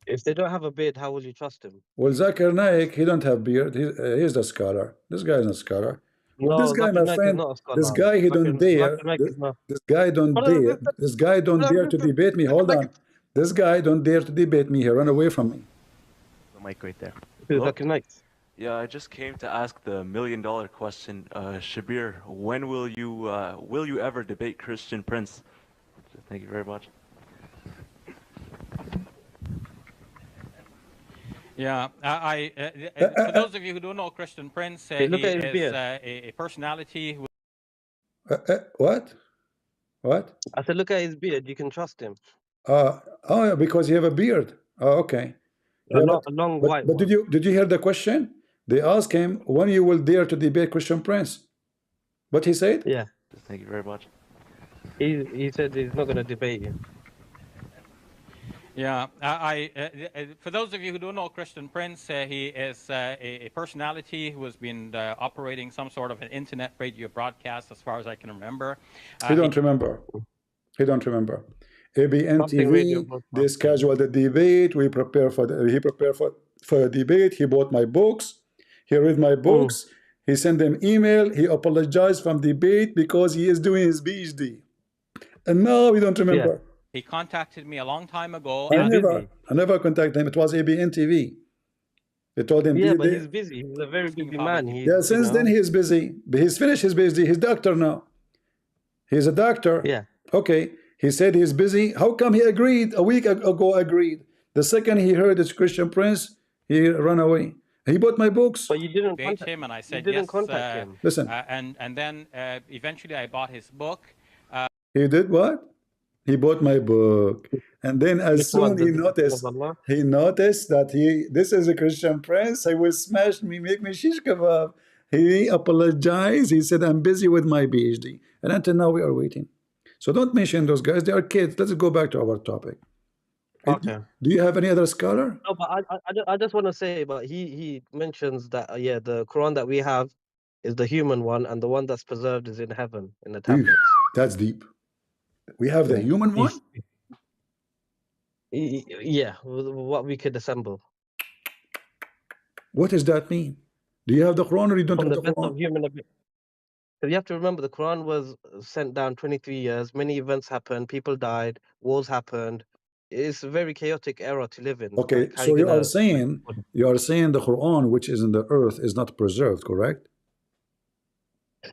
If they don't have a beard, how will you trust him? Well, Zakir Naik, he don't have beard. He's the scholar. This guy is not a scholar. Well, No, this guy, Zakir my Naik is friend, not a scholar. this guy, he don't dare. Zakir Naik is not. This guy don't Hold on, dare. This guy don't dare to debate me. Hold on. This guy don't dare to debate me. He run away from me. The mic right there. Who's Zakir Naik? Yeah, I just came to ask the million-dollar question. Shabir, when will you ever debate Christian Prince? Thank you very much. Yeah, for those of you who don't know Christian Prince, he is a personality who... What? What? I said, look at his beard. You can trust him. Oh, yeah, because he have a beard. Oh, okay. A long white but one. did you hear the question? They asked him when you will dare to debate Christian Prince. What he said? Yeah. Thank you very much. He said he's not going to debate you. Yeah, for those of you who don't know Christian Prince, he is a personality who has been operating some sort of an internet radio broadcast, as far as I can remember. He don't remember. He don't remember. ABN TV, they scheduled the debate. We prepare for he prepared for a debate. He bought my books. He read my books. He sent them email. He apologized from debate because he is doing his PhD. And now we don't remember. Yeah. He contacted me a long time ago. I never contacted him. It was ABN TV. They told him. Yeah, but he's busy. He's a very busy man. Yeah, since then he is busy. He's finished his PhD. He's doctor now. He's a doctor. Yeah. Okay. He said he's busy. How come he agreed? A week ago agreed. The second he heard it's Christian Prince, he ran away. He bought my books. But you didn't contact him, and I said you didn't yes. Contact him. Listen. And then eventually I bought his book. He did what? He bought my book, and then as soon he noticed that this is a Christian Prince. He will smash me, make me shish kebab. He apologized. He said, "I'm busy with my PhD," and until now we are waiting. So don't mention those guys. They are kids. Let's go back to our topic. Okay. Do you have any other scholar? No, but I just want to say, but he mentions that yeah, the Quran that we have is the human one, and the one that's preserved is in heaven in the tablets. That's deep. We have the human one? Yeah, what we could assemble. What does that mean? Do you have the Quran or you don't have the Quran? You have to remember the Quran was sent down 23 years. Many events happened. People died. Wars happened. It's a very chaotic era to live in. Okay, so you are saying the Quran, which is in the earth, is not preserved, correct?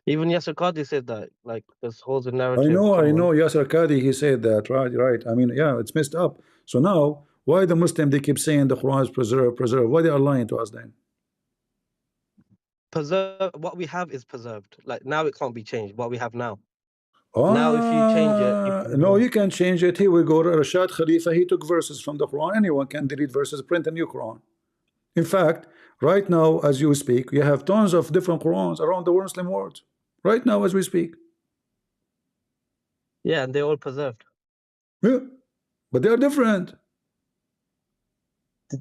Even Yasser Qadi said that, like, this whole narrative. I know. Yasser Qadi, he said that, right. I mean, yeah, it's messed up. So now, why the Muslim, they keep saying the Quran is preserved? Why they are lying to us then? What we have is preserved. Like, now it can't be changed. What we have now. Now, if you change it... No, you can change it. Here we go. Rashad Khalifa, he took verses from the Quran. Anyone can delete verses, print a new Quran. In fact, right now, as you speak, you have tons of different Qurans around the Muslim world. Right now, as we speak. Yeah, and they're all preserved. Yeah, but they are different.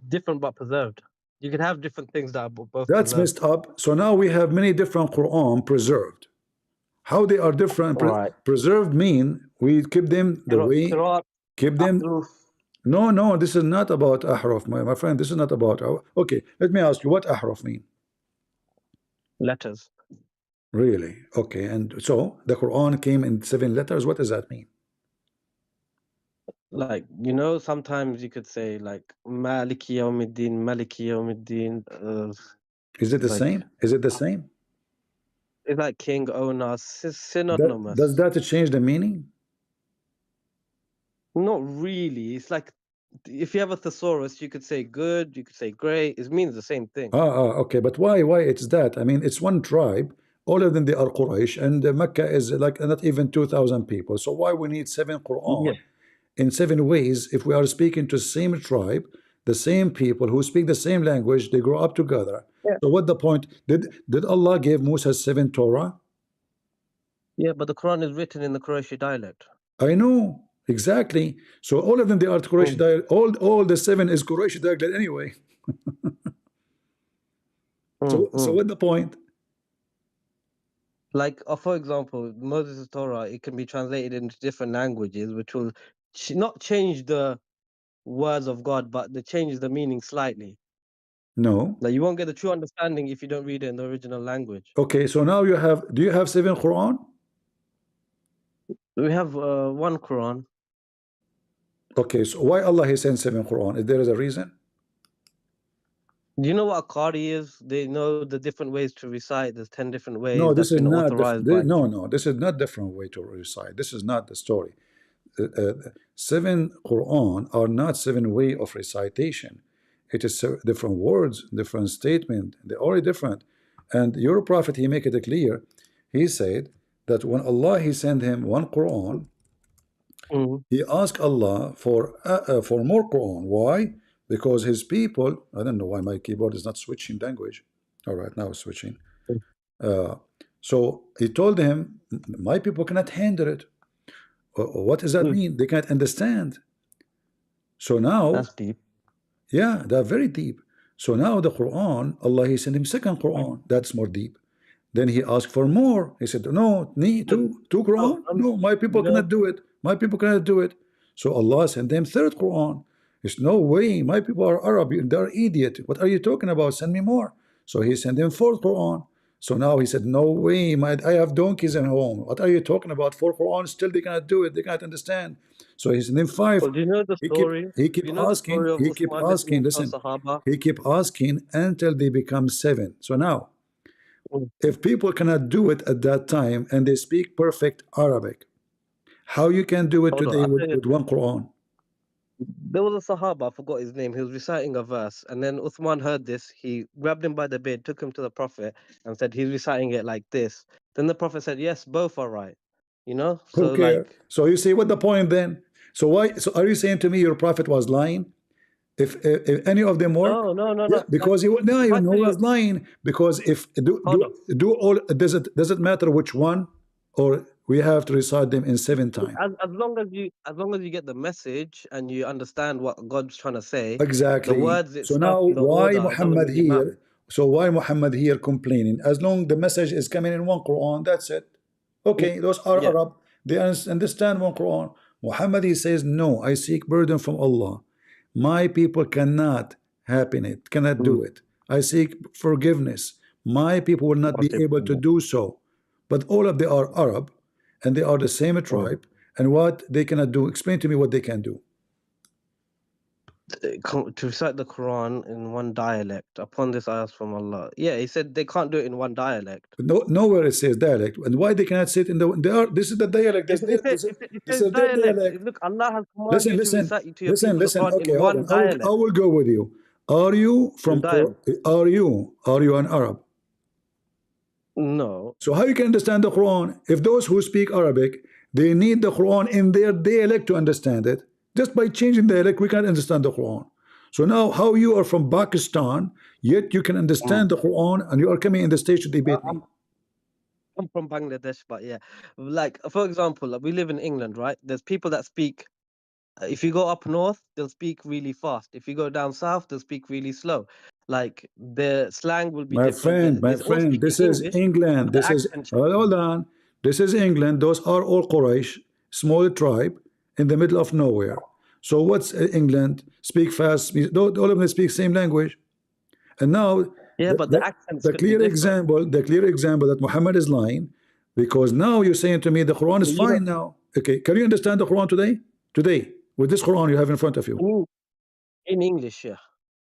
Different but preserved. You can have different things that are both That's preserved. messed up. So now we have many different Quran preserved. How they are different? Preserved mean we keep them the way. Keep them. No, this is not about ahraf, my friend. This is not about. Okay, let me ask you, what ahraf mean? Letters. Really? Okay, and so the Quran came in 7 letters. What does that mean? Like, sometimes you could say like Maliki Yawmiddin, Maliki Yawmiddin. Is it the same? Is it the same? It's like king, owner, synonymous. Does that change the meaning? Not really. It's like if you have a thesaurus, you could say good, you could say great. It means the same thing. Okay, but why it's that? I mean, it's one tribe. All of them, they are Quraysh, and Mecca is like not even 2,000 people. So why we need 7 Quran in 7 ways if we are speaking to the same tribe, the same people who speak the same language, they grow up together. Yeah. So what the point? Did Allah give Musa 7 Torah? Yeah, but the Quran is written in the Qurayshi dialect. I know, Exactly. So all of them, they are Quraysh dialect. All the 7 is Quraysh dialect anyway. So what's the point? Like, for example, Moses' Torah, it can be translated into different languages, which will not change the words of God, but they change the meaning slightly. No. Like, you won't get the true understanding if you don't read it in the original language. Okay, so now you have, do you have 7 Quran? We have one Quran. Okay, so why Allah He sent 7 Quran? Is there a reason? Do you know what a Qari is? They know the different ways to recite. There's 10 different ways No, that's this is been not authorized by. no, this is not different way to recite. This is not the story. 7 Quran are not 7 way of recitation. It is different words, different statement. They're all different. And your prophet, he make it clear. He said that when Allah he sent him one Quran, he asked Allah for more Quran. Why? Because his people, I don't know why my keyboard is not switching language. All right, now it's switching. So he told him, my people cannot handle it. What does that mean? They can't understand. So now, that's deep. Yeah, they're very deep. So now the Quran, Allah he sent him second Quran. That's more deep. Then he asked for more. He said, no, need two Quran. No, my people cannot do it. My people cannot do it. So Allah sent them third Quran. There's no way. My people are Arab. They're idiot. What are you talking about? Send me more. So he sent them fourth Quran. So now he said, no way. I have donkeys at home. What are you talking about? 4 Quran. Still they cannot do it. They cannot understand. So he sent them 5. Well, do you know the story? He keep asking. He keep asking. Listen. He keep asking until they become 7. So now, if people cannot do it at that time and they speak perfect Arabic, how you can do it today with one Quran? There was a Sahaba, I forgot his name. He was reciting a verse, and then Uthman heard this. He grabbed him by the beard, took him to the Prophet, and said he's reciting it like this. Then the Prophet said, "Yes, both are right." You know, so Who cares? like, so you see what the point then? So why? So are you saying to me your Prophet was lying? If any of them work, no, because like, he was lying. Because if do all, does it matter which one, or we have to recite them in 7 times? As long as you get the message and you understand what God's trying to say, exactly. the words So now the why order, Muhammad here? So why Muhammad here complaining? As long the message is coming in one Quran, that's it. Okay, those are Arab. They understand one Quran. Muhammad he says, no, I seek burden from Allah. My people cannot happen it, cannot do it. I seek forgiveness. My people will not be able to do so. But all of them are Arab, and they are the same tribe. And what they cannot do? Explain to me what they can do. To recite the Quran in one dialect. Upon this, I asked from Allah. Yeah, he said they can't do it in one dialect. No, nowhere it says dialect. And why they cannot say it in the? They are. This is the dialect. This is their dialect. Look, Allah has commanded you to recite to your people the Quran Okay, in hold one on. dialect. I will go with you. Are you from? Are you an Arab? No. So how you can understand the Quran if those who speak Arabic they need the Quran in their dialect to understand it? Just by changing the dialect, we can't understand the Quran. So now, how you are from Pakistan, yet you can understand the Quran, and you are coming in the stage to debate me? I'm from Bangladesh, but yeah, like for example, like, we live in England, right? There's people that speak. If you go up north, they'll speak really fast. If you go down south, they'll speak really slow. Like the slang will be different. My friend, this is England. This is hold on. This is England. Those are all Quraysh, small tribe in the middle of nowhere. So what's England? Speak fast. All of them speak same language. And now, the clear example that Muhammad is lying, because now you're saying to me the Quran is fine now. Okay, can you understand the Quran today? Today, with this Quran you have in front of you. In English, yeah.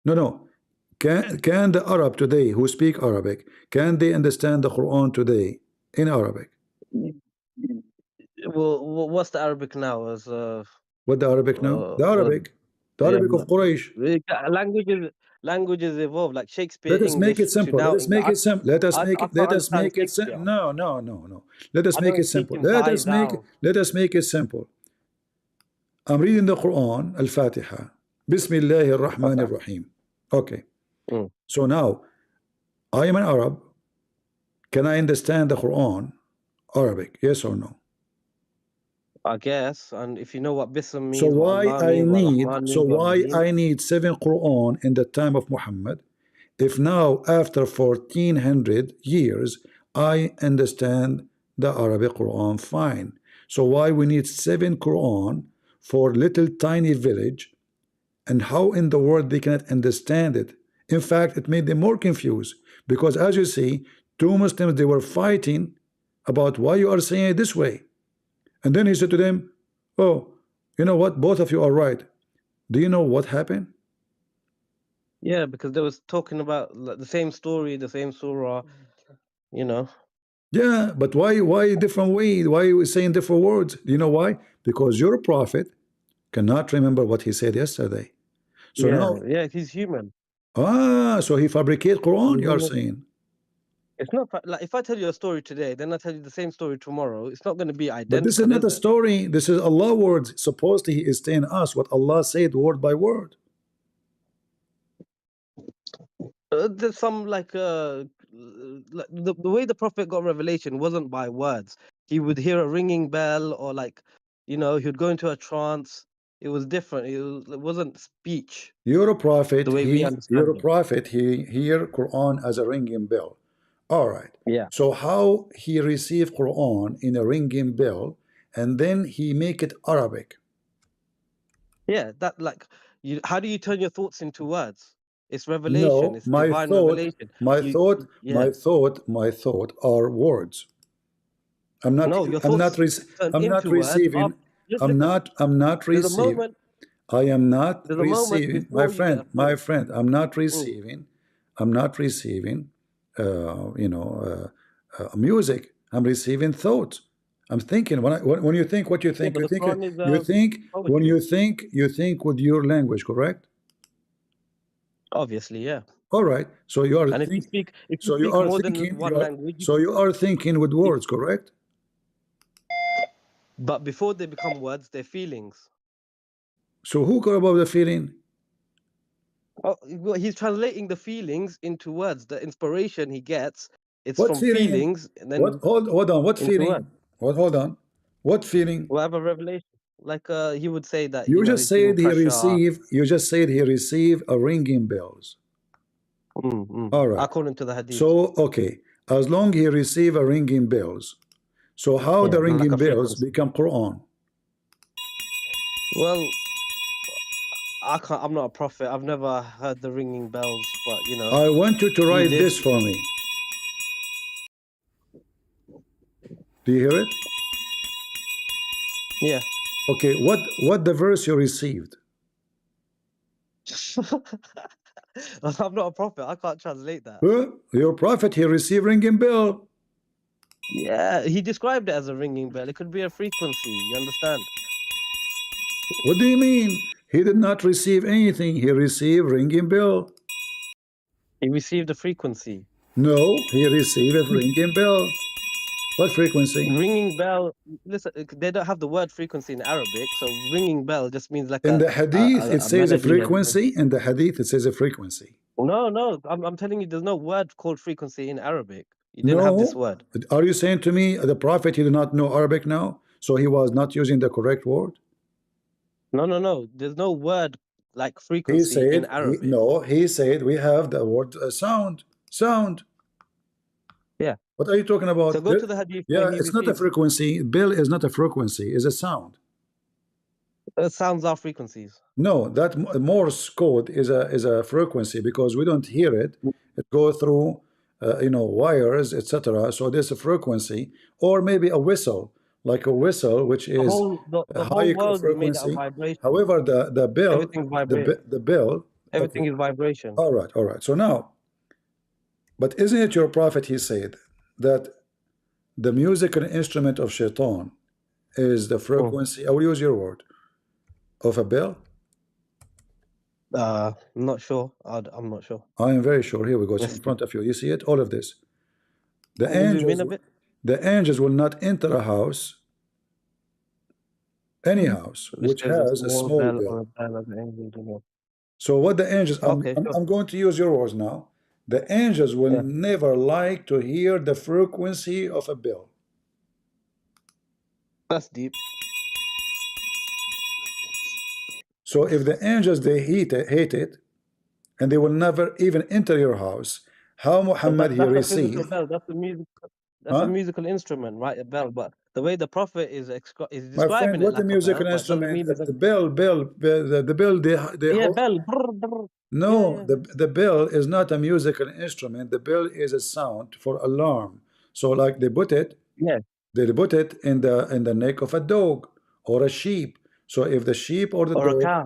No. Can the Arab today who speak Arabic, can they understand the Quran today in Arabic? Well, what's the Arabic now? What the Arabic now? The Arabic of Quraysh. Languages evolve, like Shakespeare. Let us English make it simple. Let us make it simple. Let us make it simple. No. Let us make it simple. Let us make it simple. I'm reading the Quran, Al-Fatiha. Bismillahir Rahmanir Rahim. Okay. So now, I am an Arab. Can I understand the Quran Arabic? Yes or no? I guess. And if you know what Bism So means, what why Allah I means, what need Rahman means, what why Rahim. I need 7 Quran in the time of Muhammad, if now after 1400 years I understand the Arabic Quran fine? So why we need 7 Quran for little tiny village, and how in the world they cannot understand it? In fact, it made them more confused, because as you see, two Muslims, they were fighting about why you are saying it this way. And then he said to them, oh, you know what, both of you are right. Do you know what happened? Yeah, because they was talking about like, the same story, the same surah, you know. Yeah, but why different way? Why are you saying different words? Do you know why? Because your prophet cannot remember what he said yesterday. So now, Yeah, he's human. so he fabricate Quran, He's you are human. saying. It's not like if I tell you a story today, then I tell you the same story tomorrow. It's not going to be But this is identical, not a is it? story. This is Allah words. Supposedly he is telling us what Allah said word by word. There's some like the way the prophet got revelation wasn't by words. He would hear a ringing bell, or like, you know, he would go into a trance. It was different. It wasn't speech You're a prophet. the way we You're understand a it. prophet. He hear Quran as a ringing bell. All right. Yeah. So how he received Quran in a ringing bell, and then he make it Arabic? Yeah, that like you. How do you turn your thoughts into words? It's revelation. No, It's divine revelation. You, yeah. my thought are words. I'm not. No, your I'm not. thoughts turn I'm not into words. receiving. Just listen. I'm not There's a receiving. moment. I am not There's a moment receiving, my before you get friend, a thought. I'm not Mm. receiving, you know, music. I'm receiving thoughts. I'm thinking. When you think, what you Yeah, think, but the Quran is when poetry. you think with your language, correct? Obviously, yeah. All right. So you are And if you so you speak are more than thinking, one language, so you are thinking with you, words, correct? but before they become words, they're feelings. So who care about the feeling? Oh, well, he's translating the feelings into words. The inspiration he gets, it's What from feeling? feelings and then Hold on. What into words. feeling? Hold on. What feeling? We'll have a revelation. Like he would say that, you You know, just he's feeling said he pressure. received. You just said he received a ringing bells. All right. According to the hadith. So okay, as long he receive a ringing bells. So how the Yeah, like ringing a bells frequency. become Quran? Well, I'm not a prophet. I've never heard the ringing bells, but you know, I want you to he write did. this for me. Do you hear it? Yeah. Okay. What the verse you received? I'm not a prophet. I can't translate that. Your prophet, he received ringing bell. Yeah, he described it as a ringing bell. It could be a frequency. You understand? What do you mean? He did not receive anything. He received ringing bell. He received a frequency. No, he received a ringing bell. What frequency? Ringing bell. Listen, they don't have the word frequency in Arabic, so ringing bell just means like In the hadith, it a says a melody. frequency. In the hadith, it says a frequency. No, I'm telling you, there's no word called frequency in Arabic. You didn't have this No. word. Are you saying to me the prophet he did not know Arabic now, so he was not using the correct word? No. There's no word like He frequency in said Arabic. he said we have the word sound. Yeah. What are you talking about? So go to the hadith where Yeah, he it's not a received. frequency. Bell is not a frequency. It's a sound. Sounds are frequencies. No, that Morse code is a frequency, because we don't hear it. It goes through you know, wires, etc. So there's a frequency, or maybe a whistle, like a whistle, which is The a whole high world is made out of frequency. vibration. However, the bell, Everything's vibration. the bell. Everything Okay. is vibration. All right. So now, but isn't it your prophet? He said that the musical instrument of shaitan is the frequency. I will use your word, of a bell. I'm not sure. I'm not sure. I am very sure. Here we go. It's in front of you. You see it? All of this. The angels will not enter a house, any house, which has a small bell. So what the angels, I'm going to use your words now. The angels will never like to hear the frequency of a bell. That's deep. So if the angels, they hate it, and they will never even enter your house, how But Muhammad he that's a physical received? bell. That's a music. That's a Huh? musical instrument, right? A bell. But the way the prophet is My friend, describing it what a like a bell, musical but it doesn't instrument? mean it's a The bell, they yeah hold. bell. Brr, brr. No, Yeah, yeah. the bell is not a musical instrument. The bell is a sound for alarm. So like Yeah. they put it in the neck of a dog or a sheep. So if the sheep or the Or a dog cow.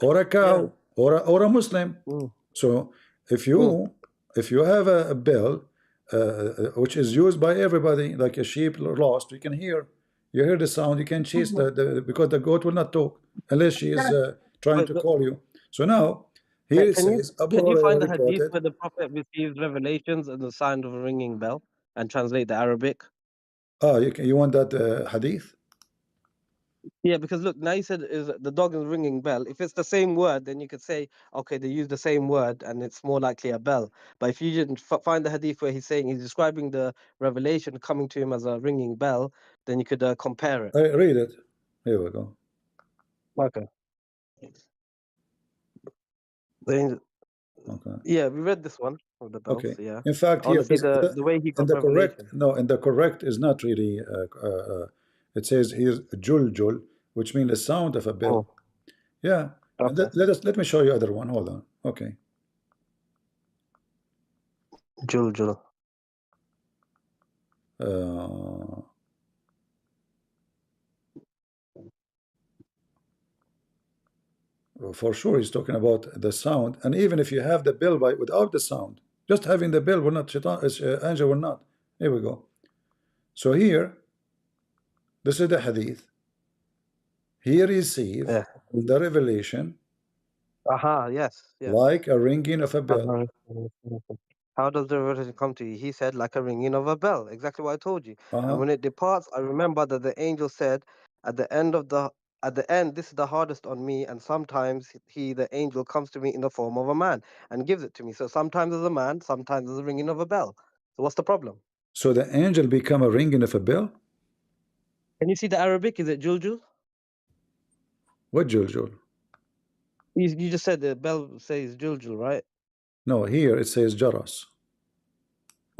or a cow Yeah. or a Muslim. Mm. So if you Mm. have a bell which is used by everybody, like a sheep lost, you can hear. You hear the sound, you can chase because the goat will not talk unless she is trying to But call you. So now here it says Abu can you find Hurairah the hadith reported. where the prophet receives revelations and the sound of a ringing bell and translate the Arabic? You want that hadith? Yeah, because look, now you said is the dog is ringing bell. If it's the same word, then you could say, okay, they use the same word, and it's more likely a bell. But if you didn't find the hadith where he's saying he's describing the revelation coming to him as a ringing bell, then you could compare it. Read it. Here we go. Okay. Then, Okay. yeah, we read this one of the bells. Okay. Yeah, In fact, I want here to see the way he and got the correct revelation. no, and the correct is not really. It says here jul, which means the sound of a bell. Oh, Yeah. And okay. let me show you other one. Hold on. Okay. Jul. Uh, for sure, he's talking about the sound. And even if you have the bell without the sound, just having the bell will not. Angel will not. Here we go. So here, this is the hadith. He received Yeah. the revelation Aha. Yes. Yes. like a ringing of a bell. How does the revelation come to you? He said, like a ringing of a bell. Exactly what I told you. And when it departs, I remember that the angel said, at the end, this is the hardest on me. And sometimes the angel, comes to me in the form of a man and gives it to me. So sometimes as a man, sometimes as a ringing of a bell. So what's the problem? So the angel become a ringing of a bell? Can you see the Arabic? Is it Juljul? What Juljul? You just said the bell says Juljul, right? No, here it says Jaras.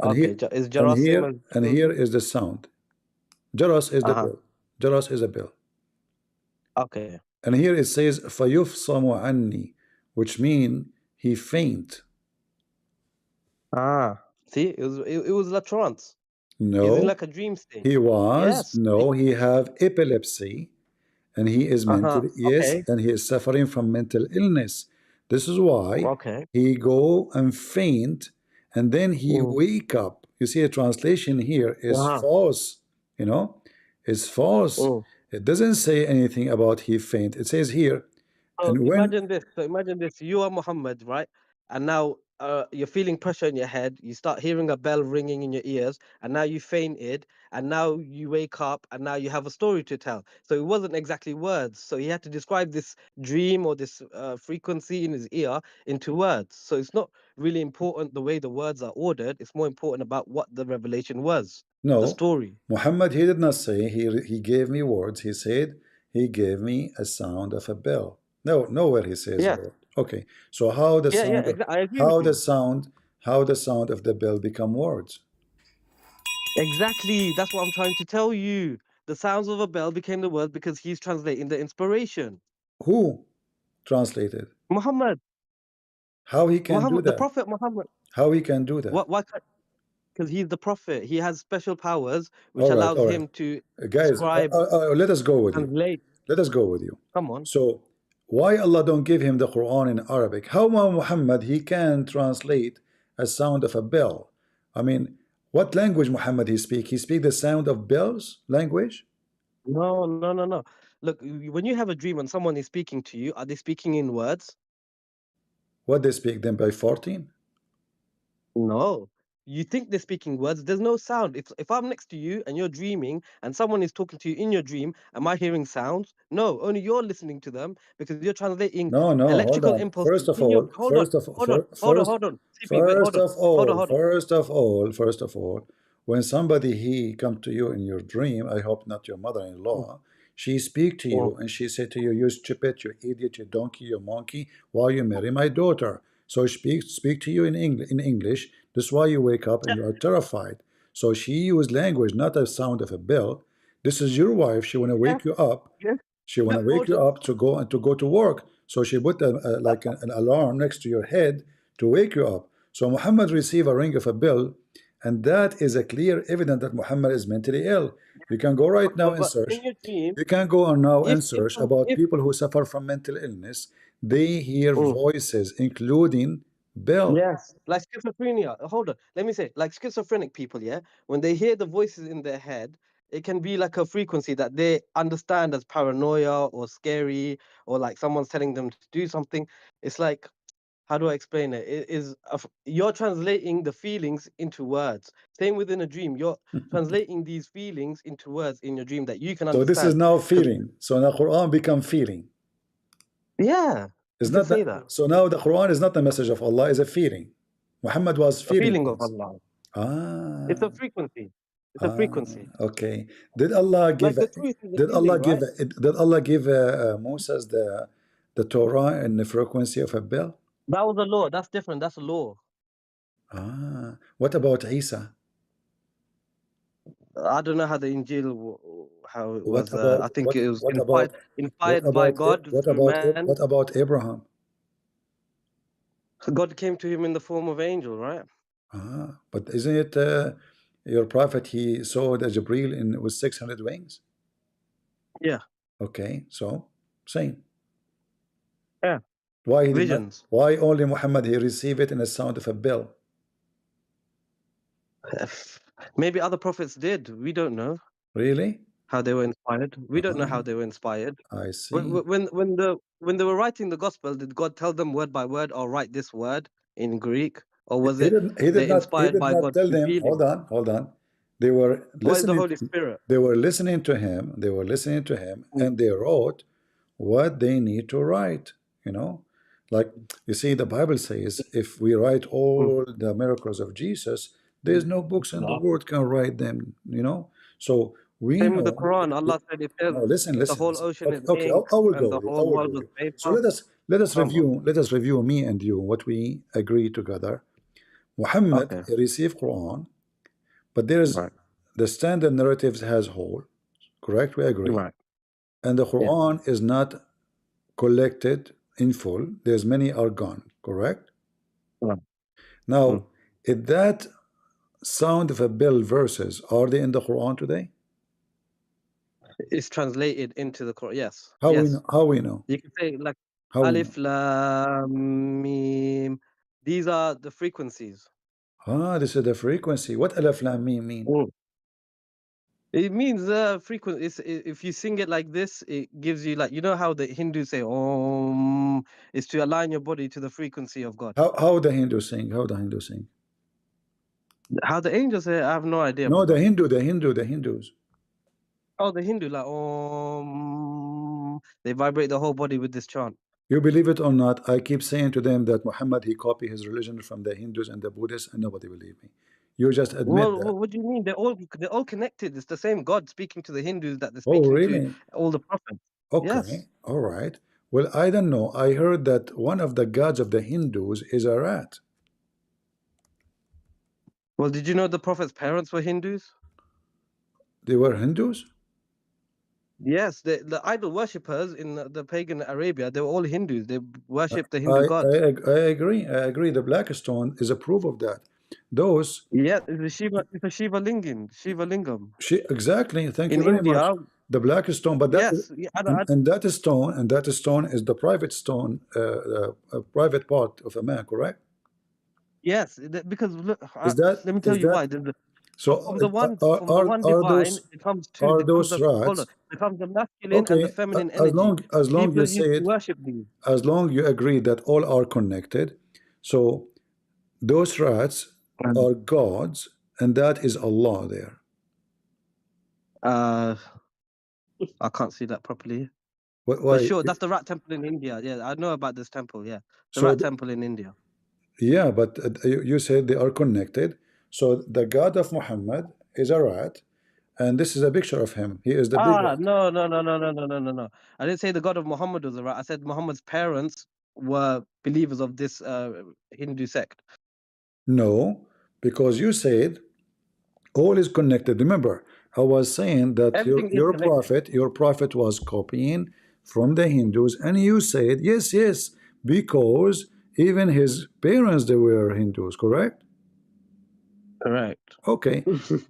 And Okay. Is Jarasim and here is the sound. Jaras is the bell. Jaras is a bell. Okay. And here it says فَيُفْصَمُ عَنِّي, which mean he faint. See, it was a trance. No, Is it like a dream state? he was. Yes. No, he have epilepsy, and he is mentally Okay. and he is suffering from mental illness. This is why Okay. he go and faint, and then he wake up. You see, a translation here is false. You know, it's false. It doesn't say anything about he faint. It says here, So and imagine this. You are Muhammad, right? And now you're feeling pressure in your head. You start hearing a bell ringing in your ears, and now you fainted, and now you wake up, and now you have a story to tell. So it wasn't exactly words. So he had to describe this dream or this frequency in his ear into words. So it's not really important the way the words are ordered. It's more important about what the revelation was, the no, story. Muhammad, he did not say he gave me words. He said he gave me a sound of a bell. No, nowhere he says Yeah. word. Okay, so how the sound of, I agree with you. how the sound of the bell become words? Exactly. That's what I'm trying to tell you. The sounds of a bell became the word because he's translating the inspiration. Who translated? Muhammad. How he can do The that? Prophet Muhammad. How he can do that? Why? Because he's the Prophet. He has special powers which All right, allows him to guys, describe, let us go with you. translate. Let us go with you. Come on. So why Allah don't give him the Quran in Arabic? How Muhammad he can translate a sound of a bell? I mean, what language Muhammad he speak? He speak the sound of bells language? No. Look, when you have a dream and someone is speaking to you, are they speaking in words? What they speak then by 14? No. You think they're speaking words. There's no sound. If I'm next to you and you're dreaming and someone is talking to you in your dream, am I hearing sounds? No, only you're listening to them because you're translating No, hold electrical on. impulses First of in your. all, Hold on. CP, wait, hold when somebody he come to you in your dream, I hope not your mother-in-law, She speak to you and she said to you, you stupid, you idiot, you donkey, you monkey, why you marry my daughter? So she speak to you in English. That's why you wake up and you are terrified. So she used language, not a sound of a bell. This is your wife. She want to wake you up. Yes. She want to wake you up to go to work. So she put like an alarm next to your head to wake you up. So Muhammad received a ring of a bell, and that is a clear evidence that Muhammad is mentally ill. You can go right now and But search. in your dream, You can go on now and if search about people who suffer from mental illness. They hear voices, including bell. yes, like schizophrenia. Hold on, let me say, like schizophrenic people, yeah, when they hear the voices in their head, it can be like a frequency that they understand as paranoia or scary, or like someone's telling them to do something. It's like, how do I explain it? It is you're translating the feelings into words. Same within a dream, you're translating these feelings into words in your dream that you can So this is understand. now feeling. So now Quran become feeling. Yeah, It's you not can say that. that. So now the Quran is not the message of Allah, it's a feeling. Muhammad was A feeling feeling of things. Allah. Ah, It's a frequency. It's a frequency. okay. Did Allah give Like the truth is a did Allah feeling, give right? did Allah give Moses the Torah and the frequency of a bell? That was a law. That's different. That's a law. Ah, what about Isa? I don't know how the Injil, how it What was. about I think it was what about inspired by God through man. what about Abraham? God came to him in the form of angel, right? Ah, but isn't it your prophet? He saw the Jibril in with 600 wings. Yeah. Okay, so same. Yeah. Why he did not? Visions. Why only Muhammad he received it in the sound of a bell? Maybe other prophets did. We don't know Really? how they were inspired. We don't know how they were inspired. I see. When they were writing the gospel, did God tell them word by word, or write this word in Greek, or was it He they inspired did by not God tell through them. feeling? Hold on. They were What is the listening. Holy Spirit? They were listening to him. They were listening to him, and they wrote what they need to write. You know, like you see, the Bible says if we write all the miracles of Jesus, there's no books in the world can write them. You know, so we Same with the know. Quran. Allah said it says No, listen, the listen, whole listen. ocean is Okay, ink I will and go the with you. I whole will world go was with you. So paper. let us review me and you what we agree together. Muhammad Okay. he received Quran, but there is Right. the standard narratives has whole, correct? We agree. Right. And the Yeah. Quran is not collected in full. There's many are gone, correct? Right. Now, is that sound of a bell verses are they in the Quran today? It's translated into the Quran. Yes. How we Yes. know? How we know? You can say like How we know? Alif Lam Mim. These are the frequencies. Ah, this is the frequency. What Alif Lam Mim mean? It means frequency. If you sing it like this, it gives you like, you know how the Hindus say Om, is to align your body to the frequency of God. How the Hindu sing? How the Hindu sing? How the angels say, I have no idea. No, Brother. the Hindus. Oh, the Hindu, like Om. They vibrate the whole body with this chant. You believe it or not, I keep saying to them that Muhammad he copied his religion from the Hindus and the Buddhists, and nobody believe me. You just admit that. What do you mean? They're all connected. It's the same God speaking to the Hindus that they're Oh, speaking to really? all the prophets. Okay, Yes. all right. Well, I don't know. I heard that one of the gods of the Hindus is a rat. Well, did you know the prophet's parents were Hindus? They were Hindus? Yes, the idol worshippers in the pagan Arabia, they were all Hindus. They worshipped the Hindu gods. I agree. I agree. The black stone is a proof of that. Those. Yeah, it's a Shiva Lingam. Exactly. Thank you In very India. much. The black stone, but that Yes, and that stone is the private stone, a private part of a man, correct? yes, because look, Let me tell you why. So From the one are divine, it comes two. are It comes those rats? it comes the masculine and the Okay, feminine energy. as long People you used say to it, worship these. as long you agree that all are connected, so those rats are gods, and that is Allah there. I can't see that properly. Why? But sure, that's the rat temple in India. Yeah, I know about this temple. Yeah, the So rat temple in India. Yeah, but you said they are connected. So the God of Muhammad is a rat, and this is a picture of him. He is the big Ah, rock. no. I didn't say the God of Muhammad was the right. I said Muhammad's parents were believers of this Hindu sect. No, because you said all is connected. Remember, I was saying that Everything is connected. your prophet was copying from the Hindus, and you said yes, because even his parents they were Hindus, correct? Correct. Okay,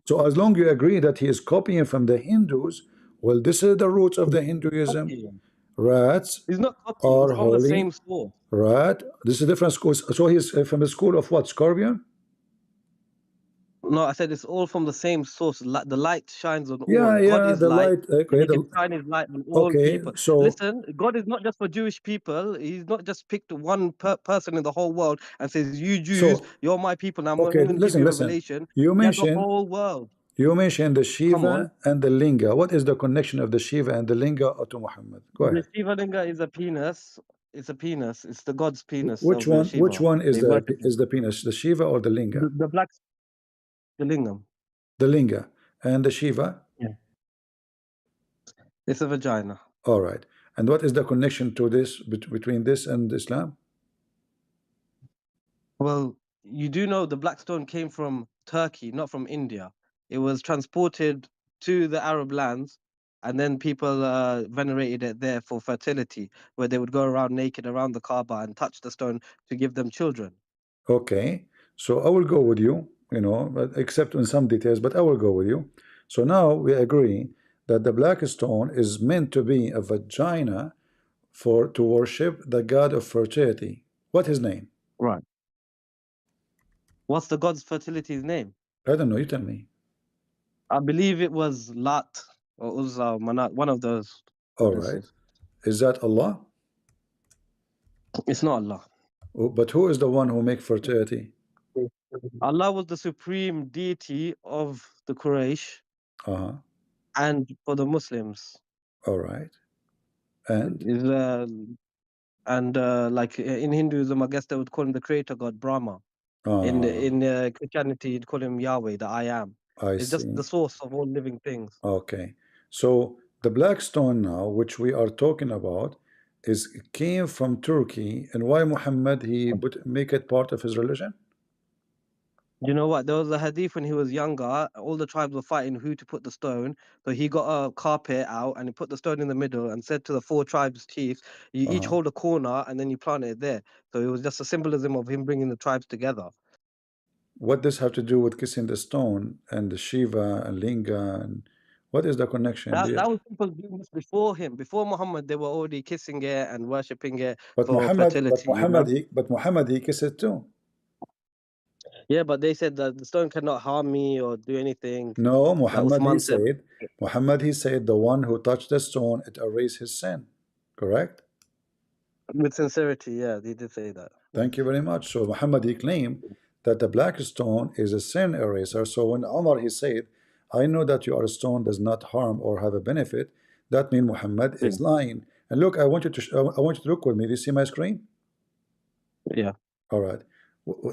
so as long you agree that he is copying from the Hindus, well, this is the roots of the Hinduism. Copying. Rats He's not copying. are It's from the holy. same source. Right? This is a different school. So he's from the school of what? Scorpion? No, I said it's all from the same source. The light shines on all. God Yeah, is the light, light. and Okay, He can shine His light on all okay. people. So Listen, God is not just for Jewish people. He's not just picked one person in the whole world and says, "You Jews, you're my people. Now I'm okay, going to give you listen. revelation." You He has the mentioned whole world. the Come on. Shiva and the Linga. What is the connection of the Shiva and the Linga to Muhammad? Go The ahead. Shiva Linga is a penis. It's a penis. It's the god's penis Which of one? Shiva. Which one is They worship him. the penis? The Shiva or the Linga? The black, the lingam. The Linga and the Shiva. Yeah. It's a vagina. All right. And what is the connection to this between this and Islam? Well, you do know the black stone came from Turkey, not from India. It was transported to the Arab lands, and then people venerated it there for fertility, where they would go around naked around the Kaaba and touch the stone to give them children. Okay, so I will go with you, but except in some details, but I will go with you. So now we agree that the black stone is meant to be a vagina to worship the god of fertility. What his name? Right. What's the god's fertility's name? I don't know, you tell me. I believe it was Lat or Uzza or Manat, one of those. All right. Is that Allah? It's not Allah. Oh, but who is the one who make fertility? Allah was the supreme deity of the Quraysh and for the Muslims. All right. And like in Hinduism, I guess they would call him the creator god Brahma. In Christianity, you'd call him Yahweh, the I am. It's just the source of all living things. Okay. So the black stone now, which we are talking about, came from Turkey. And why Muhammad make it part of his religion? You know what? There was a hadith when he was younger. All the tribes were fighting who to put the stone. So he got a carpet out and he put the stone in the middle and said to the 4 tribes chiefs, "You each hold a corner and then you plant it there." So it was just a symbolism of him bringing the tribes together. What does have to do with kissing the stone and the Shiva and Linga? And what is the connection? That was people doing this before him. Before Muhammad, they were already kissing it and worshipping it but for fertility. But Muhammad he kissed it too. Yeah, but they said that the stone cannot harm me or do anything. No, Muhammad he said the one who touched the stone, it erased his sin. Correct? With sincerity, yeah, they did say that. Thank you very much. So Muhammad he claimed that the black stone is a sin eraser. So when Umar he said, "I know that your stone does not harm or have a benefit," that means Muhammad is lying. And look, I want you to look with me. Do you see my screen? Yeah. All right.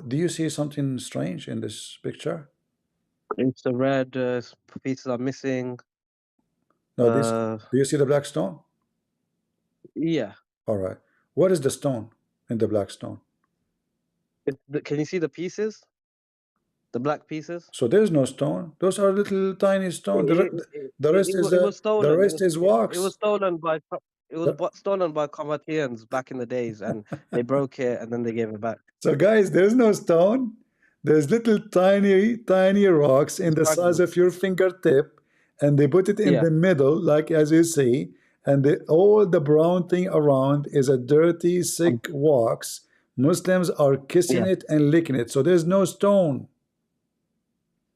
Do you see something strange in this picture? It's the red pieces are missing. No, do you see the black stone? Yeah. All right. What is the stone in the black stone? Can you see the pieces? The black pieces? So there's no stone. Those are little tiny stones. The rest is wax. It was stolen by stolen by Comatians back in the days, and they broke it and then they gave it back. So guys, there's no stone. There's little tiny rocks in the size of your fingertip, and they put it in the middle, like as you see, and all the brown thing around is a dirty, sick wax. Muslims are kissing it and licking it. So there's no stone.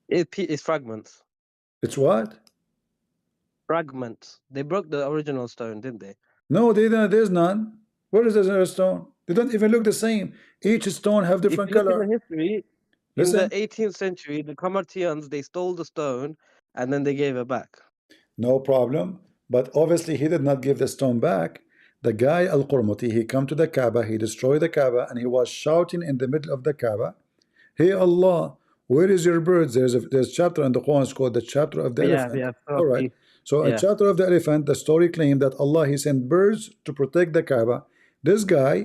It's fragments. It's what? Fragments. They broke the original stone, didn't they? No, they didn't. There's none. Where is the stone? They don't even look the same. Each stone have different color. In the history, in the 18th century, the Comatians, they stole the stone and then they gave it back. No problem. But obviously he did not give the stone back. The guy Al-Qurmuti, he come to the Kaaba, he destroyed the Kaaba, and he was shouting in the middle of the Kaaba, "Hey Allah, Where is your birds? There's a chapter in the Quran. It's called the chapter of the Yeah, elephant. yeah. All right. So a Yeah. chapter of the elephant, the story claimed that Allah, he sent birds to protect the Kaaba. This guy,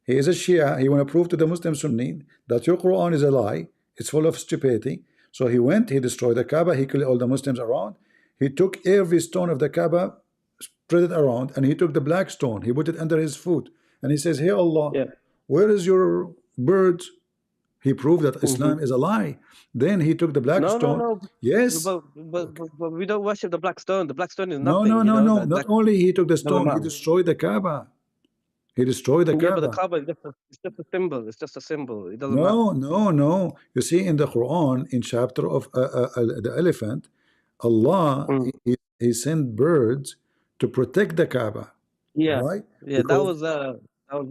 he is a Shia. He want to prove to the Muslim Sunni that your Quran is a lie. It's full of stupidity. So he went, he destroyed the Kaaba, he killed all the Muslims around. He took every stone of the Kaaba, spread it around, and he took the black stone, he put it under his foot, and he says, hey Allah, Yeah. where is your birds? He proved that Islam is a lie. Then he took the black No, stone. no. Yes. But we don't worship the black stone. The black stone is No, nothing. no, You no, know no. that. Not only he took the Never stone, he mind. destroyed the Kaaba. He destroyed the Yeah, but the Kaaba. Kaaba is it's just a symbol. It's just a symbol. It doesn't matter. No, no, no. You see, in the Quran, in chapter of the elephant, Allah, he sent birds to protect the Kaaba. Yeah, Right? yeah. Because, That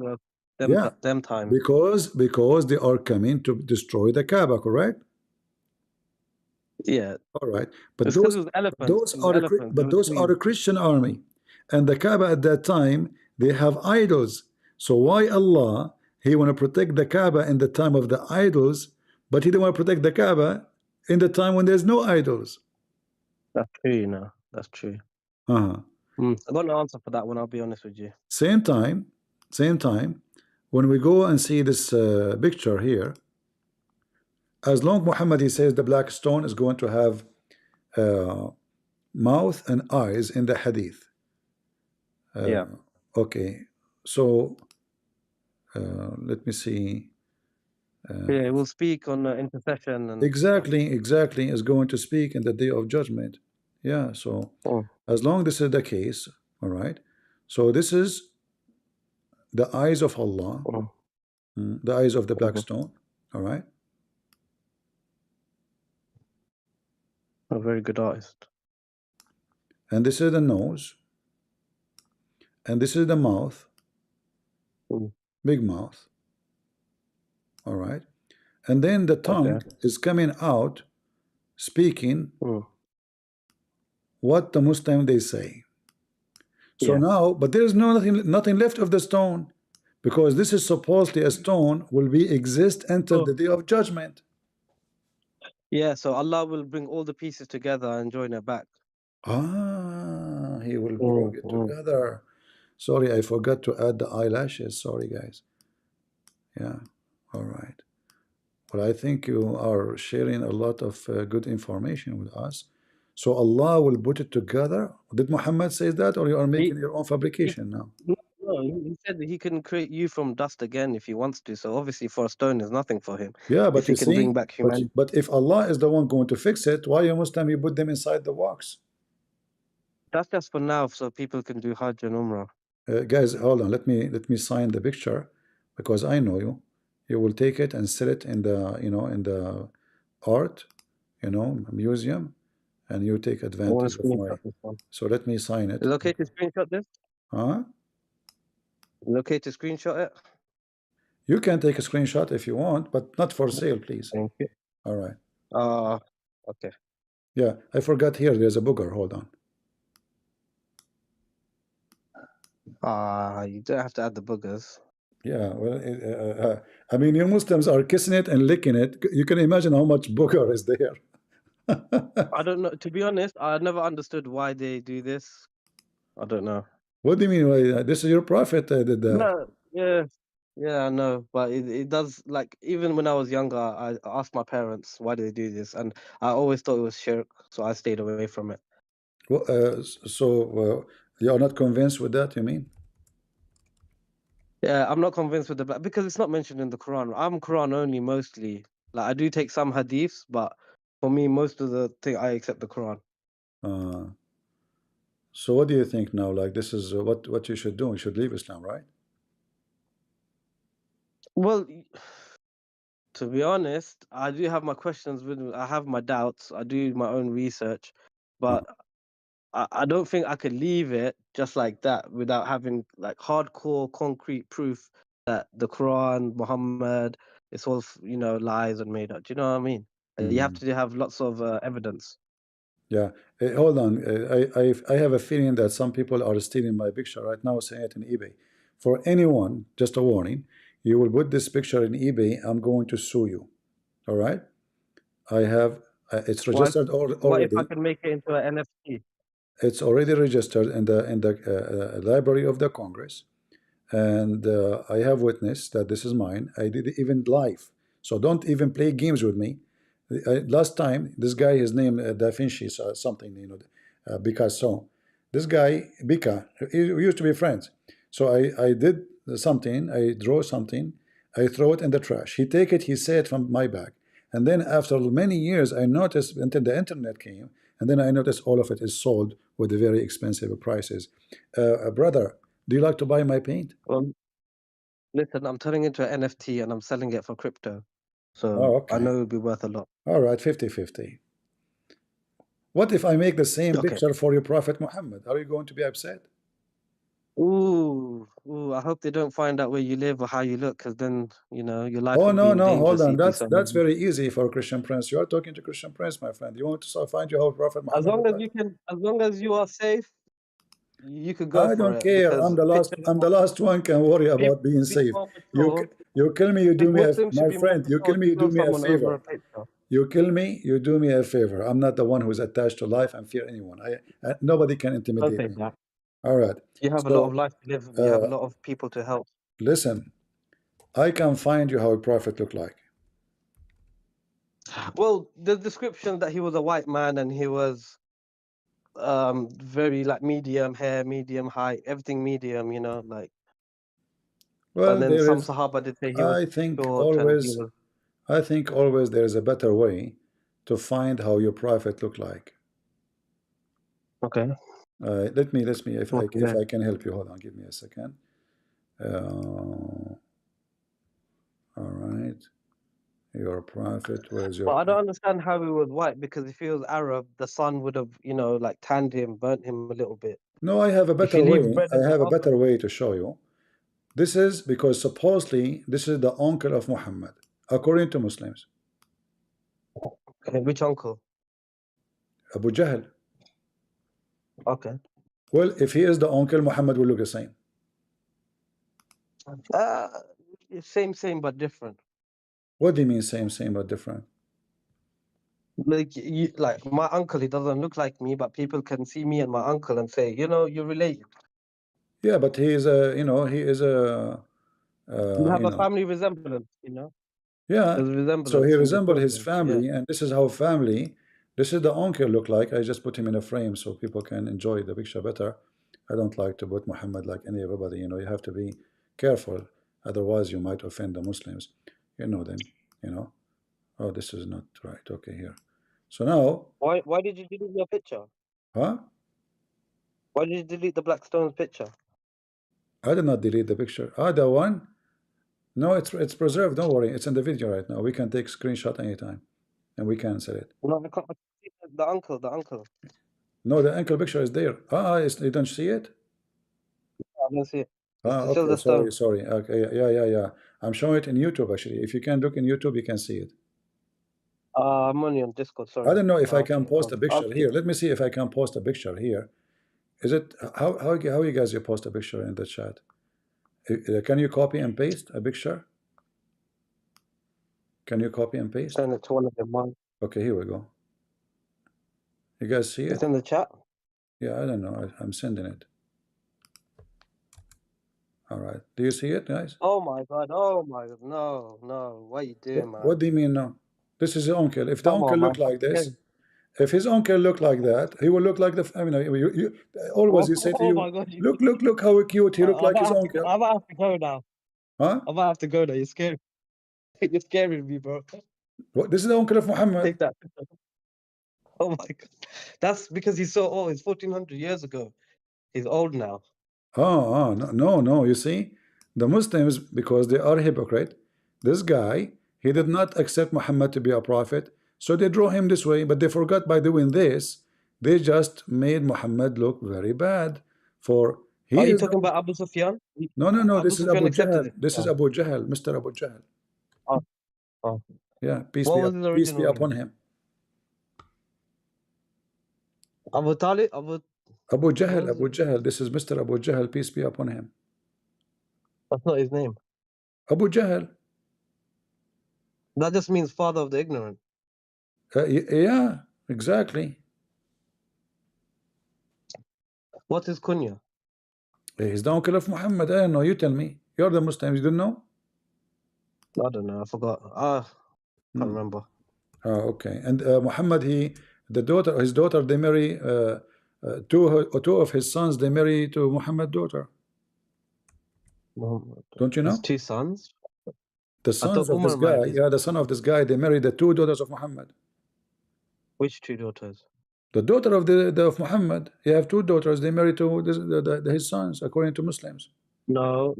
was yeah, them time. because they are coming to destroy the Kaaba, correct? Yeah. All right, but It's because it was elephants. those It was are elephants. They were those are a queens. Christian army, and the Kaaba at that time they have idols. So why Allah he want to protect the Kaaba in the time of the idols, but he don't want to protect the Kaaba in the time when there's no idols? That's true, you know. That's true. Uh-huh. I got no answer for that one. I'll be honest with you. Same time, when we go and see this picture here, as long Muhammad he says the black stone is going to have mouth and eyes in the hadith. Yeah. Okay, so let me see. Yeah, we'll speak on intercession and Exactly is going to speak in the day of judgment. Yeah, so as long this is the case, all right. So this is the eyes of Allah, the eyes of the black stone, all right. a very good artist. And this is the nose, and this is the mouth, big mouth, all right. And then the tongue is coming out, speaking what the Muslim they say. So now, but there is nothing left of the stone, because this is supposedly a stone will be exist until the day of judgment. Yeah, so Allah will bring all the pieces together and join it back. Ah, he will bring it together. Sorry, I forgot to add the eyelashes. Sorry, guys. Yeah, all right. Well, I think you are sharing a lot of good information with us. So Allah will put it together. Did Muhammad say that, or you are making your own fabrication now? No, he said that he can create you from dust again if he wants to. So obviously, for a stone is nothing for him. Yeah, but if he you can see, bring back humanity. but if Allah is the one going to fix it, why you Muslim you put them inside the box? That's just for now, so people can do Hajj and Umrah. Guys, hold on. Let me sign the picture, because I know you. You will take it and sell it in the in the art, museum, and you take advantage of my. So let me sign it. Is it okay to screenshot this? Huh? Is it okay to screenshot it? You can take a screenshot if you want, but not for sale, please. Thank you. All right. Okay. Yeah, I forgot here. There's a booger. Hold on. You don't have to add the boogers. Yeah, well, I mean, you Muslims are kissing it and licking it. You can imagine how much booger is there. I don't know. To be honest, I never understood why they do this. I don't know. What do you mean? Why, this is your prophet did that? No, yeah, I know. But it does, like, even when I was younger, I asked my parents why do they do this, and I always thought it was shirk, so I stayed away from it. Well, so you are not convinced with that, you mean? Yeah, I'm not convinced with the black because it's not mentioned in the Quran. I'm Quran only mostly. Like, I do take some hadiths, but for me, most of the thing I accept the Quran. So what do you think now? Like, this is what you should do. You should leave Islam, right? Well, to be honest, I do have my questions I have my doubts. I do my own research, but I don't think I could leave it just like that without having like hardcore, concrete proof that the Quran, Muhammad, it's all lies and made up. Do you know what I mean? You have to have lots of evidence. Yeah. Hold on. I have a feeling that some people are stealing my picture right now, saying it in eBay. For anyone, just a warning, you will put this picture in eBay, I'm going to sue you. All right? I have it's What registered what if I already. can make it into an NFT? It's already registered in the Library of the Congress, and I have witnessed that this is mine. I did it even live, so don't even play games with me. Last time, this guy, his name Da Vinci, something, you know, Picasso. This guy, Bika, we used to be friends. So I did something, I draw something, I throw it in the trash. He take it, he say it from my bag. And then after many years, I noticed until the internet came, and then I noticed all of it is sold with very expensive prices. Brother, do you like to buy my paint? Well, listen, I'm turning into an NFT and I'm selling it for crypto. So Oh, I know okay. it'll be worth a lot. All right, 50-50. What if I make the same Okay. picture for your Prophet Muhammad? Are you going to be upset? Ooh, I hope they don't find out where you live or how you look, because then, you know, your life Oh, will be no, in no, danger. hold on. CP. That's very easy for Christian Prince. You are talking to Christian Prince, my friend. You want to find your Prophet As Muhammad long look as like? you can, as long as you are safe, you could go I for don't it, care. because I'm the last one can worry about being be safe. more You mature. you kill me, you do me a, Muslims should my be more friend, you mature kill to me, you do kill me a someone over a favor. picture. You kill me, you do me a favor. I'm not the one who's attached to life and fear anyone. Nobody can intimidate Okay, me. Jack. All right. You have a lot of So life to live. You have a lot of people to help. listen, I can find you how a prophet look like. Well, the description that he was a white man and he was very like medium hair, medium height, everything medium, you know, like. But Well, then there some is, Sahaba did say he was I think short and he always, was I think always there is a better way to find how your prophet look like. okay. Let me, if Okay. I can help you. Hold on, give me a second. All right, your prophet. Where's your But I don't prophet? understand how he was white, because if he was Arab, the sun would have, you know, like tanned him, burnt him a little bit. No, I have a If better you leave way. bread I in the have a oven. better way to show you. This is because supposedly this is the uncle of Muhammad, according to Muslims. Okay, which uncle? Abu Jahl. Okay. Well, if he is the uncle, Muhammad will look the same. Uh, same, but different. What do you mean same but different? Like like my uncle, he doesn't look like me, but people can see me and my uncle and say, you know, you're related. Yeah, but he is a, you know, he is a, You have you a know, family resemblance, you know. yeah. There's So he resemblance in resembled his between them. Yeah. family, and this is how family. This is the uncle look like. I just put him in a frame so people can enjoy the picture better. I don't like to put Muhammad like everybody. You know, you have to be careful, otherwise you might offend the Muslims. You know them. You know. Oh, this is not right. Okay, here. So now, Why did you delete your picture? huh? Why did you delete the Blackstone's picture? I did not delete the picture. Ah, the one. No, it's preserved. Don't worry. It's in the video right now. We can take screenshot anytime, and we cancel it. No, I can't see the uncle. The uncle. No, the ankle picture is there. You don't see it? I don't see it. It's Ah, still okay. the stone. Sorry. Okay, yeah. I'm showing it in YouTube actually. If you can look in YouTube, you can see it. I'm only on Discord. Sorry. I don't know if I can Okay. post a I'll picture see. here. Let me see if I can post a picture here. Is it how you guys you post a picture in the chat? Can you copy and paste a picture? Can you copy and paste? Send it to one of them. One. Okay, here we go. You guys see It's it? in the chat. Yeah, I don't know. I'm sending it. All right. Do you see it, guys? Oh my god. Oh my god. No. What are you doing, man? What do you mean no? This is the uncle. If the Come uncle on, man. looked like this, if his uncle looked like that, he will look like the. I mean, always you say to Oh you, my god. look how cute he looked I like might his have uncle. I might have to go now. Huh? I might have to go now. You're scared. You're scaring me, bro. What? This is the uncle of Muhammad. Take that. Oh my god. That's because he's so old. It's 1400 years ago. He's old now. No. You see, the Muslims, because they are hypocrite, this guy, he did not accept Muhammad to be a prophet, so they draw him this way. But they forgot by doing this, they just made Muhammad look very bad. For he Are you is talking the about Abu Sufyan? no. Abu This is Sufyan Abu accepted Jahl. it. This is Oh. Abu Jahl, Mr. Abu Jahl. Oh. Yeah, What was his peace be original upon name? him. Abu Talib? Abu What Jahl, was Abu it? Jahl. This is Mr. Abu Jahl, peace be upon him. That's not his name. Abu Jahl. That just means father of the ignorant. Yeah, exactly. What is kunya? He's the uncle of Muhammad. I don't know. You tell me. You're the Muslims. You don't know? I don't know. I forgot. Can't remember. Oh, okay. And Muhammad, his daughter, they marry two of his sons. They marry to Muhammad's daughter. Don't you His know? 2 sons. The I sons thought of this Umar married guy, his. yeah, the son of this guy, they married the 2 daughters of Muhammad. Which 2 daughters? The daughter of of Muhammad, he have 2 daughters. They married to his sons, according to Muslims. No.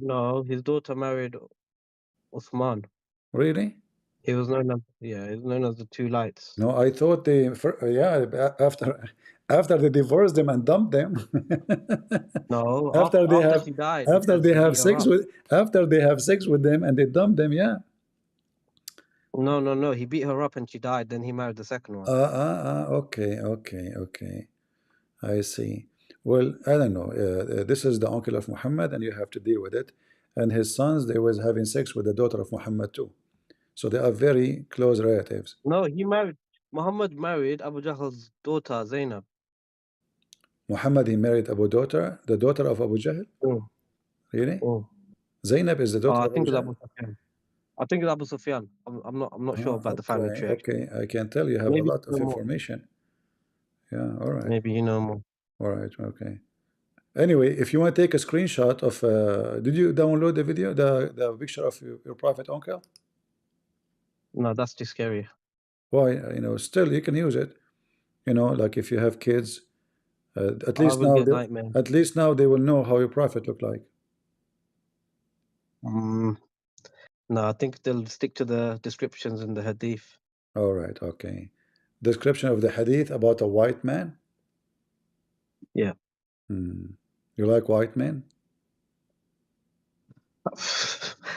His daughter married Uthman. Really? He was known as the 2 lights. No, I thought after they divorced them and dumped them. No, after they after have she died, he said he beat her up. after they have sex with them and they dump them, yeah. No. He beat her up and she died. Then he married the second one. Okay. I see. Well, I don't know. This is the uncle of Muhammad, and you have to deal with it. And his sons, they was having sex with the daughter of Muhammad too. So they are very close relatives. No, Muhammad married Abu Jahl's daughter Zainab. Muhammad, he married the daughter of Abu Jahl. Really? Zainab is the daughter I of think Abu it's Jahl. Abu Sufyan. I think it's Abu Sufyan. I'm not sure about the family tree. Okay, I can tell you have Maybe a lot of you know more. information. Yeah, all right. Maybe you know more. All right, okay. Anyway, if you want to take a screenshot of, did you download the video, the picture of your prophet uncle? No, that's too scary. Why? Still you can use it. Like if you have kids, at I least will now, get nightmares. at least now they will know how your prophet looked like. No, I think they'll stick to the descriptions in the hadith. All right, okay. Description of the hadith about a white man. Yeah. You like white men?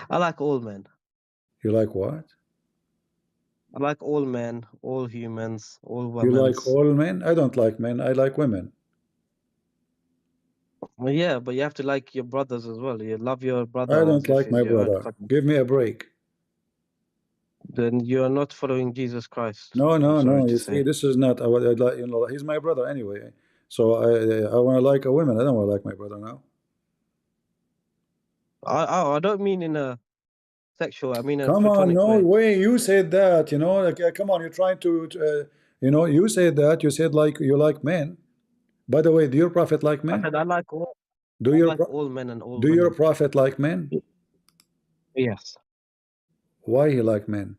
I like all men. You like what? I like all men, all humans, all You women. like all men? I don't like men. I like women. Well, yeah, but you have to like your brothers as well. You love your brother. I as don't if like he's my your own brother. cousin. Give me a break. Then you are not following Jesus Christ. No. sorry to You say. see, this is not. He's my brother anyway. So I want to like a woman. I don't want to like my brother now. I don't mean in a sexual. I mean in a Come on, platonic no way. way. You said that. Like, come on. You're trying to. You said that. You said like you like men. By the way, do your prophet like I men? said I like all. Do I your like all men and all do women. your prophet like men? Yes, Why he like men?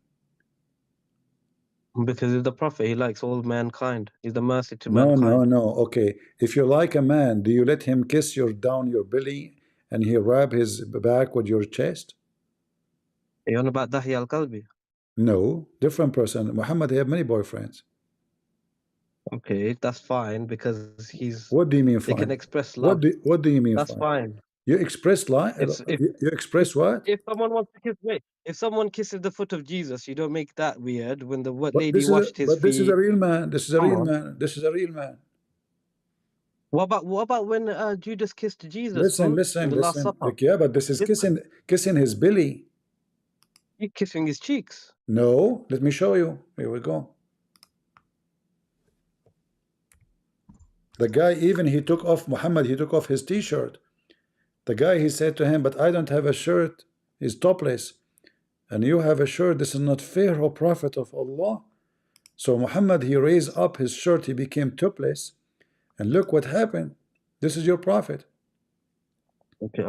because he's the prophet. He likes all mankind. He's the mercy to mankind. No. Okay. If you like a man, do you let him kiss down your belly and he rub his back with your chest? Are you on about Dahi al-Kalbi? No, different person. Muhammad have many boyfriends. Okay, that's fine because he's. What do you mean They fine? can express love. What do you mean That's fine? fine. You express you express what? If someone wants to kiss, if someone kisses the foot of Jesus, you don't make that weird. When the But lady washed his feet. this is a real man. This is a Come real on. man. This is a real man. What about when Judas kissed Jesus? Listen. In the Last Supper. Like, yeah, but this is kissing his belly. He kissing his cheeks. No, let me show you. Here we go. The guy, even Muhammad, he took off his t-shirt. The guy, he said to him, but I don't have a shirt. He's topless. And you have a shirt. This is not fair, O Prophet of Allah. So Muhammad, he raised up his shirt. He became topless. And look what happened. This is your Prophet. Okay,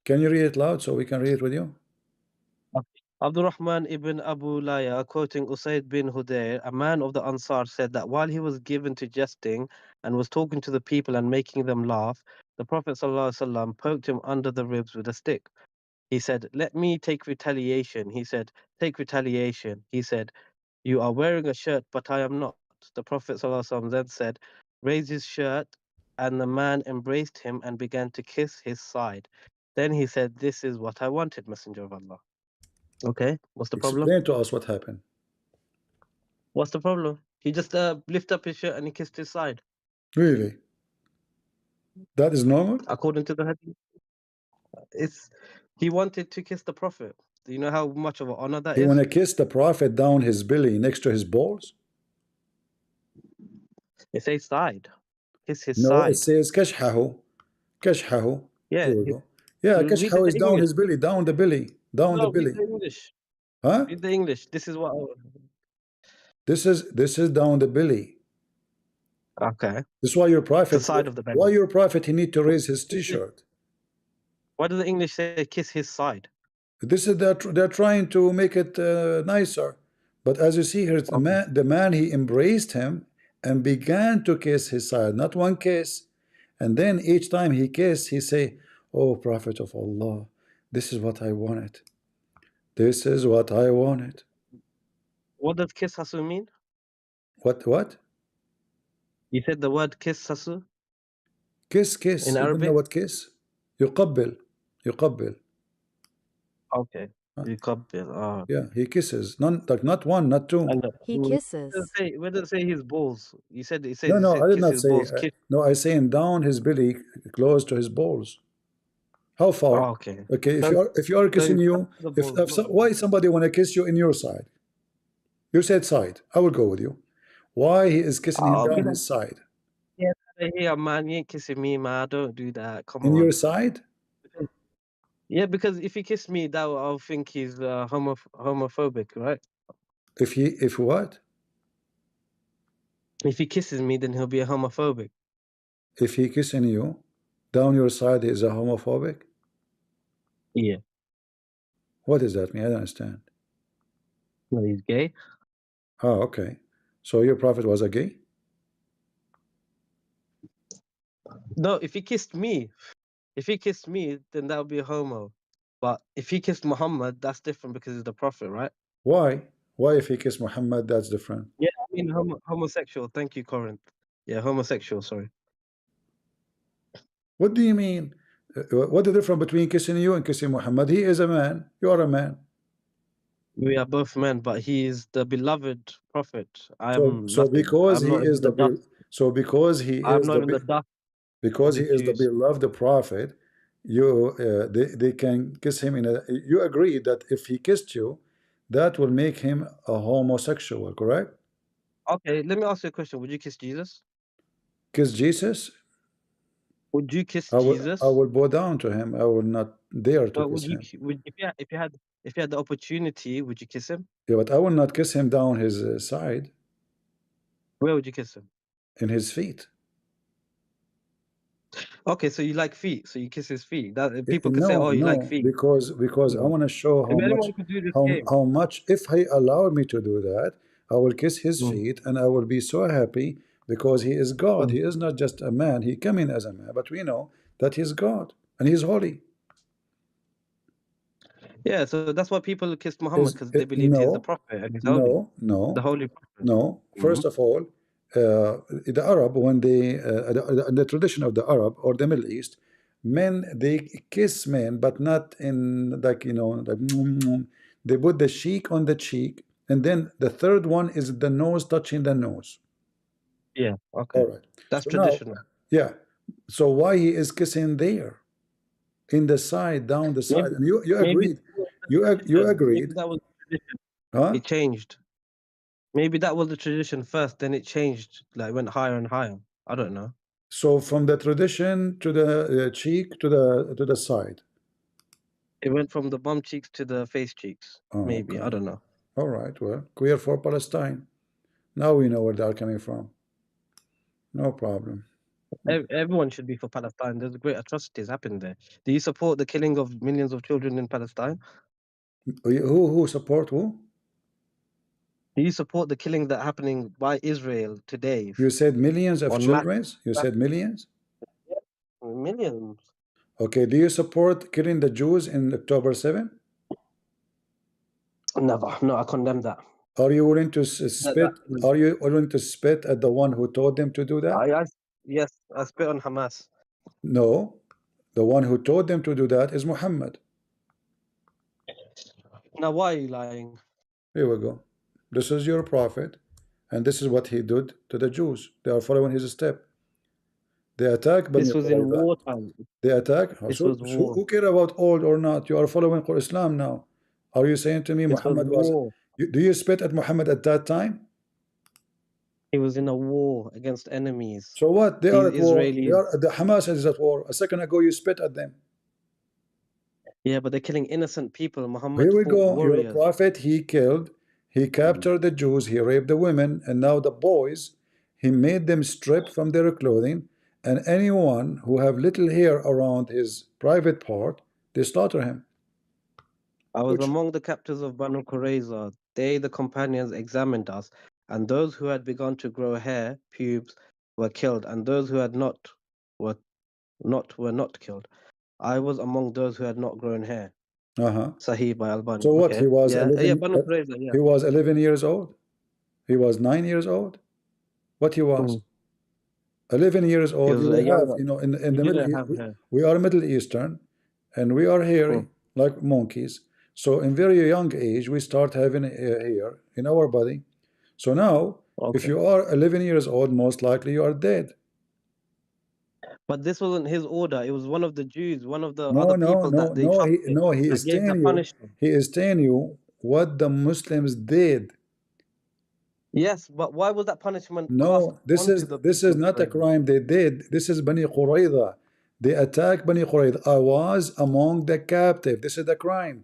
Can you read it loud so we can read it with you? Abdurrahman ibn Abu Laya, quoting Usaid bin Hudayr, a man of the Ansar, said that while he was given to jesting and was talking to the people and making them laugh, the Prophet ﷺ poked him under the ribs with a stick. He said, "Let me take retaliation." He said, "Take retaliation." He said, "You are wearing a shirt, but I am not." The Prophet ﷺ then said, "Raise his shirt," and the man embraced him and began to kiss his side. Then he said, "This is what I wanted, Messenger of Allah." Okay, what's the problem? Explain to us what happened. What's the problem? He just lifted up his shirt and he kissed his side. Really? That is normal? According to the hadith. He wanted to kiss the Prophet. Do you know how much of an honor that You is? want to kiss the Prophet down his belly next to his balls? It says side. Kiss his No, it side. says kashhahu. Kashhahu. Yeah. Here we go. Yeah, Read kashhahu the is down English. his belly, down the belly, down the No, read belly. the English. Huh? Read the English. This is what. This is down the belly. Okay. This is why your The Prophet, side of the belly. why your Prophet, he need to raise his t-shirt. Why does the English say kiss his side? This is they're trying to make it nicer, but as you see here, the man he embraced him and began to kiss his side, not one kiss, and then each time he kissed, he say, "Oh Prophet of Allah, this is what I wanted. This is what I wanted." What does kiss hasu mean? What? You said the word kiss hasu Kiss. in You don't Arabic. know what kiss? يقبل. Okay. You Yeah, he kisses. Not one, not two. And He kisses. where does it say his balls? You said it says No, I did kiss not his say. balls. Kiss. No, I saying down his belly, close to his balls. How far? Oh, okay. Okay, So- if you are kissing you, the balls, not- why somebody want to kiss you in your side? You said side. I will go with you. Why he is kissing him down his side? Yeah, here, man, you ain't kissing me, man. Don't do that. Come In on. your side? Yeah, because if he kissed me, that I'll think he's homophobic, right? If what? If he kisses me, then he'll be a homophobic. If he kissing you down your side, he is a homophobic? Yeah. What does that mean? I don't understand. No, he's gay. Oh, okay. So your Prophet was a gay? No, if he kissed me, then that would be a homo. But if he kissed Muhammad, that's different because he's the prophet, right? Why? Why if he kissed Muhammad, that's different? Yeah, I mean homosexual. Thank you, Corinth. Yeah, homosexual. Sorry. What do you mean? What the difference between kissing you and kissing Muhammad? He is a man. You are a man. We are both men, but he is the beloved prophet. I So, am so nothing. because I'm he not is even the the dust. so because he I'm is not even the dust. because of he the is the Jews. beloved prophet, they can kiss him in a. You agree that if he kissed you, that will make him a homosexual, correct? Okay, let me ask you a question. Would you kiss Jesus? Kiss Jesus? Would you kiss I Jesus? will bow down to him. I will not dare to Well, kiss him. if you had the opportunity, would you kiss him? Yeah, but I will not kiss him down his side, Where would you kiss him? in his feet. Okay, so you like feet, so you kiss his feet. That people could say, No, "Oh, you like no, feet." because I No. want to show If anyone could do this game. how much if he allowed me to do that, I will kiss his Mm. feet and I will be so happy because he is God. Mm. He is not just a man. He came in as a man, but we know that he's God and he's holy. Yeah, so that's why people kiss Muhammad because they believed he's the prophet and he's holy, the holy prophet. No. First of all, the Arab, when the tradition of the Arab or the Middle East, men they kiss men, but not in like they put the cheek on the cheek, and then the third one is the nose touching the nose. Yeah, okay. All right. That's So now, traditional. yeah. So why he is kissing there, in the side, down the side, and you agreed, you agreed. Maybe that was the tradition. Huh? It changed. Maybe that was the tradition first, then it changed, like went higher and higher. I don't know. So from the tradition to the cheek to the side. It went from the bum cheeks to the face cheeks. Oh, Maybe okay. I don't know. All right. Well, queer for Palestine. Now we know where they are coming from. No problem. Everyone should be for Palestine. There's great atrocities happening there. Do you support the killing of millions of children in Palestine? Who support who? Do you support the killing that happening by Israel today? You said millions of On children? You said millions? Millions. Okay. Do you support killing the Jews in October 7? Never. No, I condemn that. Are you willing to spit? Are you willing to spit at the one who told them to do that? Yes, I spit on Hamas. No. The one who told them to do that is Muhammad. Now, why are you lying? Here we go. This is your prophet, and this is what he did to the Jews. They are following his step. They attack. This was in wartime. They attack. This So, was war. who care about old or not? You are following Islam now. Are you saying to me This was Muhammad was? war. Do you spit at Muhammad at that time? He was in a war against enemies. So what? They are These at war. They Israelis. are, the Hamas is at war. A second ago you spit at them. Yeah, but they're killing innocent people. Muhammad Here we fought go. Your warriors. prophet, he killed, he captured the Jews, he raped the women, and now the boys, he made them strip from their clothing, and anyone who have little hair around his private part, they slaughter him. I was Which, among the captives of Banu Qurayza. They, the companions, examined us, and those who had begun to grow hair, pubes, were killed, and those who had not were not killed. I was among those who had not grown hair. Sahih by Albani. so what? Okay. He was Yeah, 11. Banu Qurayza, yeah. He was 11 years old. He was 9 years old. What he was? 11 years He old. was You a will young have, one. you know, in He the Middle didn't East, have hair. we are Middle Eastern, and we are hairy like monkeys. So in very young age, we start having hair in our body. So now, if you are 11 years old, most likely you are dead. But this wasn't his order. It was one of the Jews, one of the other people that they He is gave the telling you, punishment. he is telling you what the Muslims did. Yes, but why was that punishment passed No, this on is to the this people is of not a Qurayza? crime they did. This is Bani Qurayza. They attacked Bani Qurayza. I was among the captive. This is the crime.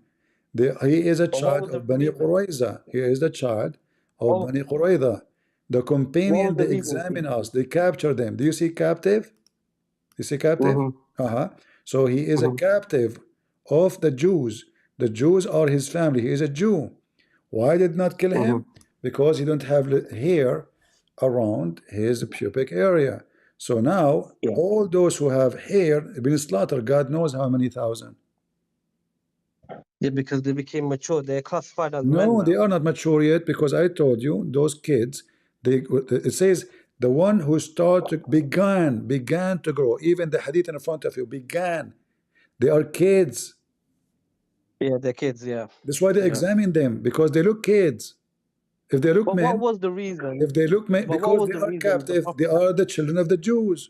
He is a But what child was the of Bani reason? Qurayza. He is the child of What, Bani Qurayza. The what companion, was the they reason? examine us. They capture them. Do you see captive? You see captive? So he is a captive of the Jews. The Jews are his family. He is a Jew. Why did not kill him? Because he don't have hair around his pubic area. So now all those who have hair have been slaughtered. God knows how many thousand. Yeah, because they became mature. They're classified as men No, now. they are not mature yet, because I told you those kids. It says the one who began to grow. Even the hadith in front of you began. They are kids. Yeah, they're kids. Yeah. That's why they examine them, because they look kids. If they look But what men, was the reason? if they look men, But what because was they the are reason the captive, they Prophet? are the children of the Jews.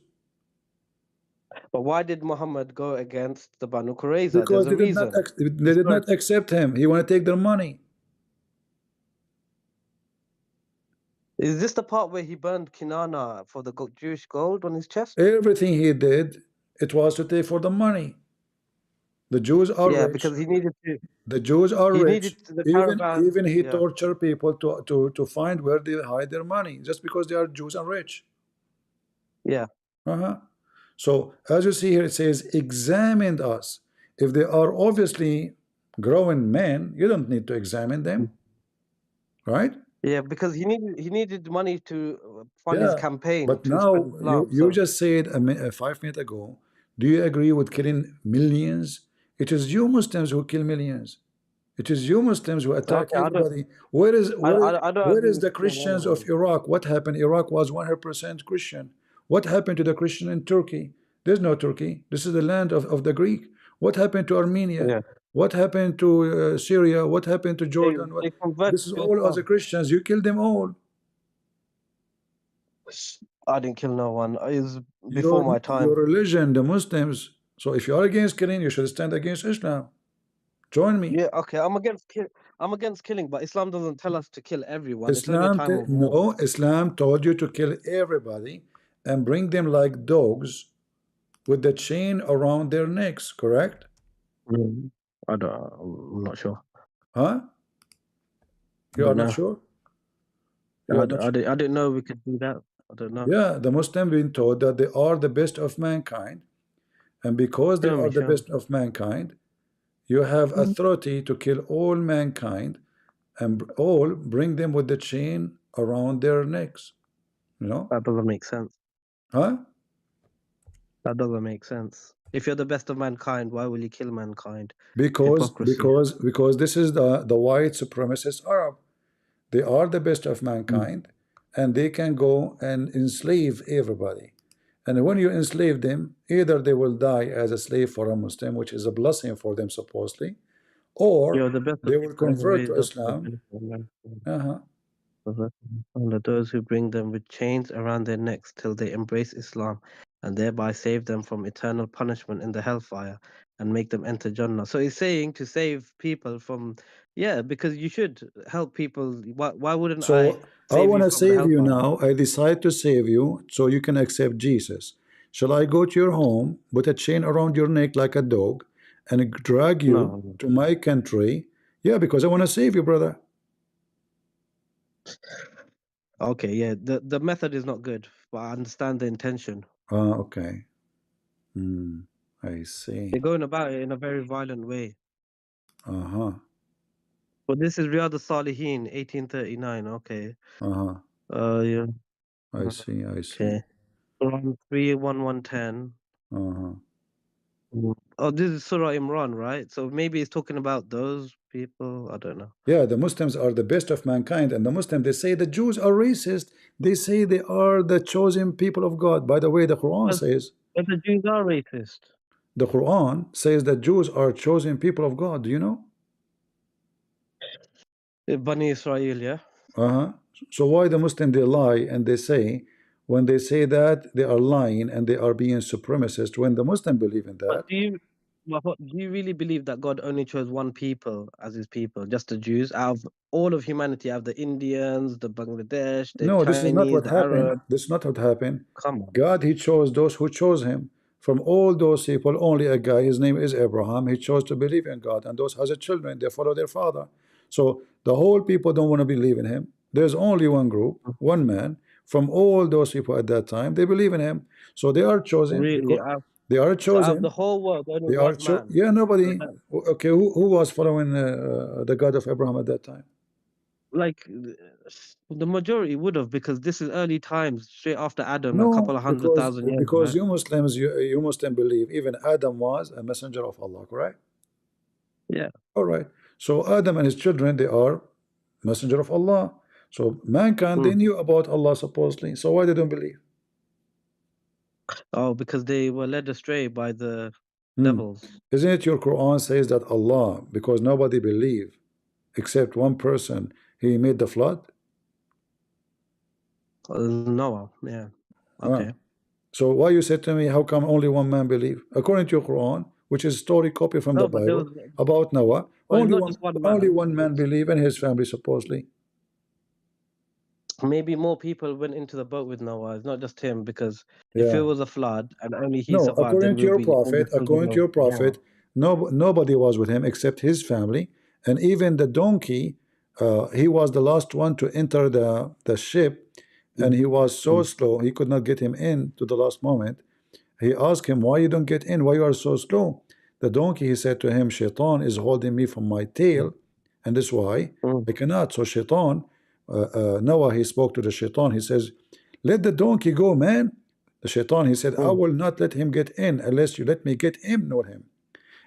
But why did Muhammad go against the Banu Qurayza? Because There's a reason. they did not accept him. He want to take their money. Is this the part where he burned Kinana for the Jewish gold on his chest? Everything he did, it was to take for the money. The Jews are rich. Because he needed to. The Jews are He rich. needed the caravan. Even he torture people to find where they hide their money, just because they are Jews and rich. Yeah. So as you see here, it says examined us. If they are obviously grown men, you don't need to examine them, right? Yeah, because he needed money to fund his campaign. But to now spread Islam, you just said 5 minutes ago. Do you agree with killing millions? It is you Muslims who kill millions. It is you Muslims who attack everybody. Where is the Christians of Iraq? What happened? Iraq was 100% Christian. What happened to the Christian in Turkey? There's no Turkey. This is the land of the Greek. What happened to Armenia? What happened to Syria? What happened to Jordan? This is all other Christians. You killed them all. I didn't kill no one. It was before my time. Your religion, the Muslims. So if you are against killing, you should stand against Islam. Join me. Yeah, okay. I'm against killing, but Islam doesn't tell us to kill everyone. It's only a time of war. No, Islam told you to kill everybody and bring them like dogs with the chain around their necks, correct? I'm not sure. Huh? You are not sure? I didn't know we could do that. I don't know. Yeah, the Muslim been told that they are the best of mankind, and because they are the best of mankind, you have authority to kill all mankind and all bring them with the chain around their necks. You know? That doesn't make sense. Huh? That doesn't make sense. If you're the best of mankind, why will you kill mankind? Because this is the white supremacist Arab. They are the best of mankind, and they can go and enslave everybody. And when you enslave them, either they will die as a slave for a Muslim, which is a blessing for them supposedly, or they will convert to Islam. Under those who bring them with chains around their necks till they embrace Islam, and thereby save them from eternal punishment in the hellfire and make them enter Jannah. So he's saying to save people from Yeah, because you should help people. Why wouldn't I So I save want you to from the save you hellfire? now. I decide to save you so you can accept Jesus. Shall I go to your home, put a chain around your neck like a dog, and drag you No. to my country? Yeah, because I want to save you, brother. Okay, yeah. The method is not good, but I understand the intention. Okay. I see. They're going about it in a very violent way. Uh-huh. But this is Riyadh al-Salihin, 1839. Okay. Uh-huh. Yeah. I see. I see. Okay. Quran 3:1110. Uh-huh. Oh, this is Surah Imran, right? So maybe it's talking about those people. I don't know. Yeah, the Muslims are the best of mankind, and the Muslims, they say the Jews are racist. They say they are the chosen people of God. By the way, the Quran says, But the Jews are racist. the Quran says that Jews are chosen people of God. Do you know? Bani Israel, yeah. Uh-huh. So why the Muslim they lie and they say, when they say that, they are lying and they are being supremacist, when the Muslim believe in that? Do you really believe that God only chose one people as his people, just the Jews, out of all of humanity, out of the Indians, the Bangladesh, the No, this is not Chinese, what the happened. Arabs? This is not what happened. Come on. God, he chose those who chose him. From all those people, only a guy, his name is Abraham, he chose to believe in God, and those has a children, they follow their father. So the whole people don't want to believe in him. There's only one group, one man. From all those people at that time, they believe in him. So they are chosen Really? because they are So out of the chosen. whole world, only They are one man. yeah, So nobody. that, Okay, who was following the God of Abraham at that time? like the majority would have, because this is early times, straight after Adam, a couple No, of 100,000 years, because right? you Muslims, you Muslim believe even Adam was a messenger of Allah, correct? Yeah. All right. So Adam and his children, they are messenger of Allah. So mankind, they knew about Allah supposedly. So why they don't believe? Oh, because they were led astray by the devils. Isn't it your Quran says that Allah, because nobody believed except one person, he made the flood? Noah, yeah. Okay. So why you said to me, how come only one man believe? According to your Quran, which is story copy from the No, but there Bible was, about Noah, well, it's not just one only man. one man believe and his family supposedly. Maybe more people went into the boat with Noah. It's not just him, because if it Yeah. was a flood and only he No, survived, then according to we'll your be all the prophet, children of Noah. nobody was with him except his family, and even the donkey, he was the last one to enter the ship, and he was so slow he could not get him in to the last moment. He asked him, why you don't get in, why you are so slow? The donkey, he said to him, Shaitan is holding me from my tail, and that's why I cannot. So Shaitan, Noah, he spoke to the Shaitan, he says, let the donkey go, man. The Shaitan, he said, I will not let him get in unless you let me get him near him.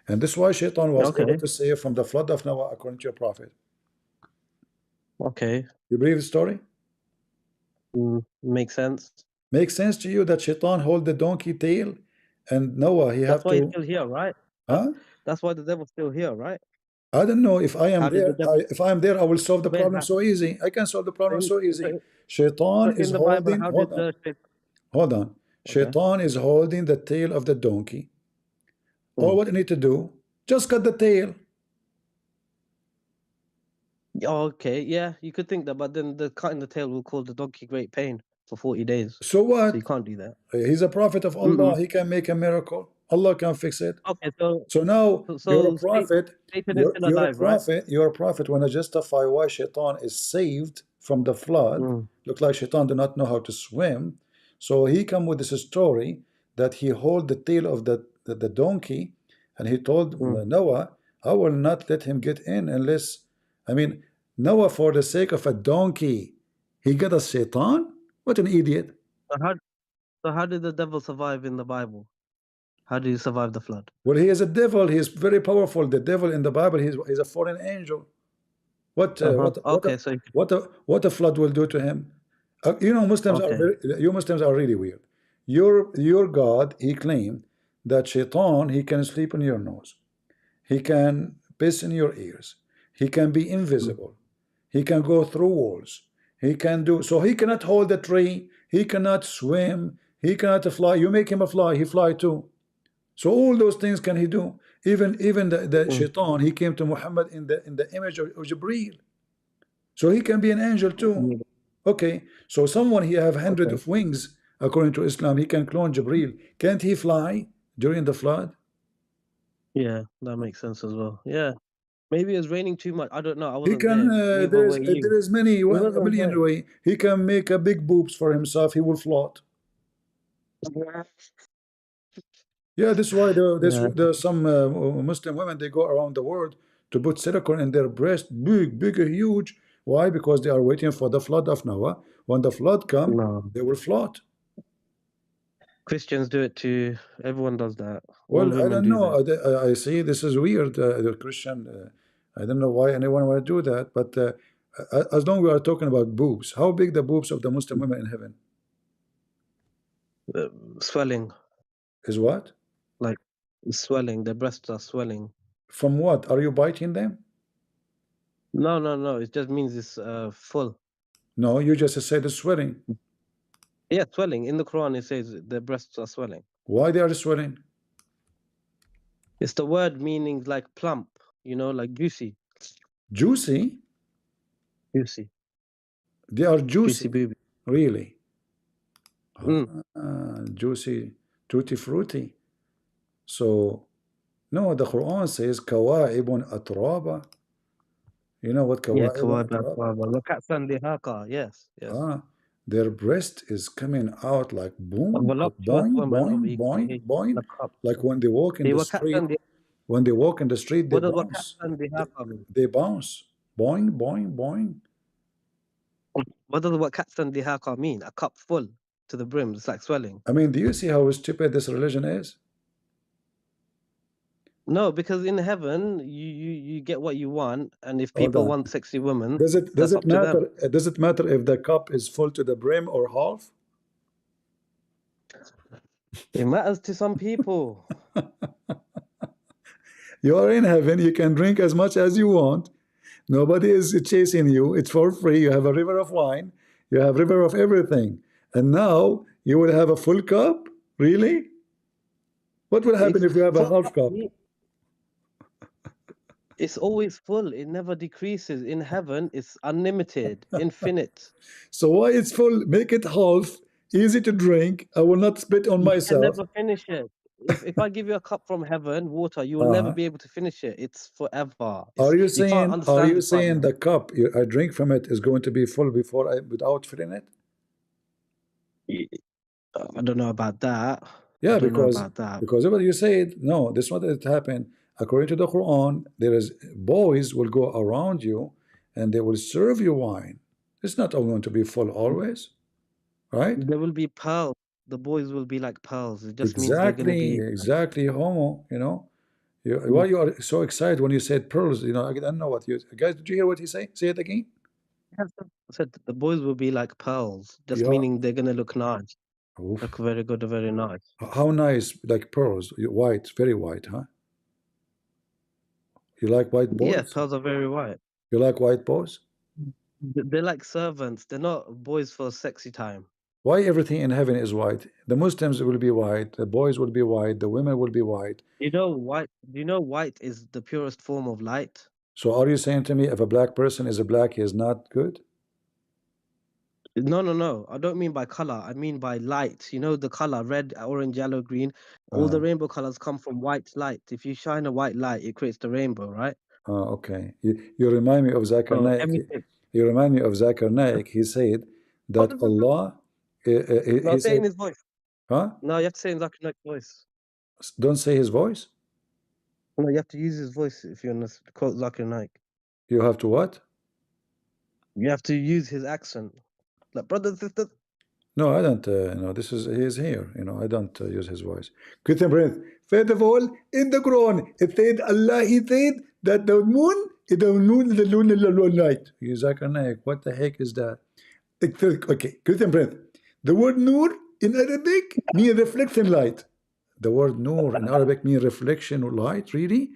And this is why Shaitan was able to save from the flood of Noah according to your prophet. Okay. You believe the story? Makes sense. Makes sense to you that Shaitan hold the donkey tail and Noah, he That's have why he's to... still here, right? Huh? That's why the devil's still here, right? I don't know if I am How did the there. devil? If I am there, I will solve the Wait, problem so easy. I can solve the problem so easy. so Shaitan is in the Bible, holding... how did the Hold on. Shaitan is holding the tail of the donkey. All what you need to do, just cut the tail. Okay, yeah, you could think that, but then the cutting the tail will cause the donkey great pain for 40 days. So what? So you can't do that. He's a prophet of Allah. He can make a miracle. Allah can fix it. Okay, so now you're a prophet. Satan is still alive, right? You're a prophet. When I justify why Shaitan is saved from the flood, look like Shaitan do not know how to swim. So he come with this story that he hold the tail of the donkey, and he told Noah, I will not let him get in unless, I mean, Noah, for the sake of a donkey, he got a Shaitan? What an idiot. So how did the devil survive in the Bible? How did he survive the flood? Well, he is a devil. He is very powerful. The devil in the Bible, he's a fallen angel. What a flood will do to him? You know, Muslims are really weird. Your God, he claimed that Shaitan, he can sleep in your nose, he can piss in your ears, he can be invisible, he can go through walls, he can do so. He cannot hold a tree, he cannot swim, he cannot fly. You make him a fly, he fly too. So all those things can he do. Even the shaitan, he came to Muhammad in the image of Jibreel. So he can be an angel too. Okay, so someone he have hundred of wings according to Islam, he can clone Jibreel. Can't he fly during the flood? Yeah, that makes sense as well. Yeah, maybe it's raining too much. I don't know. I He wasn't can. there. Neither were you. There is many It a wasn't million there. way. He can make a big boobs for himself. He will float. Yeah, this is why there's some Muslim women, they go around the world to put silicone in their breast, big, huge. Why? Because they are waiting for the flood of Noah. When the flood come, No. they will float. Christians do it too. Everyone does that. All Well, I women don't do know. that. I see this is weird. The Christian, I don't know why anyone want to do that. But as long as we are talking about boobs, how big the boobs of the Muslim women in heaven Swelling, is? What? like swelling. Their breasts are swelling. From what? Are you biting them? No, no, no. It just means it's full. No, you just said it's swelling. Yeah, swelling. In the Quran, it says their breasts are swelling. Why they are swelling? It's the word meaning like plump, you know, like juicy. Juicy? Juicy. They are Juicy juicy. booby. Really? Mm. Juicy, tutti frutti. So, no, the Quran says kawaibun atraba. You know what Yeah, kawaibun atraba? Wakatsan dihaka. Yes, yes. Their breast is coming out like boom, A like voluptuous boing, woman of boing, equal boing, age. boing. Like cup. Like when they walk in Hey, the street, Wakatsan when they walk in the street, they What does bounce. Wakatsan dihaka mean? They bounce. Boing, boing, boing. What does Wakatsan dihaka mean? A cup full to the brim. It's like swelling. I mean, do you see how stupid this religion is? No, because in heaven you get what you want, and if Hold people on. want sexy women, Does it that's up to them. matter? Does it matter if the cup is full to the brim or half? It matters to some people. You are in heaven. You can drink as much as you want. Nobody is chasing you. It's for free. You have a river of wine. You have river of everything. And now you will have a full cup? Really? What will happen if you have a half cup? It's always full. It never decreases. In heaven, it's unlimited, infinite. So why it's full? Make it half. Easy to drink. I will not spit on You can myself. never finish it. If I give you a cup from heaven, water, you will never be able to finish it. It's forever. Are you You saying? can't understand Are you this right saying now. the cup I drink from it is going to be full before without filling it? I don't know about that. Yeah, I don't know because about that. what you said, no, this is what it happened. According to the Quran, there is boys will go around you and they will serve you wine. It's not all going to be full always, right? There will be pearls. The boys will be like pearls. It just means they're going to be. Exactly, homo. You know, why you are so excited when you said pearls? You know, I don't know what you guys. Did you hear what he say? Say it again. I said the boys will be like pearls, just Yeah. meaning they're going to look nice. Oof. Look very good, very nice. How nice, like pearls, white, very white, huh? You like white boys? Yeah, pearls are very white. You like white boys? They're like servants. They're not boys for sexy time. Why everything in heaven is white? The Muslims will be white, the boys will be white, the women will be white. You know, white is the purest form of light. So are you saying to me if a black person is a black, he is not good? No, no, no. I don't mean by color. I mean by light. You know the color red, orange, yellow, green. All the rainbow colors come from white light. If you shine a white light, it creates the rainbow, right? Okay. You remind me of Zakir Naik. You remind me of Zakir Naik. He said that Allah. No, say in his voice. Huh? No, you have to say in Zakir Naik's voice. Don't say his voice. No, you have to use his voice if you want to quote Zakir Naik. You have to what? You have to use his accent. Like, brothers, sisters. No, I don't. This is he is here. I don't use his voice. Christian Prince. First of all, in the Quran, it said Allah. He said that the moon is the moon light. Zakir Naik. What the heck is that? Okay, Christian Prince. The word nur in Arabic means reflection light. The word nur in Arabic means reflection or light. Really?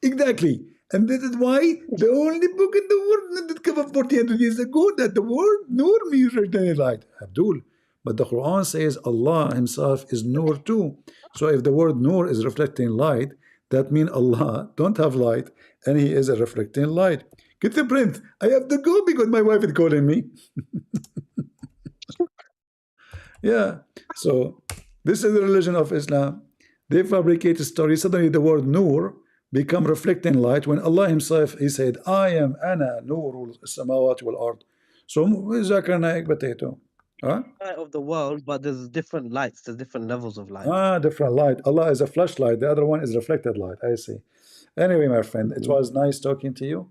Exactly. And this is why the only book in the world that covered 400 years ago that the word nur means reflection light. Abdul, But the Quran says Allah himself is Nur too. So if the word Nur is reflecting light, that means Allah don't have light, and he is a reflecting light. Get the print. I have to go because my wife is calling me. Yeah. So this is the religion of Islam. They fabricate a story. Suddenly the word Nur become reflecting light when Allah himself, he said, I am ana nurul samawati wal ard. So Zakir Naik potato. Huh? Light of the world, but there's different lights, there's different levels of light. Different light. Allah is a flashlight. The other one is reflected light. I see. Anyway, my friend, it was nice talking to you.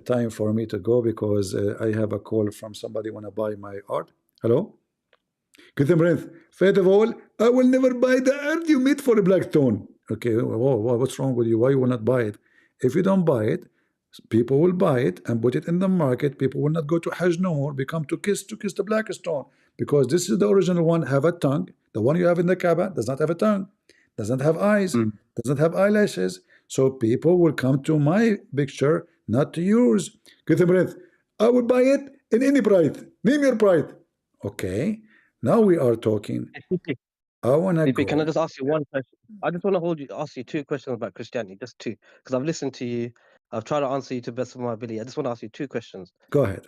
Time for me to go because I have a call from somebody want to buy my art. Hello? First of all, I will never buy the art you made for a Blackstone. Okay, what's wrong with you? Why you will not buy it? If you don't buy it, people will buy it and put it in the market. People will not go to Hajj no more, become to kiss the black stone, because this is the original one, have a tongue. The one you have in the Kaaba does not have a tongue, does not have eyes, does not have eyelashes. So people will come to my picture, not to yours. I would buy it in any price. Name your price. Okay, now we are talking. I want to go. Can I just ask you one question? I just want to ask you two questions about Christianity, just two, because I've listened to you. I've tried to answer you to the best of my ability. I just want to ask you two questions. Go ahead.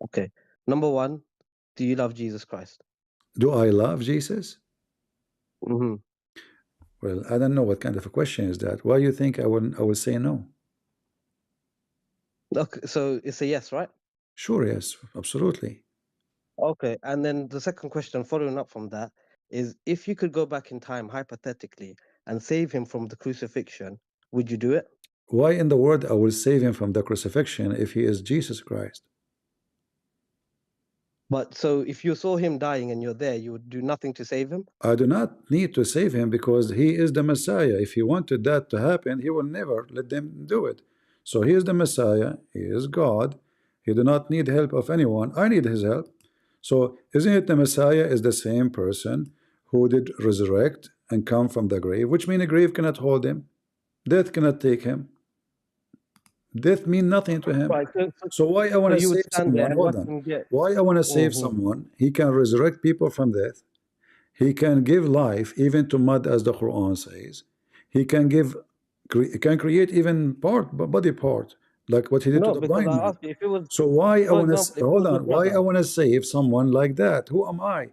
Okay. Number one, do you love Jesus Christ? Do I love Jesus? Mm-hmm. Well, I don't know what kind of a question is that. Why do you think I would say no? Okay, so it's a yes, right? Sure, yes, absolutely. Okay, and then the second question, following up from that, is if you could go back in time, hypothetically, and save him from the crucifixion, would you do it? Why in the world I will save him from the crucifixion if he is Jesus Christ? But so if you saw him dying and you're there, you would do nothing to save him? I do not need to save him because he is the Messiah. If he wanted that to happen, he will never let them do it. So he is the Messiah, he is God, he do not need help of anyone. I need his help. So isn't it the Messiah is the same person who did resurrect and come from the grave, which means a grave cannot hold him, death cannot take him, death mean nothing to him. Right, so why I want to save someone? Hold on. Why I want to save someone? He can resurrect people from death. He can give life even to mud, as the Quran says. He can give, can create even body part, like what he did to the blind man. So why I want to hold on? Why I want to save someone like that? Who am I?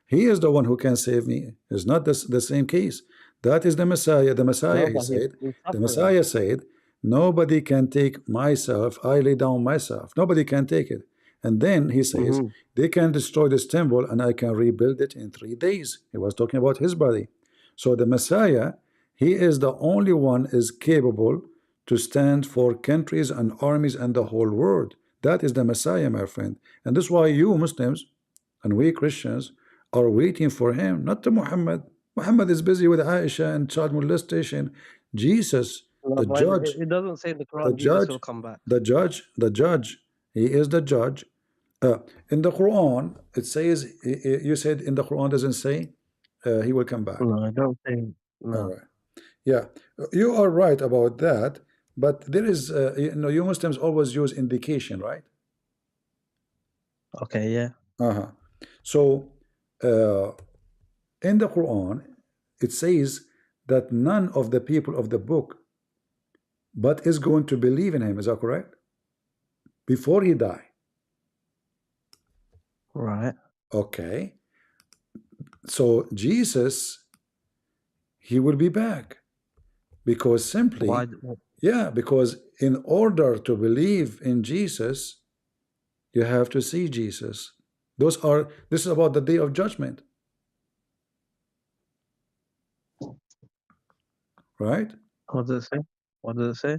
He is the one who can save me. It's not the same case. That is the Messiah. The Messiah, he said. The Messiah said, nobody can take myself. I lay down myself. Nobody can take it. And then he says, they can destroy this temple and I can rebuild it in 3 days. He was talking about his body. So the Messiah, he is the only one is capable to stand for countries and armies and the whole world. That is the Messiah, my friend. And this is why you Muslims and we Christians are waiting for him, not to Muhammad. Muhammad is busy with Aisha and child molestation. Jesus, the judge, it doesn't say in the Quran Jesus will come back. The judge, he is the judge. In the Quran, it says, you said in the Quran doesn't say he will come back. No, I don't think. No. All right. Yeah, you are right about that. But there is, you Muslims always use indication, right? Okay, yeah. So, in the Quran, it says that none of the people of the book but is going to believe in him. Is that correct? Before he die. Right. Okay. So Jesus, he will be back because simply, yeah, because in order to believe in Jesus, you have to see Jesus. This is about the day of judgment. Right? What does it say? What does it say?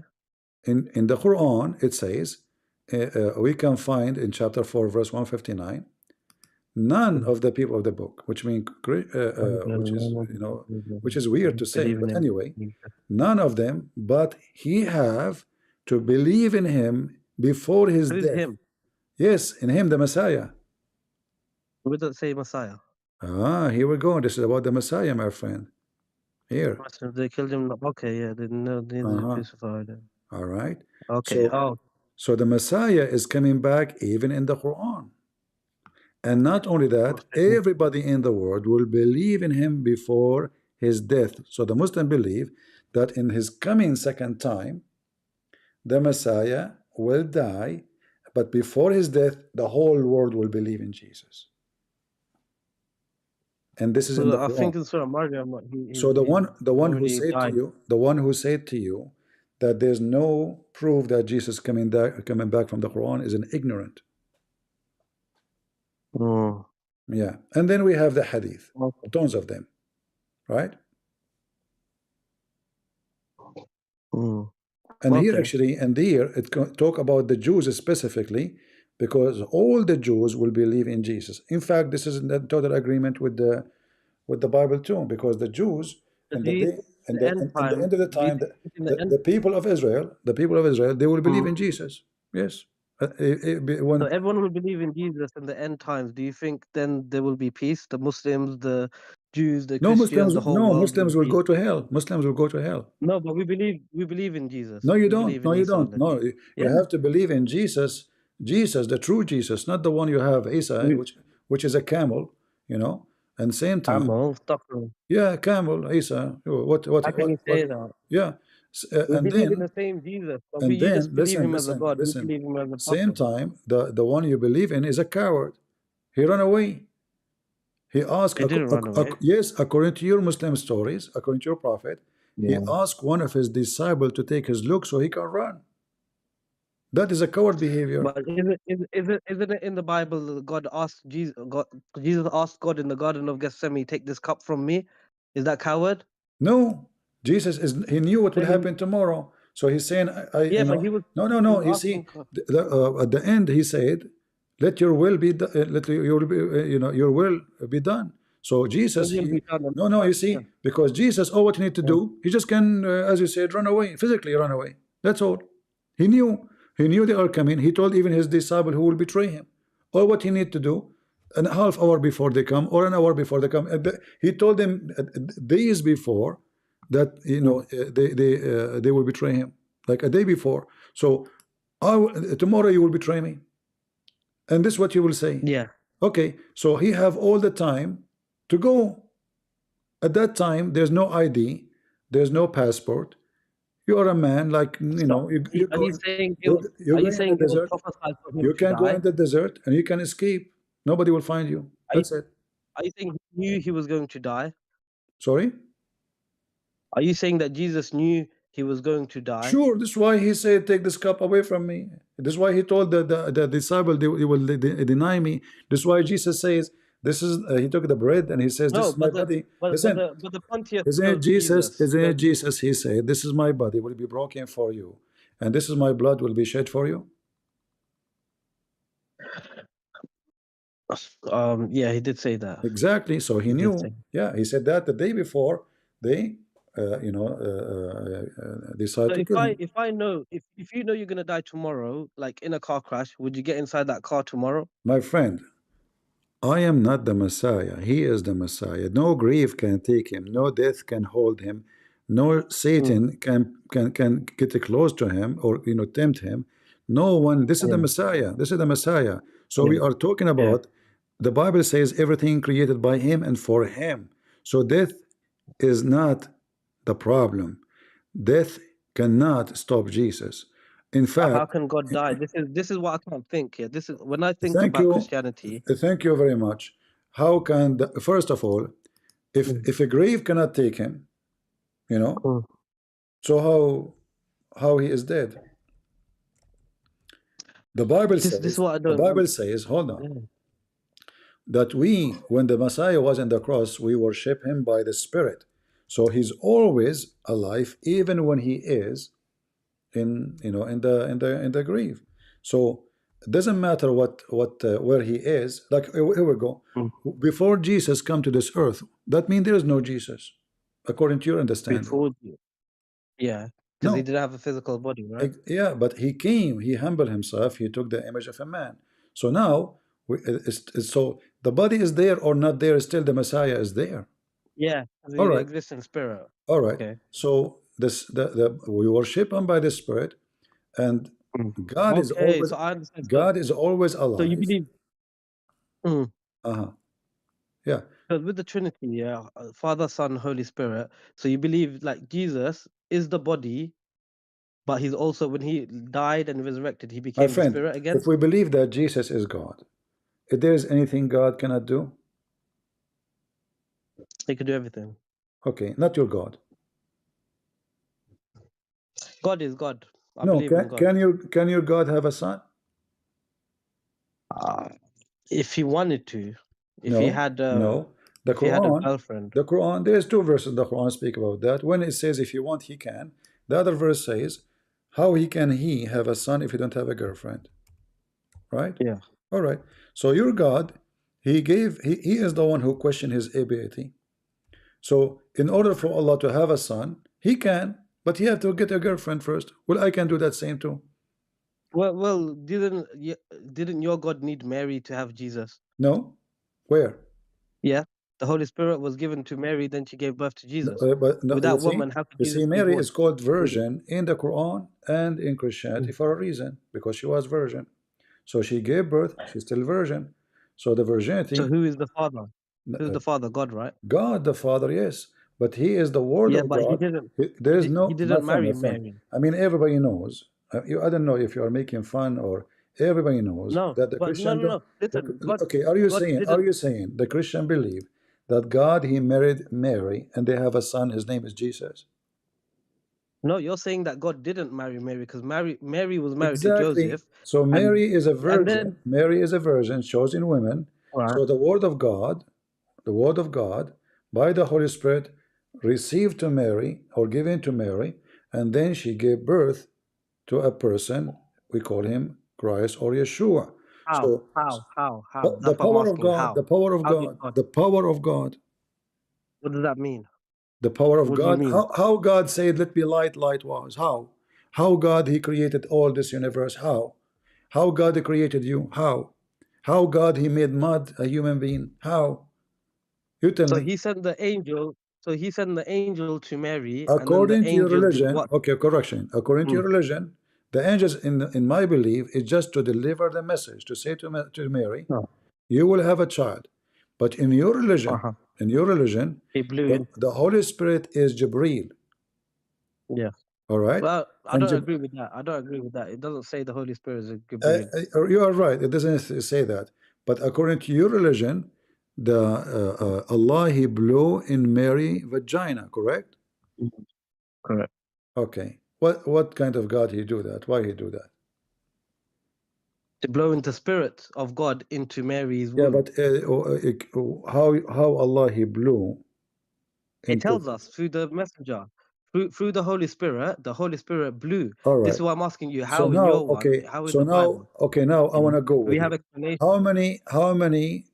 In the Quran, it says, we can find in chapter 4, verse 159, none of the people of the book, which means, which is weird to say, but anyway, none of them, but he have to believe in him before his death. Him? Yes, in him, the Messiah. Where does it say Messiah? Here we go. This is about the Messiah, my friend. Here. They killed him. Okay, yeah, they crucified him. All right. Okay. So the Messiah is coming back even in the Quran. And not only that, everybody in the world will believe in him before his death. So the Muslim believe that in his coming second time, the Messiah will die, but before his death, the whole world will believe in Jesus. And this is in the I Quran. think in Surah Maryam, So the one who already said to died. you, the one who said to you that there's no proof that Jesus coming back from the Quran is an ignorant. Yeah. And then we have the hadith, tons of them, right? And here actually, and here it talk about the Jews specifically, because all the Jews will believe in Jesus. In fact, this is in total agreement with the Bible too, because the Jews in the day, in the end of the time, the people of Israel, they will believe in Jesus. Yes. So everyone will believe in Jesus in the end times. Do you think then there will be peace? The Muslims, the Jews, the Christians, the whole world. Muslims will go to hell. Muslims will go to hell. No, but we believe in Jesus. No, you We don't. believe in No, you Isa don't. No, you have to believe in Jesus, the true Jesus, not the one you have, Isa, which is a camel, you know. And same time, camel, yeah, camel, Isa. How can you say that? Yeah, We and believe in then the same Jesus, but and you then just believe him as a God. listen. We believe him as a Same prophet. time, the one you believe in is a coward. He ran away. He asked, He didn't run away. yes, according to your Muslim stories, according to your prophet, he asked one of his disciples to take his look so he can run. That is a coward behavior. But isn't it in the Bible that God asked Jesus? Jesus asked God in the Garden of Gethsemane, "Take this cup from me." Is that coward? No, Jesus he knew what will happen tomorrow. So he's saying, Yeah, but he was. no. You see, at the end he said, "Let your will be done. Let your will be done." So Jesus, no. You see, because Jesus, all what he need to do, he just can, as you said, run away, physically run away. That's all. He knew they are coming. He told even his disciple who will betray him. All what he need to do, an half hour before they come, or an hour before they come. He told them days before that they will betray him, like a day before. So tomorrow you will betray me, and this is what you will say. Yeah. Okay. So he have all the time to go. At that time, there's no ID, there's no passport. You are a man, like you go in the desert. You can go in the desert and you can escape. Nobody will find you. That's it. Are you saying he knew he was going to die? Sorry? Are you saying that Jesus knew he was going to die? Sure. This is why he said, "Take this cup away from me." This is why he told the disciple, they will deny me. This is why Jesus says, "This is." He took the bread and he says, "This is my body." Listen, but the Pontius isn't it Jesus? He said, "This is my body will be broken for you, and this is my blood will be shed for you." Yeah, he did say that. Exactly. So he knew. Yeah, he said that the day before they decided to kill him. If you know you're gonna die tomorrow, like in a car crash, would you get inside that car tomorrow? My friend, I am not the Messiah. He is the Messiah. No grave can take him. No death can hold him. No Satan can get close to him or tempt him. No one. This is the Messiah. This is the Messiah. So we are talking about. The Bible says everything created by him and for him. So death is not the problem. Death cannot stop Jesus. In fact, how can God die? This is what I can't think here. This is when I think about Christianity. Thank you very much. How can first of all, if a grave cannot take him, so how he is dead? The Bible says. This is what I don't. The Bible says, hold on. That when the Messiah was on the cross, we worship him by the Spirit. So he's always alive, even when he is in the grave. So it doesn't matter where he is. Like here we go. Before Jesus come to this earth, that means there is no Jesus, according to your understanding. Because he didn't have a physical body, right? Yeah, but he came. He humbled himself. He took the image of a man. So now, so the body is there or not there, still the Messiah is there. Yeah, all right. Exists in spirit. All right. Okay. So we worship him by the Spirit, and God is always alive. So you believe? Mm. Yeah. Because with the Trinity, yeah, Father, Son, Holy Spirit. So you believe like Jesus is the body, but he's also, when he died and resurrected, he My became the friend, spirit again. if we believe that Jesus is God, if there is anything God cannot do, He could do everything. okay, not your God. God is God. I No, believe in God. can your God have a son? If he wanted to, if he No, had no. if he had a girlfriend. The Quran, there's two verses in the Quran speak about that. When it says if you want, he can. The other verse says, how can he have a son if he don't have a girlfriend? Right? Yeah. All right. So your God, he is the one who questioned his ability. So in order for Allah to have a son, he can, but he have to get a girlfriend first. Well, I can do that same too. Well, didn't your God need Mary to have Jesus? No? Where? Yeah. The Holy Spirit was given to Mary, then she gave birth to Jesus. But no, Without woman, how could you Jesus see, be Mary born? is called virgin in the Quran and in Christianity for a reason, because she was virgin. So she gave birth, she's still virgin. So the So virginity, who is the Father? Who's the Father? God, right? God the Father, yes, but he is the Word Yeah, of but he God. didn't. There is He no, my didn't friend, marry my friend. Mary. I mean, everybody knows. I don't know if you are making fun or everybody knows No, that the but no, Christian. no, no. Listen, God, Okay, God are didn't. you saying the Christian believe that God he married Mary and they have a son? His name is Jesus. No, you're saying that God didn't marry Mary because Mary was married to Exactly. Joseph, So Mary is a and virgin. then Mary is a virgin, chosen woman. right. So the word of God, by the Holy Spirit, received to Mary or given to Mary, and then she gave birth to a person. We call him Christ or Yeshua. How, So how? the That's what I'm power of asking. God, How? the power of How did God, God? the power of God, What does that mean? the power of What do you God. mean? How God said, "Let be light," light was. How God he created all this universe. How God he created you. How God he made mud a human being. How? You tell So me. he sent the angel. So he sent the angel to Mary, and then the According to your angel did religion, what? okay, correction. According to your religion, the angels in my belief is just to deliver the message, to say to Mary, No. you will have a child. But in your religion, He blew in. the Holy Spirit is Jibreel. Yeah. All right. Well, I And don't agree with that. I don't agree with that. It doesn't say the Holy Spirit is a Gabriel. you are right. It doesn't say that. But according to your religion, the Allah he blew in Mary vagina, correct? Correct. Okay. What kind of God he do that? Why he do that? To blow in the spirit of God into Mary's Yeah, womb. but how Allah he blew It into. tells us through the messenger, through the Holy Spirit blew. All This right. is what I'm asking you. So How in now, your one? okay. How in So the now, Bible? okay. Now I want to go We with have you. explanation.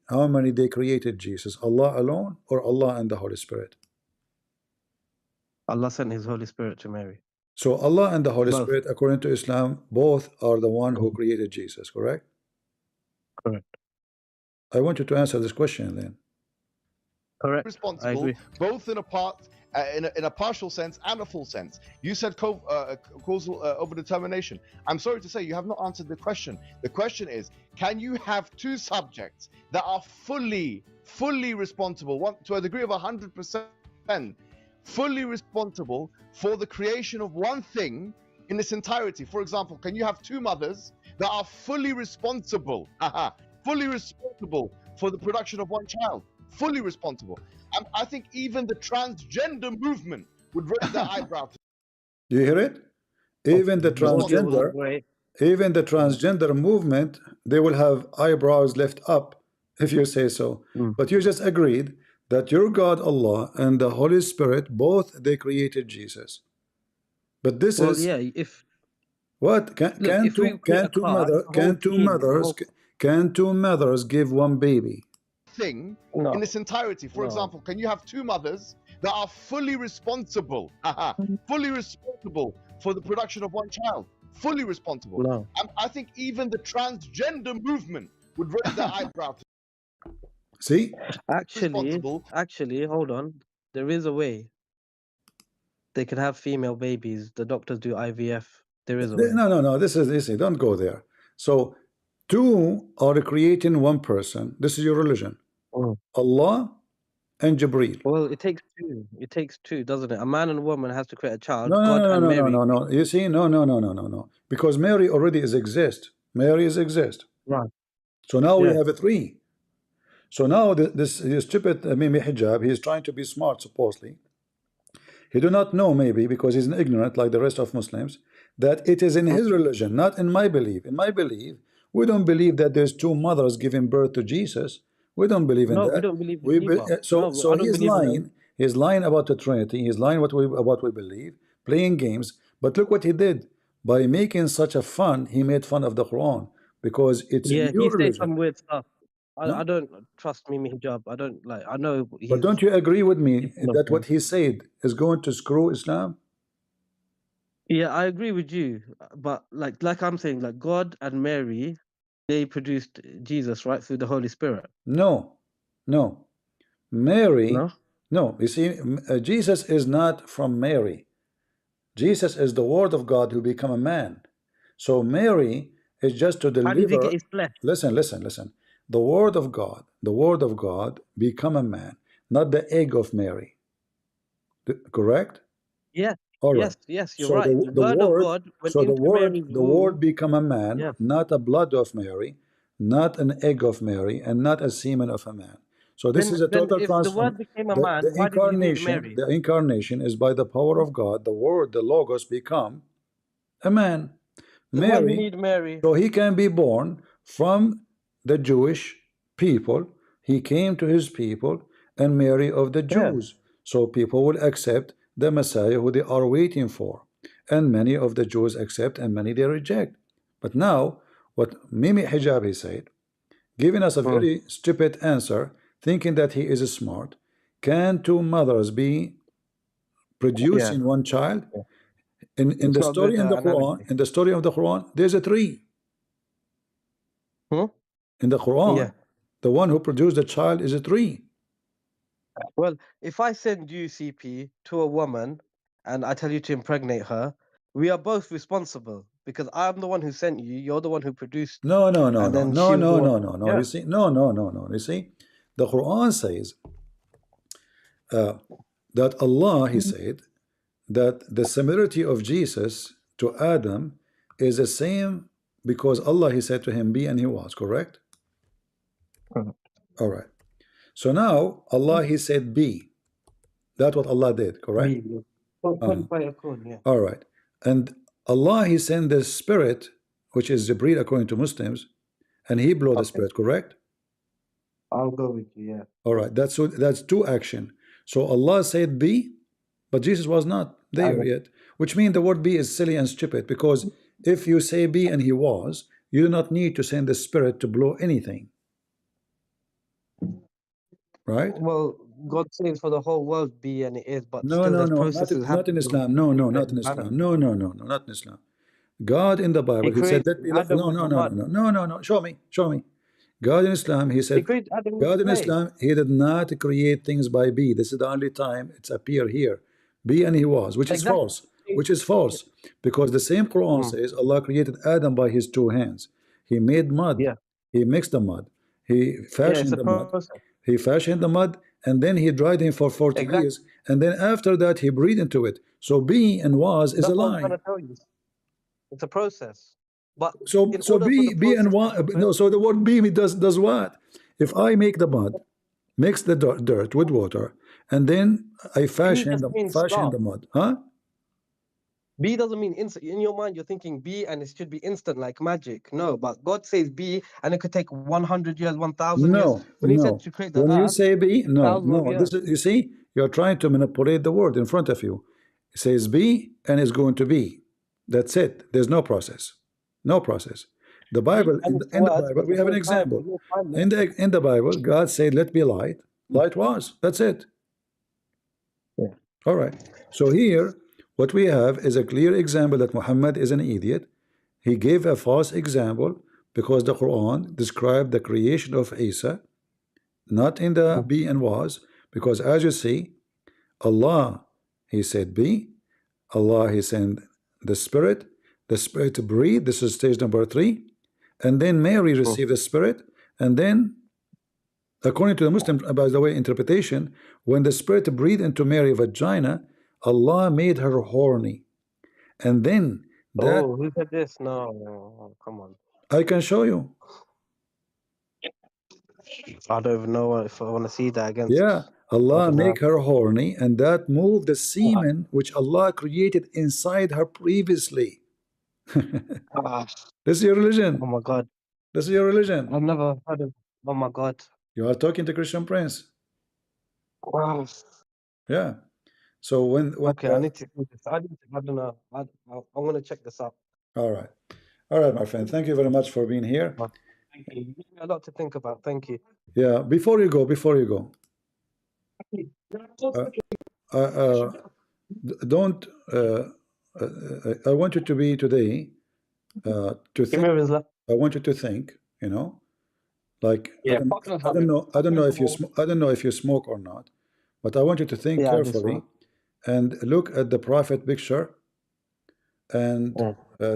How many they created Jesus? Allah alone or Allah and the Holy Spirit? Allah sent His Holy Spirit to Mary. So Allah and the Holy Both. Spirit, according to Islam, both are the one who created Jesus, correct? Correct. I want you to answer this question then. Correct. I Responsible, agree. both in a part, in a partial sense and a full sense. You said causal overdetermination. I'm sorry to say you have not answered the question. The question is, can you have two subjects that are fully responsible, to a degree of 100%, fully responsible for the creation of one thing in its entirety? For example, can you have two mothers that are fully responsible for the production of one child? Fully responsible. I think even the transgender movement would raise their eyebrow. Do you hear it? Even the The audio wasn't transgender, great. even the transgender movement, they will have eyebrows left up, if you say so. But you just agreed that your God Allah and the Holy Spirit, both they created Jesus. But this Well, is yeah. If what look, if we create a car, it's a whole team. It's a whole. can two mothers give one baby? Thing No. in its entirety. For example, can you have two mothers that are fully responsible for the production of one child? Fully responsible. No. I think even the transgender movement would raise their eyebrow. See? Actually, hold on. There is a way. They can have female babies. The doctors do IVF. There is a way. No. This is. Don't go there. So Two are creating one person. This is your religion. Allah and Jibreel. Well, it takes two. It takes two, doesn't it? A man and a woman has to create a child. No, no, God no, and no, Mary. no, no, no. You see, no. Because Mary already is exist. Mary is exist. Right. So now we Yeah. have a three. So now this stupid Mimi Hijab, he is trying to be smart supposedly. He do not know, maybe because he's ignorant like the rest of Muslims, that it is in his religion, not in my belief. In my belief, we don't believe that there's two mothers giving birth to Jesus. We don't believe in No, that. we don't believe in either. So No, so I don't he's believe in lying. them. He's lying about the Trinity. He's lying about we believe, playing games. But look what he did. By making such a fun, he made fun of the Quran because it's in Yeah, your he says religion. some weird stuff. Huh? I don't trust Mimi Hijab. I don't like. I know he's. But don't you agree with me he's full of that what them. he said is going to screw Islam? Yeah, I agree with you. But like I'm saying, like God and Mary, they produced Jesus, right, through the Holy Spirit. No, no. Mary, No. no. You see, Jesus is not from Mary. Jesus is the Word of God who become a man. So Mary is just to How did he deliver. get his flesh? Listen. The Word of God become a man, not the egg of Mary. Correct? Yeah. All right. Yes, you're So right. The word of God went into Mary's the word womb. become a man, Yeah. not a blood of Mary, not an egg of Mary, and not a semen of a man. So this is a Then total if the transform. word became a man, why did he need Mary? The incarnation is by the power of God. The word, the logos, become a man. Then why do you Mary, need Mary? so he can be born from the Jewish people. He came to his people, and Mary of the Jews. So people will accept the Messiah who they are waiting for. And many of the Jews accept and many they reject. But now, what Mimi Hijabi said, giving us a very stupid answer, thinking that he is smart. Can two mothers be producing one child? In It's the not a story good in the Quran, analogy. in the story of the Quran, there's a three. In the Quran, the one who produced the child is a three. Well, if I send you CP to a woman and I tell you to impregnate her, we are both responsible because I'm the one who sent you, you're the one who produced. No. And then she was the one. Yeah. You see, no. You see, the Quran says that Allah, He said that the similarity of Jesus to Adam is the same because Allah, He said to him, be, and he was, correct? All right. So now Allah, He said be. That's what Allah did, correct? All right. And Allah, He sent the spirit, which is Jibreel according to Muslims, and He blew the spirit, correct? I'll go with you, yeah. All right. That's two action. So Allah said be, but Jesus was not there yet, which means the word be is silly and stupid because if you say be and he was, you do not need to send the spirit to blow anything. Right? Well, God says for the whole world be and it is, but No, still no, there's no, processes not in happening. Islam. No, not in Islam. No, not in Islam. God in the Bible, He said, let me, no. Show me. God in Islam, He said, God in Islam, He did not create things by be. This is the only time it's appear here. Be and he was, which is false. Because the same Quran says Allah created Adam by his two hands. He made mud. He mixed the mud. He fashioned the mud. He fashioned the mud and then he dried him for 40 years. And then after that, he breathed into it. So be and was is a lie. I'm trying to tell you. It's a process. But so be and was. No, so the word be does what? If I make the mud, mix the dirt with water, and then I fashion the mud, huh? Be doesn't mean instant. In your mind, you're thinking be and it should be instant like magic. No, but God says be and it could take 100 years, 1,000 years. When He said to create the when earth, you say be, no. years. This is, you see, you're trying to manipulate the word in front of you. It says be and it's going to be. That's it. There's no process. No process. The Bible, in the Bible, we have an example. In the Bible, God said, let be light. Light was. That's it. Yeah. All right. So here, what we have is a clear example that Muhammad is an idiot. He gave a false example because the Quran described the creation of Isa, not in the be and was, because as you see, Allah, He said be, Allah, He sent the Spirit breathed, this is stage number 3, and then Mary received the Spirit, and then, according to the Muslim, by the way, interpretation, when the Spirit breathed into Mary's vagina, Allah made her horny, and then that. Oh, who said this? No, come on. I can show you. I don't even know if I want to see that against. Yeah, Allah make her horny, and that moved the semen which Allah created inside her previously. This is your religion. Oh my God. This is your religion. I've never heard of. Oh my God. You are talking to Christian Prince. Wow. Yeah. So when Okay, I need to. I don't know. I'm gonna check this out. all right, my friend. Thank you very much for being here. Thank you. You give me a lot to think about. Thank you. Yeah. Before you go, don't. I want you to be today. To think. I want you to think. You know, like Yeah, I don't know. I don't know if you. I don't know if you smoke or not, but I want you to think carefully and look at the Prophet picture and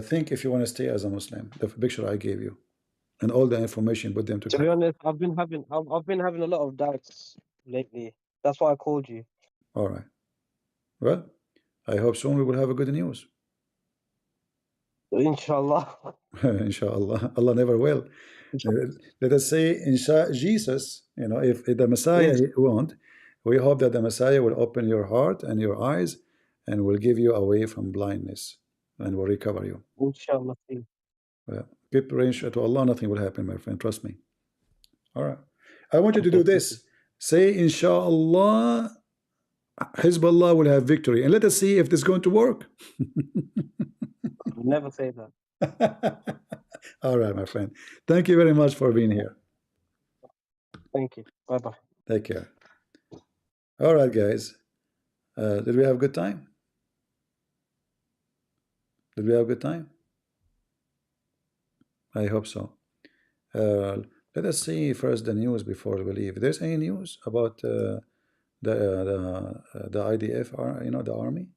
think if you want to stay as a Muslim. The picture I gave you and all the information, put them To together. be honest, I've been having a lot of doubts lately. That's why I called you. All right. Well, I hope soon we will have a good news. Inshallah. Inshallah. Allah never will. Let us say, Jesus, you know, if the Messiah won't, we hope that the Messiah will open your heart and your eyes and will give you away from blindness and will recover you. Inshallah. Keep praying to Allah, nothing will happen, my friend. Trust me. All right. I want you to do this. Say, Inshallah, Hezbollah will have victory. And let us see if this is going to work. Never say that. All right, my friend. Thank you very much for being here. Thank you. Bye-bye. Take care. All right, guys. Did we have a good time? Did we have a good time? I hope so. Let us see first the news before we leave. There's any news about the IDF, you know, the army?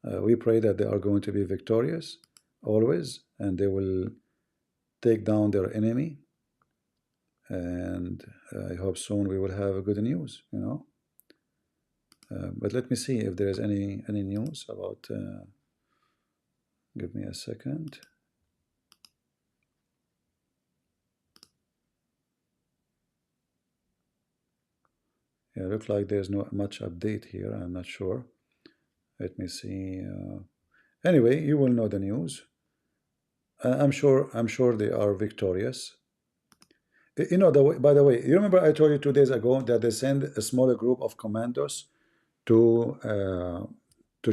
We pray that they are going to be victorious always, and they will take down their enemy. And I hope soon we will have a good news, you know. But let me see if there is any news about. Give me a second. Yeah, looks like there's not much update here. I'm not sure. Let me see. Anyway, you will know the news. I'm sure they are victorious. You know, by the way, you remember I told you 2 days ago that they send a smaller group of commandos to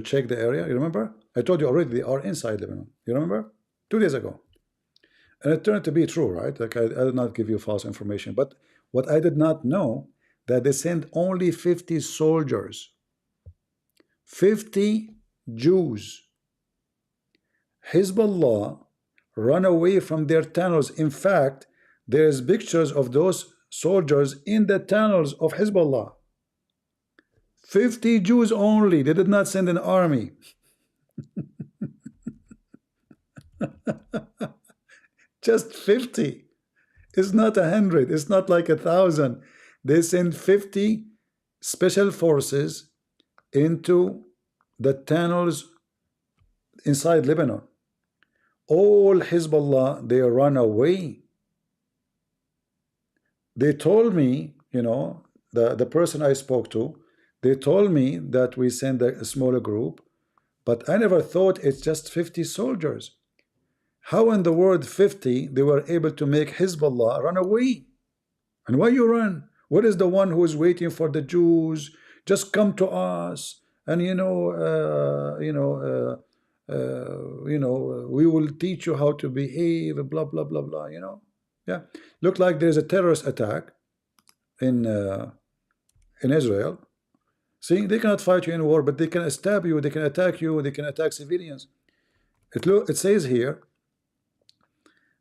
check the area. You remember? I told you already they are inside Lebanon. You remember? 2 days ago. And it turned to be true, right? Like I did not give you false information. But what I did not know, that they sent only 50 soldiers. 50 Jews. Hezbollah run away from their tunnels. In fact, there's pictures of those soldiers in the tunnels of Hezbollah. 50 Jews only. They did not send an army. Just 50. It's not 100. It's not like 1,000. They send 50 special forces into the tunnels inside Lebanon. All Hezbollah, they run away. They told me, you know, the person I spoke to, they told me that we send a smaller group, but I never thought it's just 50 soldiers. How in the world 50 they were able to make Hezbollah run away? And why you run? What is the one who is waiting for the Jews? Just come to us, and we will teach you how to behave. Blah blah blah blah. You know, yeah. Look like there's a terrorist attack in Israel. See, they cannot fight you in war, but they can stab you. They can attack you. They can attack civilians. It says here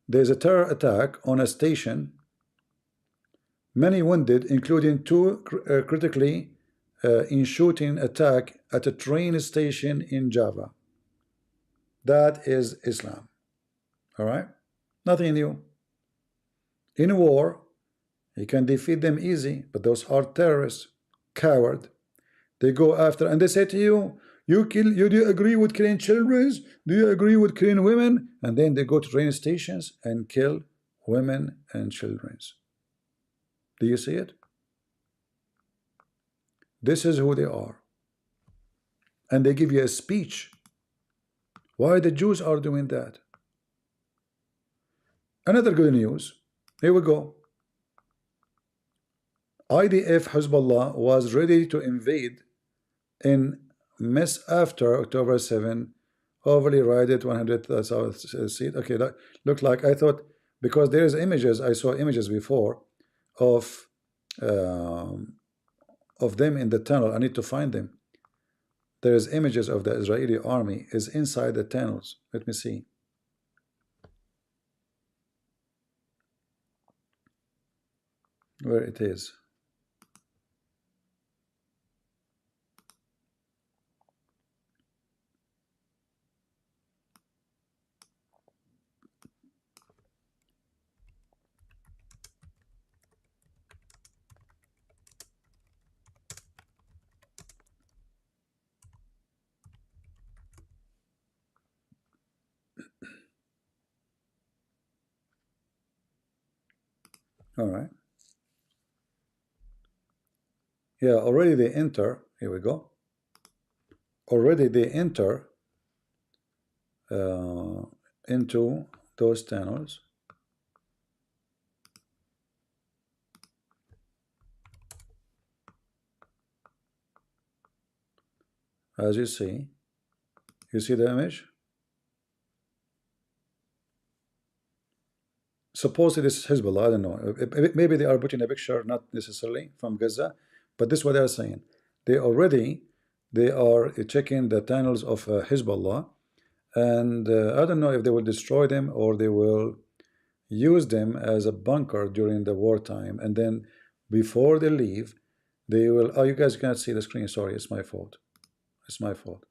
there's a terror attack on a station. Many wounded, including 2 critically in shooting attack at a train station in Java. That is Islam. All right. Nothing new. In war, you can defeat them easy, but those are terrorists, coward. They go after, and they say to you, do you agree with killing children? Do you agree with killing women? And then they go to train stations and kill women and children. Do you see it? This is who they are. And they give you a speech why the Jews are doing that. Another good news. Here we go. IDF Hezbollah was ready to invade in mess after October 7, overly raided 100,000 seat. Okay, that looked like, I thought, because there's images, I saw images before of them in the tunnel. I need to find them. There's images of the Israeli army is inside the tunnels. Let me see. Where it is. All right. Yeah, already they enter. Here we go. Already they enter into those tunnels. As you see the image? Supposedly this is Hezbollah, I don't know. Maybe they are putting a picture, not necessarily from Gaza, but this is what they are saying. They are checking the tunnels of Hezbollah, and I don't know if they will destroy them or they will use them as a bunker during the wartime, and then before they leave, they will. Oh, you guys cannot see the screen. Sorry, it's my fault. It's my fault.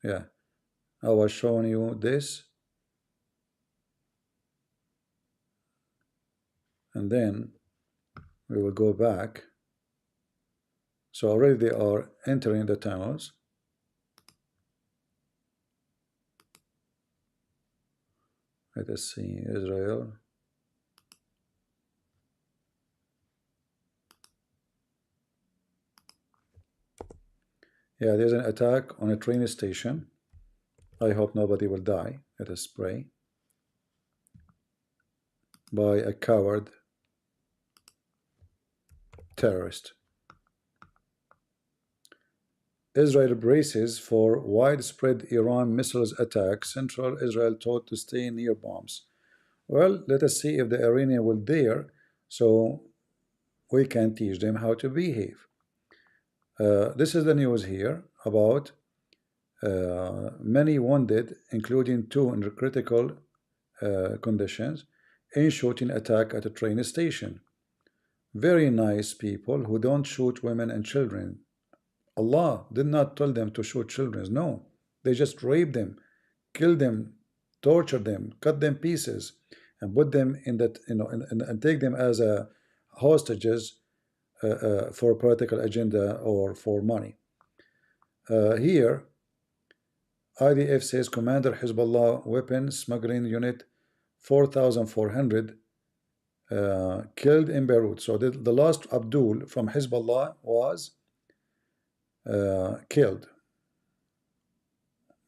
Yeah, I was showing you this. And then we will go back. So already they are entering the tunnels. Let us see, Israel. Yeah, there's an attack on a train station. I hope nobody will die. Let us pray. By a coward terrorist. Israel braces for widespread Iran missiles attack. Central Israel told to stay near bombs. Well, let us see if the Iranian will dare, so we can teach them how to behave. This is the news here about many wounded, including 2 in critical conditions, in shooting attack at a train station. Very nice people who don't shoot women and children. Allah did not tell them to shoot children. No, they just rape them, kill them, torture them, cut them pieces, and put them in that, and take them as hostages for a political agenda or for money. Here, IDF says Commander Hezbollah weapon smuggling unit 4,400 killed in Beirut. So the last Abdul from Hezbollah was killed.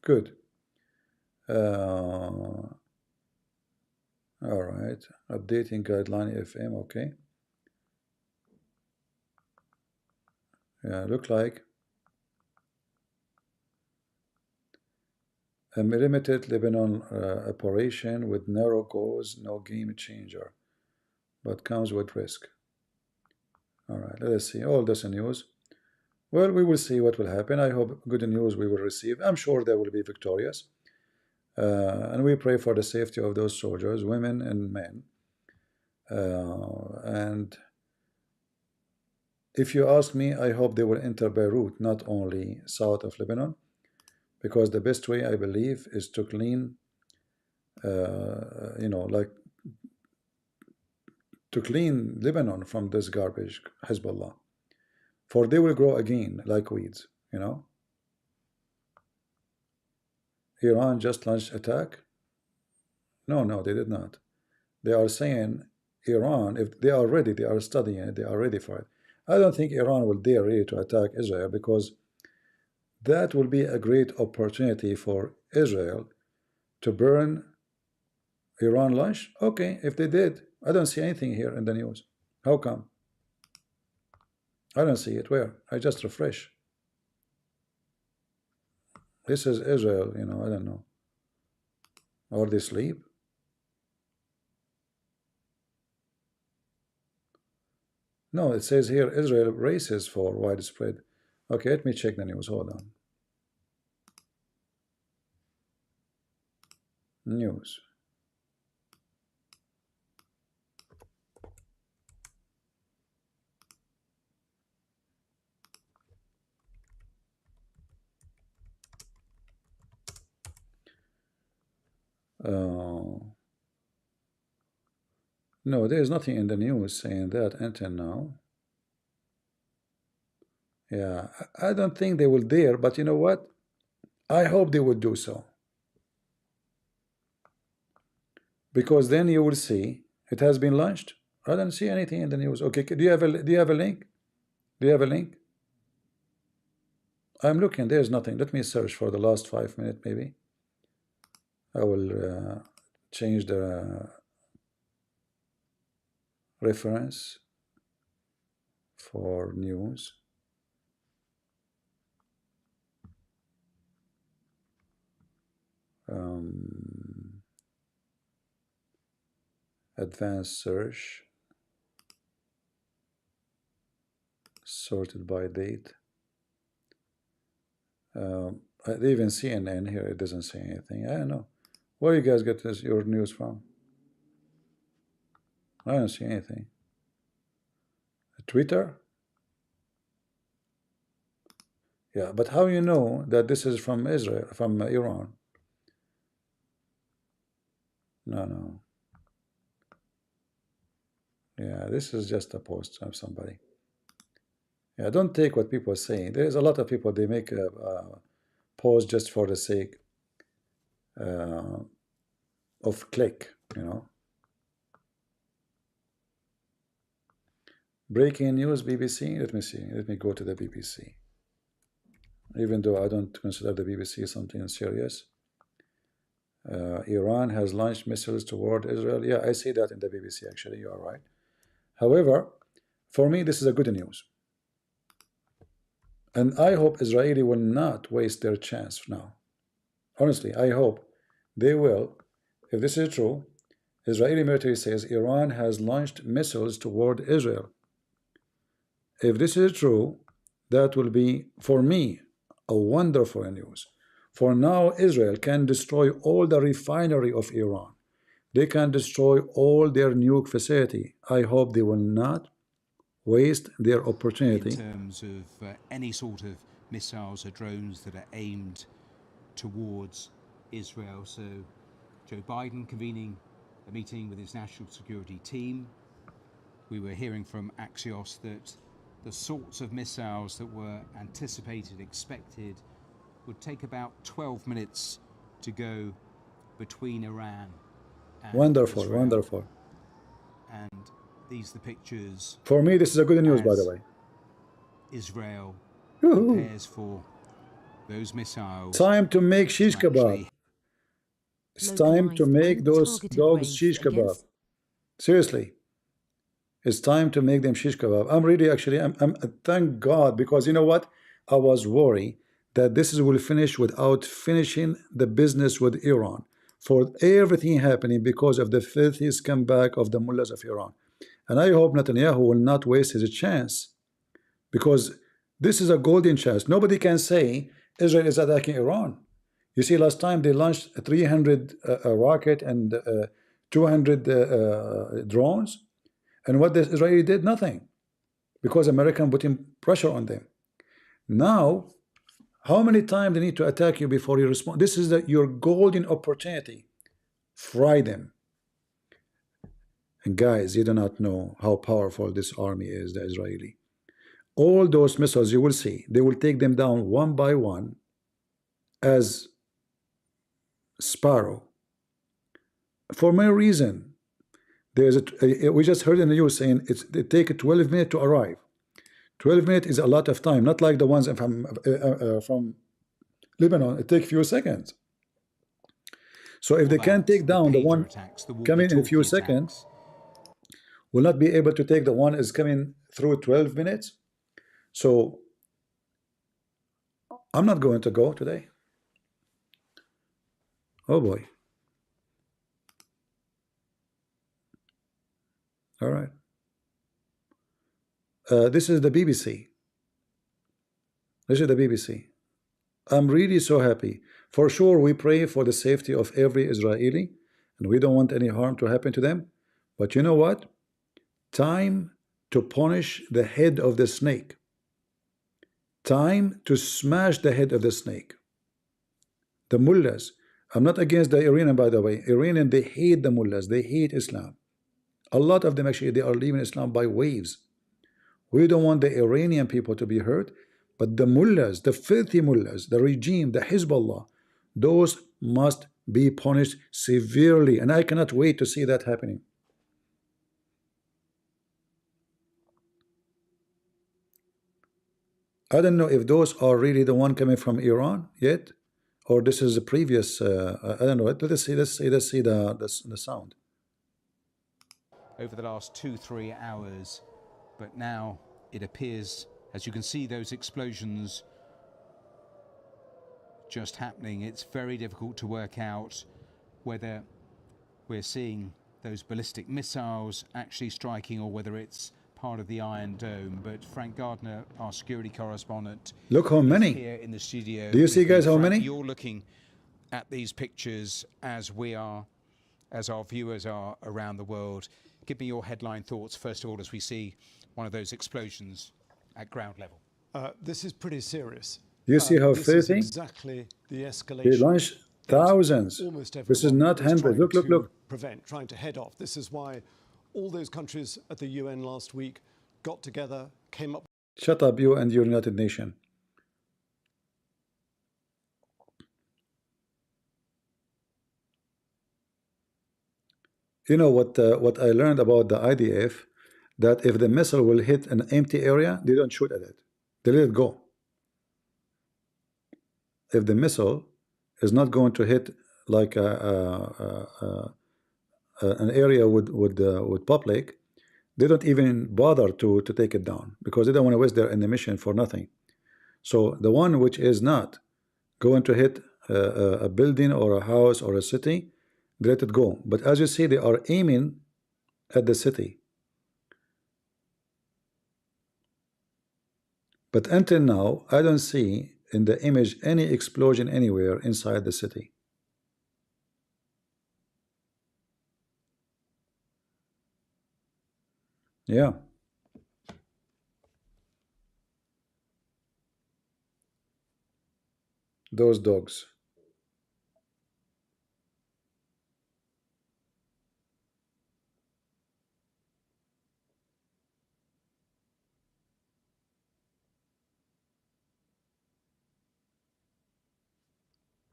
Good. All right. Updating guideline FM. Okay. Yeah, look like a limited Lebanon operation with narrow goals, no game changer, but comes with risk. All right, let us see all this news. Well, we will see what will happen. I hope good news we will receive. I'm sure they will be victorious. And we pray for the safety of those soldiers, women and men. And if you ask me, I hope they will enter Beirut, not only south of Lebanon, because the best way, I believe, is to clean you know, like to clean Lebanon from this garbage, Hezbollah, for they will grow again like weeds, you know. Iran just launched attack. No, they did not. They are saying Iran, if they are ready, they are studying it, they are ready for it. I don't think Iran will dare really to attack Israel, because that will be a great opportunity for Israel to burn Iran lunch. Okay, if they did, I don't see anything here in the news. How come? I don't see it. Where? I just refresh. This is Israel, you know, I don't know. Or they sleep. No, it says here Israel races for widespread. Okay, let me check the news. Hold on. News. No, there is nothing in the news saying that until now. Yeah, I don't think they will dare, but you know what? I hope they would do so. Because then you will see it has been launched. I don't see anything in the news. Okay, do you have a link? Do you have a link? I'm looking, there's nothing. Let me search for the last 5 minutes maybe. I will change the reference for news. Advanced search, sorted by date. Even CNN here, it doesn't say anything. I don't know. Where you guys get your news from? I don't see anything. Twitter? Yeah, but how you know that this is from Israel, from Iran? No. Yeah, this is just a post of somebody. Yeah, don't take what people are saying. There is a lot of people, they make a post just for the sake of click, you know. Breaking news, BBC. Let me see. Let me go to the BBC. Even though I don't consider the BBC something serious. Iran has launched missiles toward Israel. Yeah, I see that in the BBC, actually. You are right. However, for me, this is a good news. And I hope Israeli will not waste their chance now. Honestly, I hope they will. If this is true, Israeli military says Iran has launched missiles toward Israel. If this is true, that will be, for me, a wonderful news. For now, Israel can destroy all the refinery of Iran. They can destroy all their nuke facility. I hope they will not waste their opportunity. In terms of any sort of missiles or drones that are aimed towards Israel. So Joe Biden convening a meeting with his national security team. We were hearing from Axios that the sorts of missiles that were anticipated, expected, would take about 12 minutes to go between Iran and Wonderful, Israel. wonderful. And these are the pictures. For me, this is a good news, by the way. Israel prepares for those missiles. Time to make shish kebab. It's time to make those dogs shish kebab. Seriously. It's time to make them shish kebab. I'm really actually, I'm thank God, because you know what? I was worried that this will finish without finishing the business with Iran. For everything happening because of the filthy comeback of the mullahs of Iran. And I hope Netanyahu will not waste his chance, because this is a golden chance. Nobody can say Israel is attacking Iran. You see, last time they launched 300 rocket and 200 drones. And what the Israeli did? Nothing. Because American putting pressure on them. Now, how many times they need to attack you before you respond? This is your golden opportunity fry them. And guys, you do not know how powerful this army is, the Israeli. All those missiles you will see, they will take them down one by one as sparrow. For my reason, there's we just heard in the news saying it take 12 minutes to arrive. 12 minutes is a lot of time, not like the ones from Lebanon. It takes a few seconds. So if they can take down the one coming in a few seconds, will not be able to take the one is coming through 12 minutes. So I'm not going to go today. Oh boy. All right. This is the BBC. This is the BBC. I'm really so happy. For sure, we pray for the safety of every Israeli, and we don't want any harm to happen to them. But you know what? Time to punish the head of the snake. Time to smash the head of the snake. The mullahs. I'm not against the Iranian, by the way. Iranian, they hate the mullahs. They hate Islam. A lot of them actually, they are leaving Islam by waves. We don't want the Iranian people to be hurt, but the mullahs, the filthy mullahs, the regime, the Hezbollah, those must be punished severely, and I cannot wait to see that happening. I don't know if those are really the one coming from Iran yet, or this is the previous. I don't know. Let's see the sound. Over the last 2-3 hours, but now it appears, as you can see, those explosions just happening. It's very difficult to work out whether we're seeing those ballistic missiles actually striking or whether it's part of the Iron Dome. But Frank Gardner, our security correspondent, look how many here in the studio. Do you see, guys, how Frank, many? you're looking at these pictures as we are, as our viewers are around the world. Give me your headline thoughts, first of all, as we see one of those explosions at ground level. This is pretty serious. Do you see how this is filthy? exactly the They escalation launch thousands. This is not hundreds. Look, look, look. Trying to head off. This is why all those countries at the UN last week got together, came up. Shut up, you and your United Nations. You know what I learned about the IDF, that if the missile will hit an empty area, they don't shoot at it. They let it go. If the missile is not going to hit like an area with public, they don't even bother to take it down because they don't want to waste their ammunition for nothing. So the one which is not going to hit a building or a house or a city, they let it go. But as you see, they are aiming at the city. But until now, I don't see in the image any explosion anywhere inside the city. Yeah. Those dogs.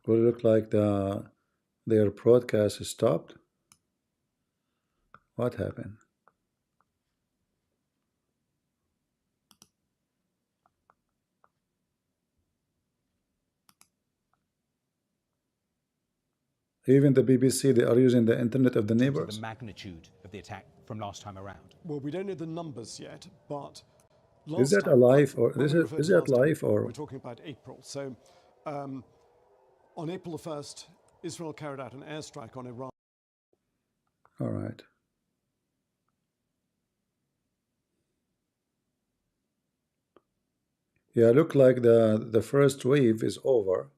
Will it look like their broadcast is stopped? What happened? Even the BBC, they are using the internet of the neighbors. The magnitude of the attack from last time around. Well, we don't know the numbers yet, but Is that alive or is that live or? We're talking about April. So, on April the 1st, Israel carried out an airstrike on Iran. All right. Yeah, look like the first wave is over.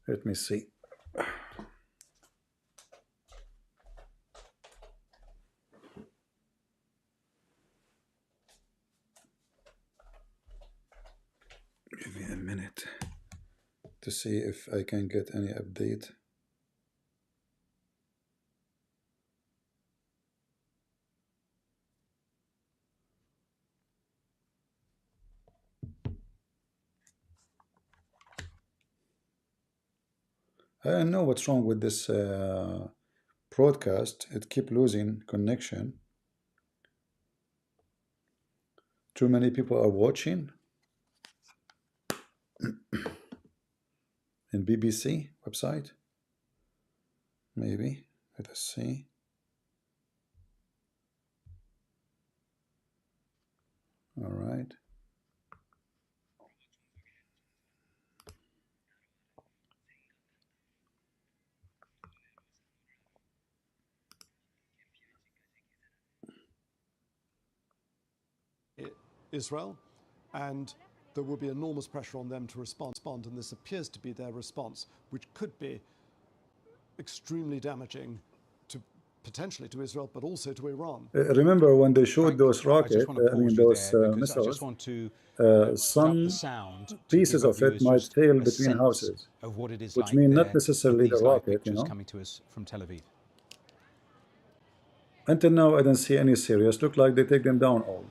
Let me see. Give me a minute to see if I can get any update. I don't know what's wrong with this broadcast. It keep losing connection. Too many people are watching. In BBC website, maybe. Let us see. All right. Israel, and there will be enormous pressure on them to respond, and this appears to be their response, which could be extremely damaging to potentially to Israel, but also to Iran. Remember when they showed those rockets, those I missiles, just want to some pieces of it might fail between houses, of what it is which like mean there not necessarily in the these live rocket, pictures coming to us from Tel Aviv. Until now, I don't see any serious. Look like they take them down all.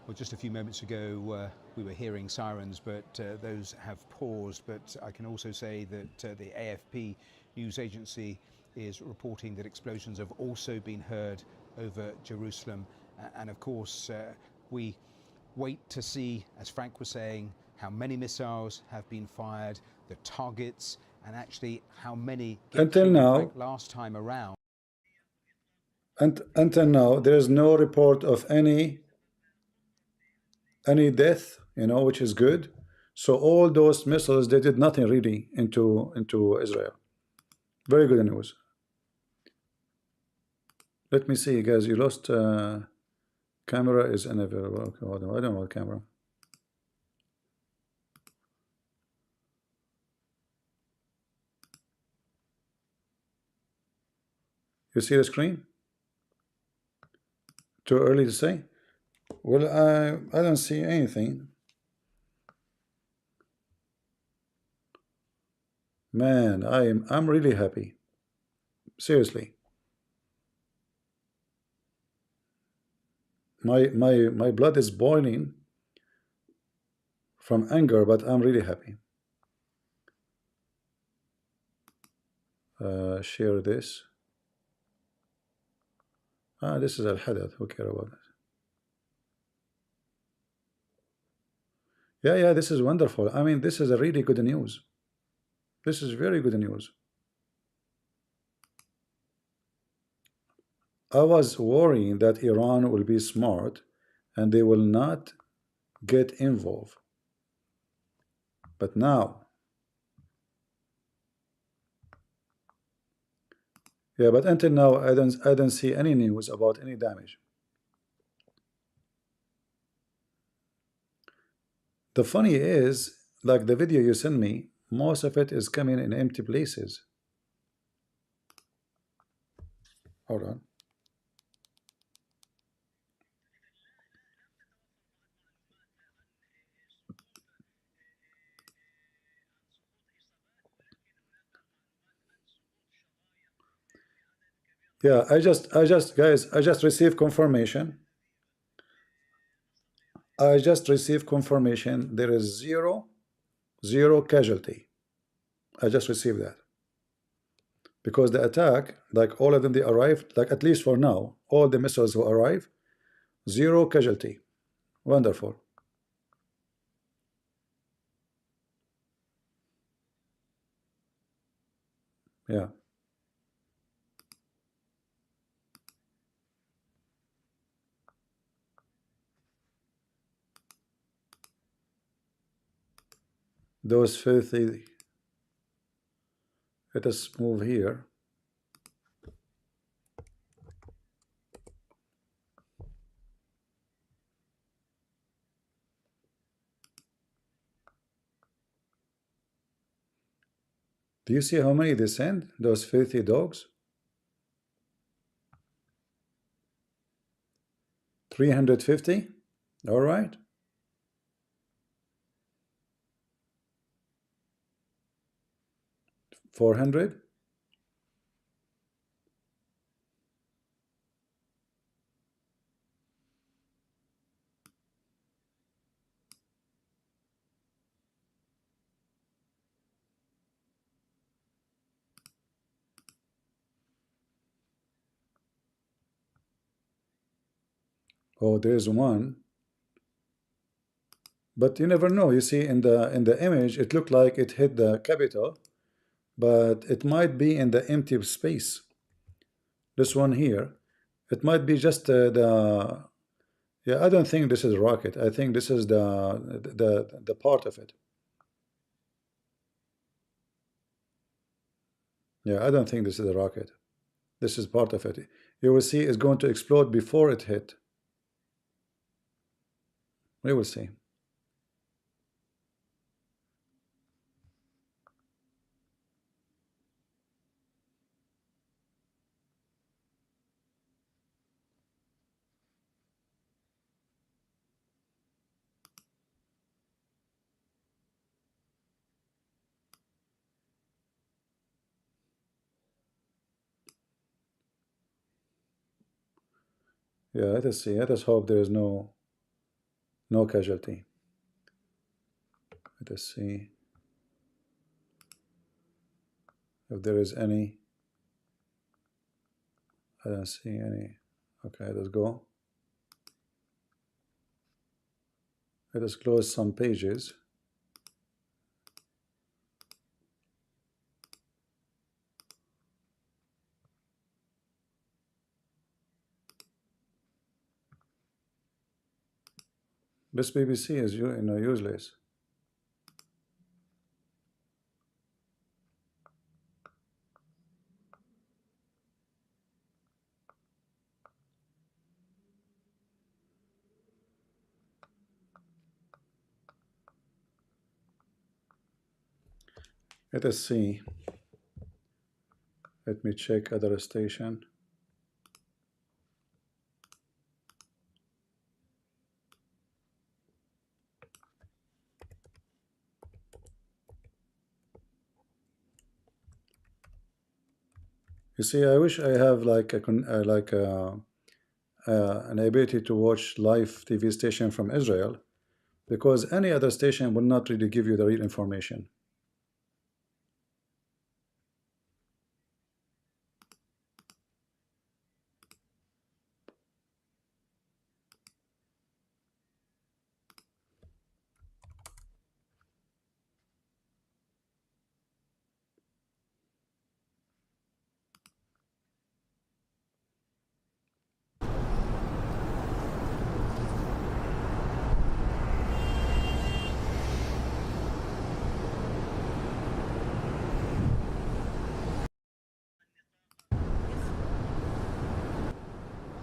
Well, just a few moments ago, we were hearing sirens, but those have paused. But I can also say that the AFP news agency is reporting that explosions have also been heard over Jerusalem. And of course, we wait to see, as Frank was saying, how many missiles have been fired, the targets, and actually how many get Until killed. now, Frank, last time around. Until now, there is no report of any death, which is good. So all those missiles, they did nothing really into Israel. Very good news. Let me see, guys. You lost camera is unavailable. Okay, hold on. I don't know what camera. You see the screen? Too early to say? Well, I don't see anything. Man, I'm really happy. Seriously. My blood is boiling from anger, but I'm really happy. Share this. This is Al-Hadath. Who cares about that? Yeah, this is wonderful. I mean, this is a really good news. This is very good news. I was worrying that Iran will be smart and they will not get involved. But now, yeah, but until now, I don't see any news about any damage. The funny is, like the video you sent me, most of it is coming in empty places. Hold on. Yeah, I just received confirmation. I just received confirmation there is zero casualty. I just received that. Because the attack, like all of them, they arrived, like at least for now, all the missiles who arrive, zero casualty. Wonderful. Yeah. Those filthy. Let us move here. Do you see how many they send? Those filthy dogs? 350? All right. $400. Oh, there's one. But you never know. You see, in the image, it looked like it hit the Capitol, but it might be in the empty space. This one here, it might be just the. Yeah, I don't think this is a rocket. I think this is the part of it. Yeah, I don't think this is a rocket. This is part of it. You will see it's going to explode before it hit. We will see. Yeah, let us see. Let us hope there is no casualty. Let us see if there is any. I don't see any. Okay, let's go. Let us close some pages. This BBC is useless. Let us see. Let me check other station. You see, I wish I have like an ability to watch live TV station from Israel, because any other station will not really give you the real information.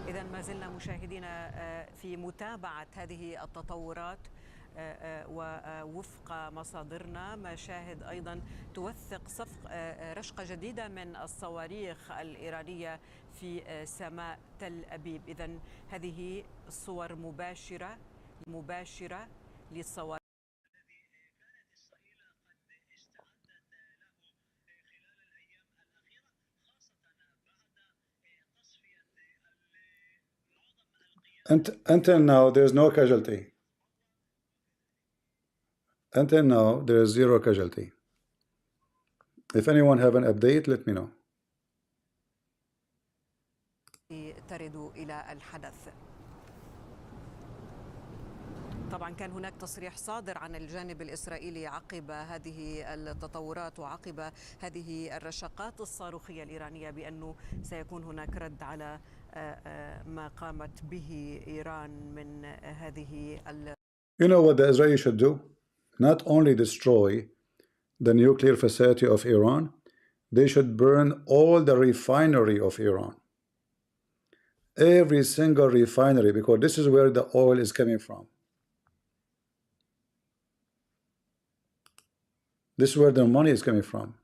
إذا ما زلنا مشاهدينا في متابعة هذه التطورات ووفق مصادرنا مشاهد أيضا توثق رشقة جديدة من الصواريخ الإيرانية في سماء تل أبيب. إذا هذه صور مباشرة للصواريخ. Until now, there's no casualty. Until now, there is zero casualty. If anyone have an update, let me know. ترد إلى الحدث. طبعا كان هناك تصريح صادر عن الجانب الإسرائيلي عقب هذه التطورات وعقب هذه الرشقات الصاروخية الإيرانية بأنه سيكون هناك رد على ما قامت به إيران من هذه You know what the Israelis should do? Not only destroy the nuclear facility of Iran, they should burn all the refinery of Iran. Every single refinery, because this is where the oil is coming from. This is where the money is coming from.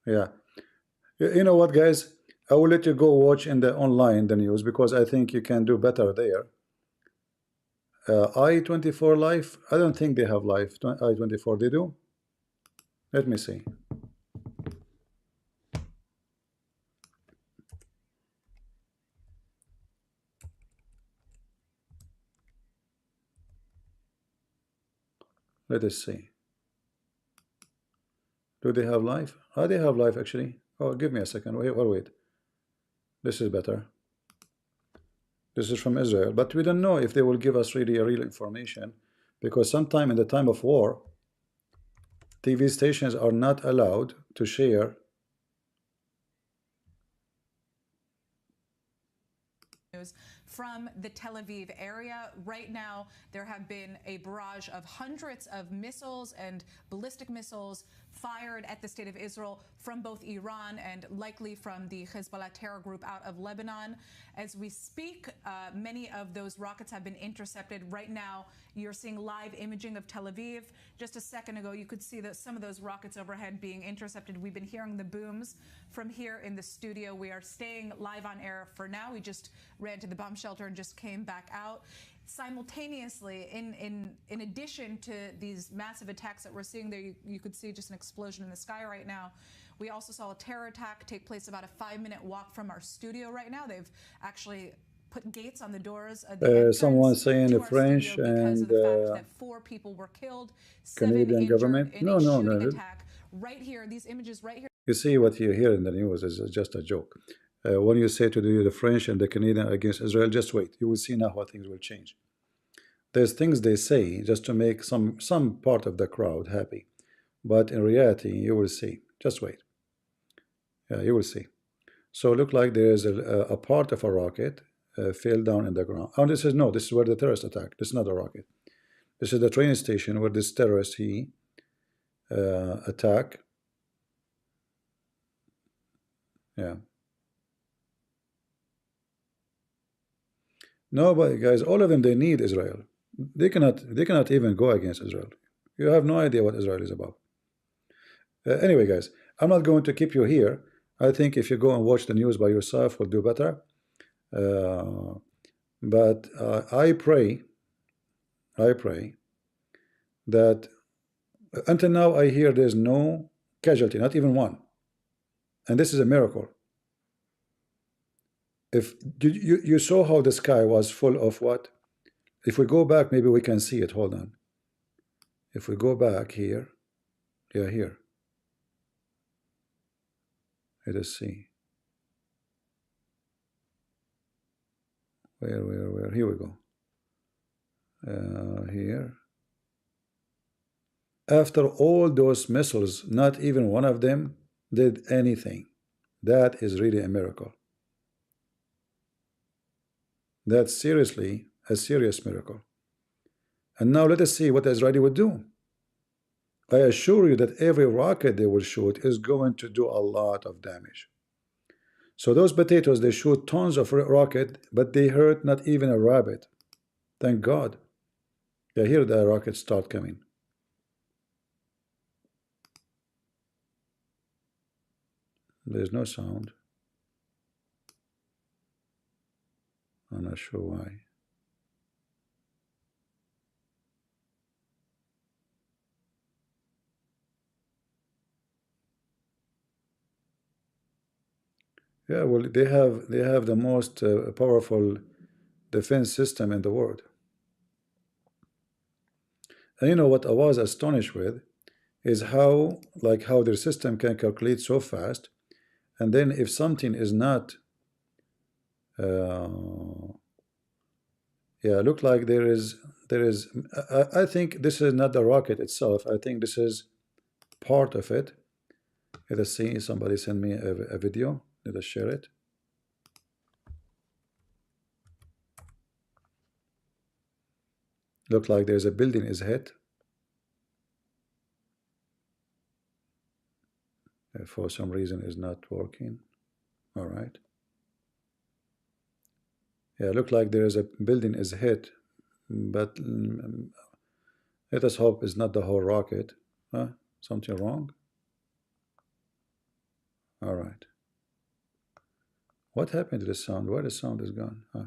Yeah. You know what, guys? I will let you go watch in the online the news because I think you can do better there. I-24 Live, I don't think they have live. I-24, they do? Let me see. Let us see. Do they have live? Oh, they have live actually. Oh, give me a second. Wait. This is better. This is from Israel, but we don't know if they will give us really real information, because sometime in the time of war, TV stations are not allowed to share. From the Tel Aviv area. Right now, there have been a barrage of hundreds of missiles and ballistic missiles fired at the state of Israel from both Iran and likely from the Hezbollah terror group out of Lebanon. As we speak, many of those rockets have been intercepted. Right now, you're seeing live imaging of Tel Aviv. Just a second ago, you could see that some of those rockets overhead being intercepted. We've been hearing the booms from here in the studio. We are staying live on air for now. We just ran to the bomb shelter and just came back out. Simultaneously, in addition to these massive attacks that we're seeing there, you could see just an explosion in the sky right now. We also saw a terror attack take place about a 5-minute walk from our studio right now. They've actually put gates on the doors of the Someone saying French and that 4 people were killed, 7 Canadian injured government. in No, a no, shooting no. attack. Right here, these images right here. You see what you hear in the news is just a joke. When you say to do the French and the Canadian against Israel, just wait. You will see now how things will change. There's things they say just to make some part of the crowd happy, but in reality, you will see. Just wait. Yeah, you will see. So look like there is a part of a rocket fell down in the ground. Oh, this is where the terrorist attack. This is not a rocket. This is the train station where this terrorist attack. Yeah. Nobody, guys, all of them, they need Israel. They cannot even go against Israel. You have no idea what Israel is about. Anyway, guys, I'm not going to keep you here. I think if you go and watch the news by yourself, will do better. But I pray that until now I hear there's no casualty, not even one, and this is a miracle. If you saw how the sky was full of what? If we go back, maybe we can see it. Hold on. If we go back here, yeah, here. Let us see. Where? Here we go. Here. After all those missiles, not even one of them did anything. That is really a miracle. That's seriously a serious miracle. And now let us see what Israeli would do. I assure you that every rocket they will shoot is going to do a lot of damage. So those potatoes, they shoot tons of rocket, but they hurt not even a rabbit. Thank God. Yeah, here the rockets start coming. There's no sound. I'm not sure why. Yeah, well, they have the most powerful defense system in the world. And you know what I was astonished with is how their system can calculate so fast, and then if something is not yeah, look like there is I think this is not the rocket itself. I think this is part of it. Let us see. Somebody send me a video. Let us share it. Look like there's a building is hit. For some reason is not working. All right. Yeah, look like there is a building is hit, but let us hope it's not the whole rocket. Huh? Something wrong? All right. What happened to the sound? Why the sound is gone? Huh.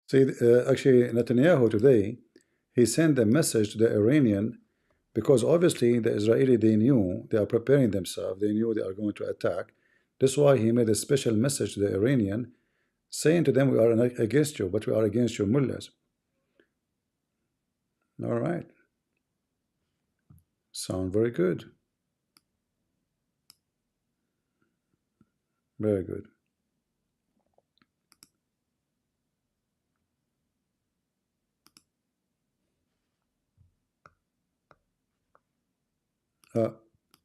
See, actually, Netanyahu today, he sent a message to the Iranian, because obviously the Israeli, they knew they are preparing themselves, they knew they are going to attack. That's why he made a special message to the Iranian, saying to them, we are not against you, but we are against your mullahs. All right. Sound very good. Very good.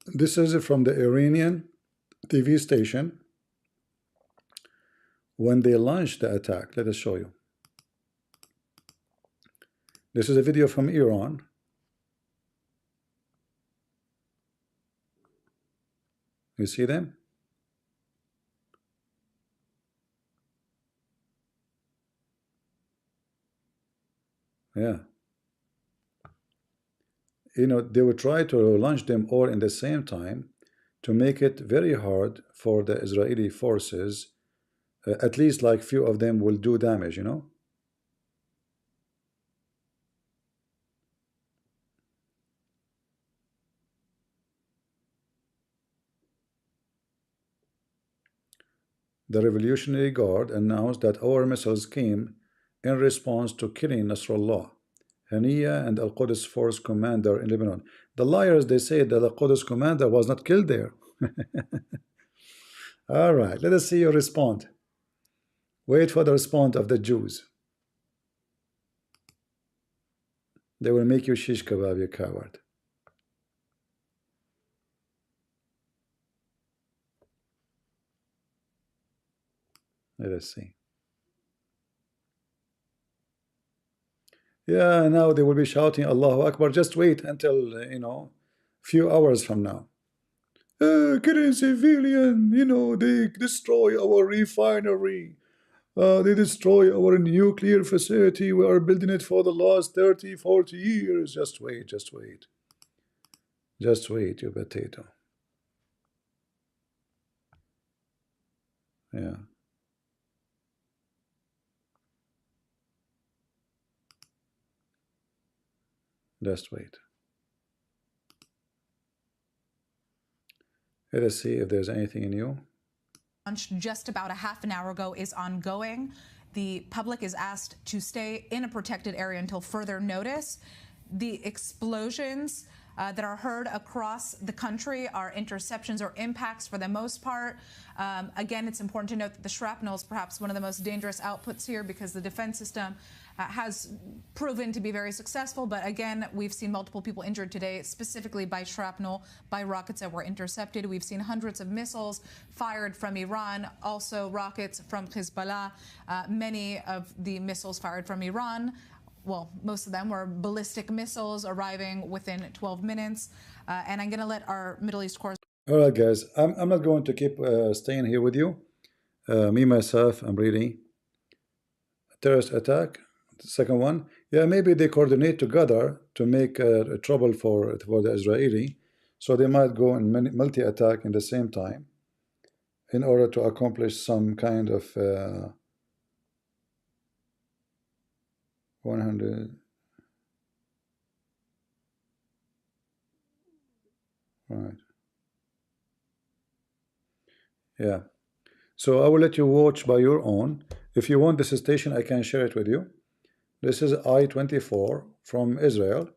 This is from the Iranian TV station when they launched the attack. Let us show you. This is a video from Iran. You see them? Yeah. You know, they would try to launch them all in the same time to make it very hard for the Israeli forces. At least like few of them will do damage, you know. The Revolutionary Guard announced that our missiles came in response to killing Nasrallah, Haniya, and Al-Quds Force commander in Lebanon. The liars, they say that the Quds commander was not killed there. All right, let us see you respond. Wait for the response of the Jews. They will make you shish kebab, you coward. Let us see. Yeah, now they will be shouting Allahu Akbar. Just wait until, you know, few hours from now. Killing civilian, you know, they destroy our refinery. They destroy our nuclear facility. We are building it for the last 30, 40 years. Just wait, just wait. Just wait, you potato. Yeah. Just wait. Let us see if there's anything new. Launched just about a half an hour ago is ongoing. The public is asked to stay in a protected area until further notice. The explosions that are heard across the country are interceptions or impacts for the most part. Again, it's important to note that the shrapnel is perhaps one of the most dangerous outputs here because the defense system has proven to be very successful. But again, we've seen multiple people injured today, specifically by shrapnel, by rockets that were intercepted. We've seen hundreds of missiles fired from Iran, also rockets from Hezbollah. Many of the missiles fired from Iran, well, most of them were ballistic missiles arriving within 12 minutes. And I'm going to let our Middle East correspondent. All right, guys. I'm not going to keep staying here with you. Me, myself, I'm reading. Terrorist attack. The second one. Yeah, maybe they coordinate together to make trouble for the Israeli. So they might go in multi-attack in the same time in order to accomplish some kind of 100. Right. Yeah. So I will let you watch by your own. If you want this station, I can share it with you. This is I-24 from Israel.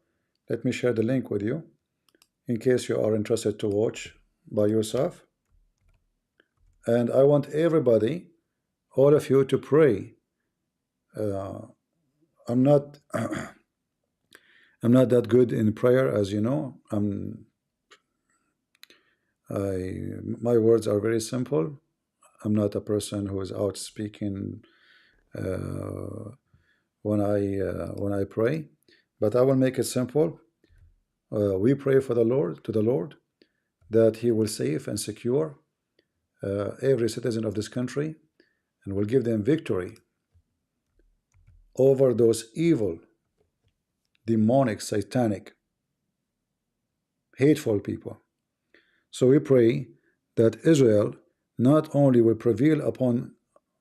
Let me share the link with you in case you are interested to watch by yourself. And I want everybody, all of you, to pray I'm not I'm not that good in prayer, as you know. My words are very simple. I'm not a person who is out speaking when I pray, but I will make it simple. We pray for the Lord, to the Lord, that He will save and secure every citizen of this country, and will give them victory over those evil, demonic, satanic, hateful people. So we pray that Israel not only will prevail upon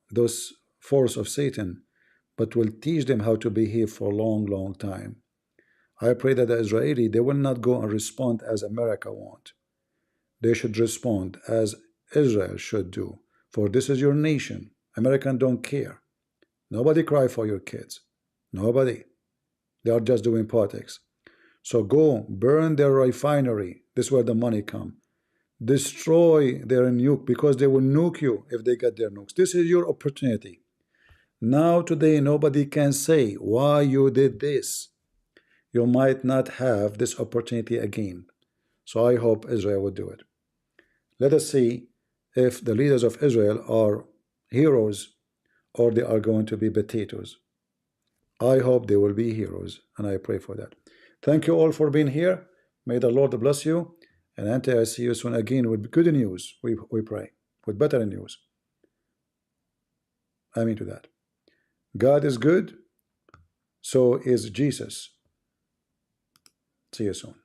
those force of Satan, but will teach them how to behave for a long, long time. I pray that the Israeli, they will not go and respond as America want. They should respond as Israel should do. For this is your nation. Americans don't care. Nobody cry for your kids. Nobody. They are just doing politics. So go burn their refinery. This is where the money come. Destroy their nuke, because they will nuke you if they get their nukes. This is your opportunity. Now today nobody can say why you did this. You might not have this opportunity again. So I hope Israel will do it. Let us see if the leaders of Israel are heroes or they are going to be potatoes. I hope they will be heroes, and I pray for that. Thank you all for being here. May the Lord bless you. And until I see you soon again with good news, we pray, with better news. Amen to that. God is good, so is Jesus. See you soon.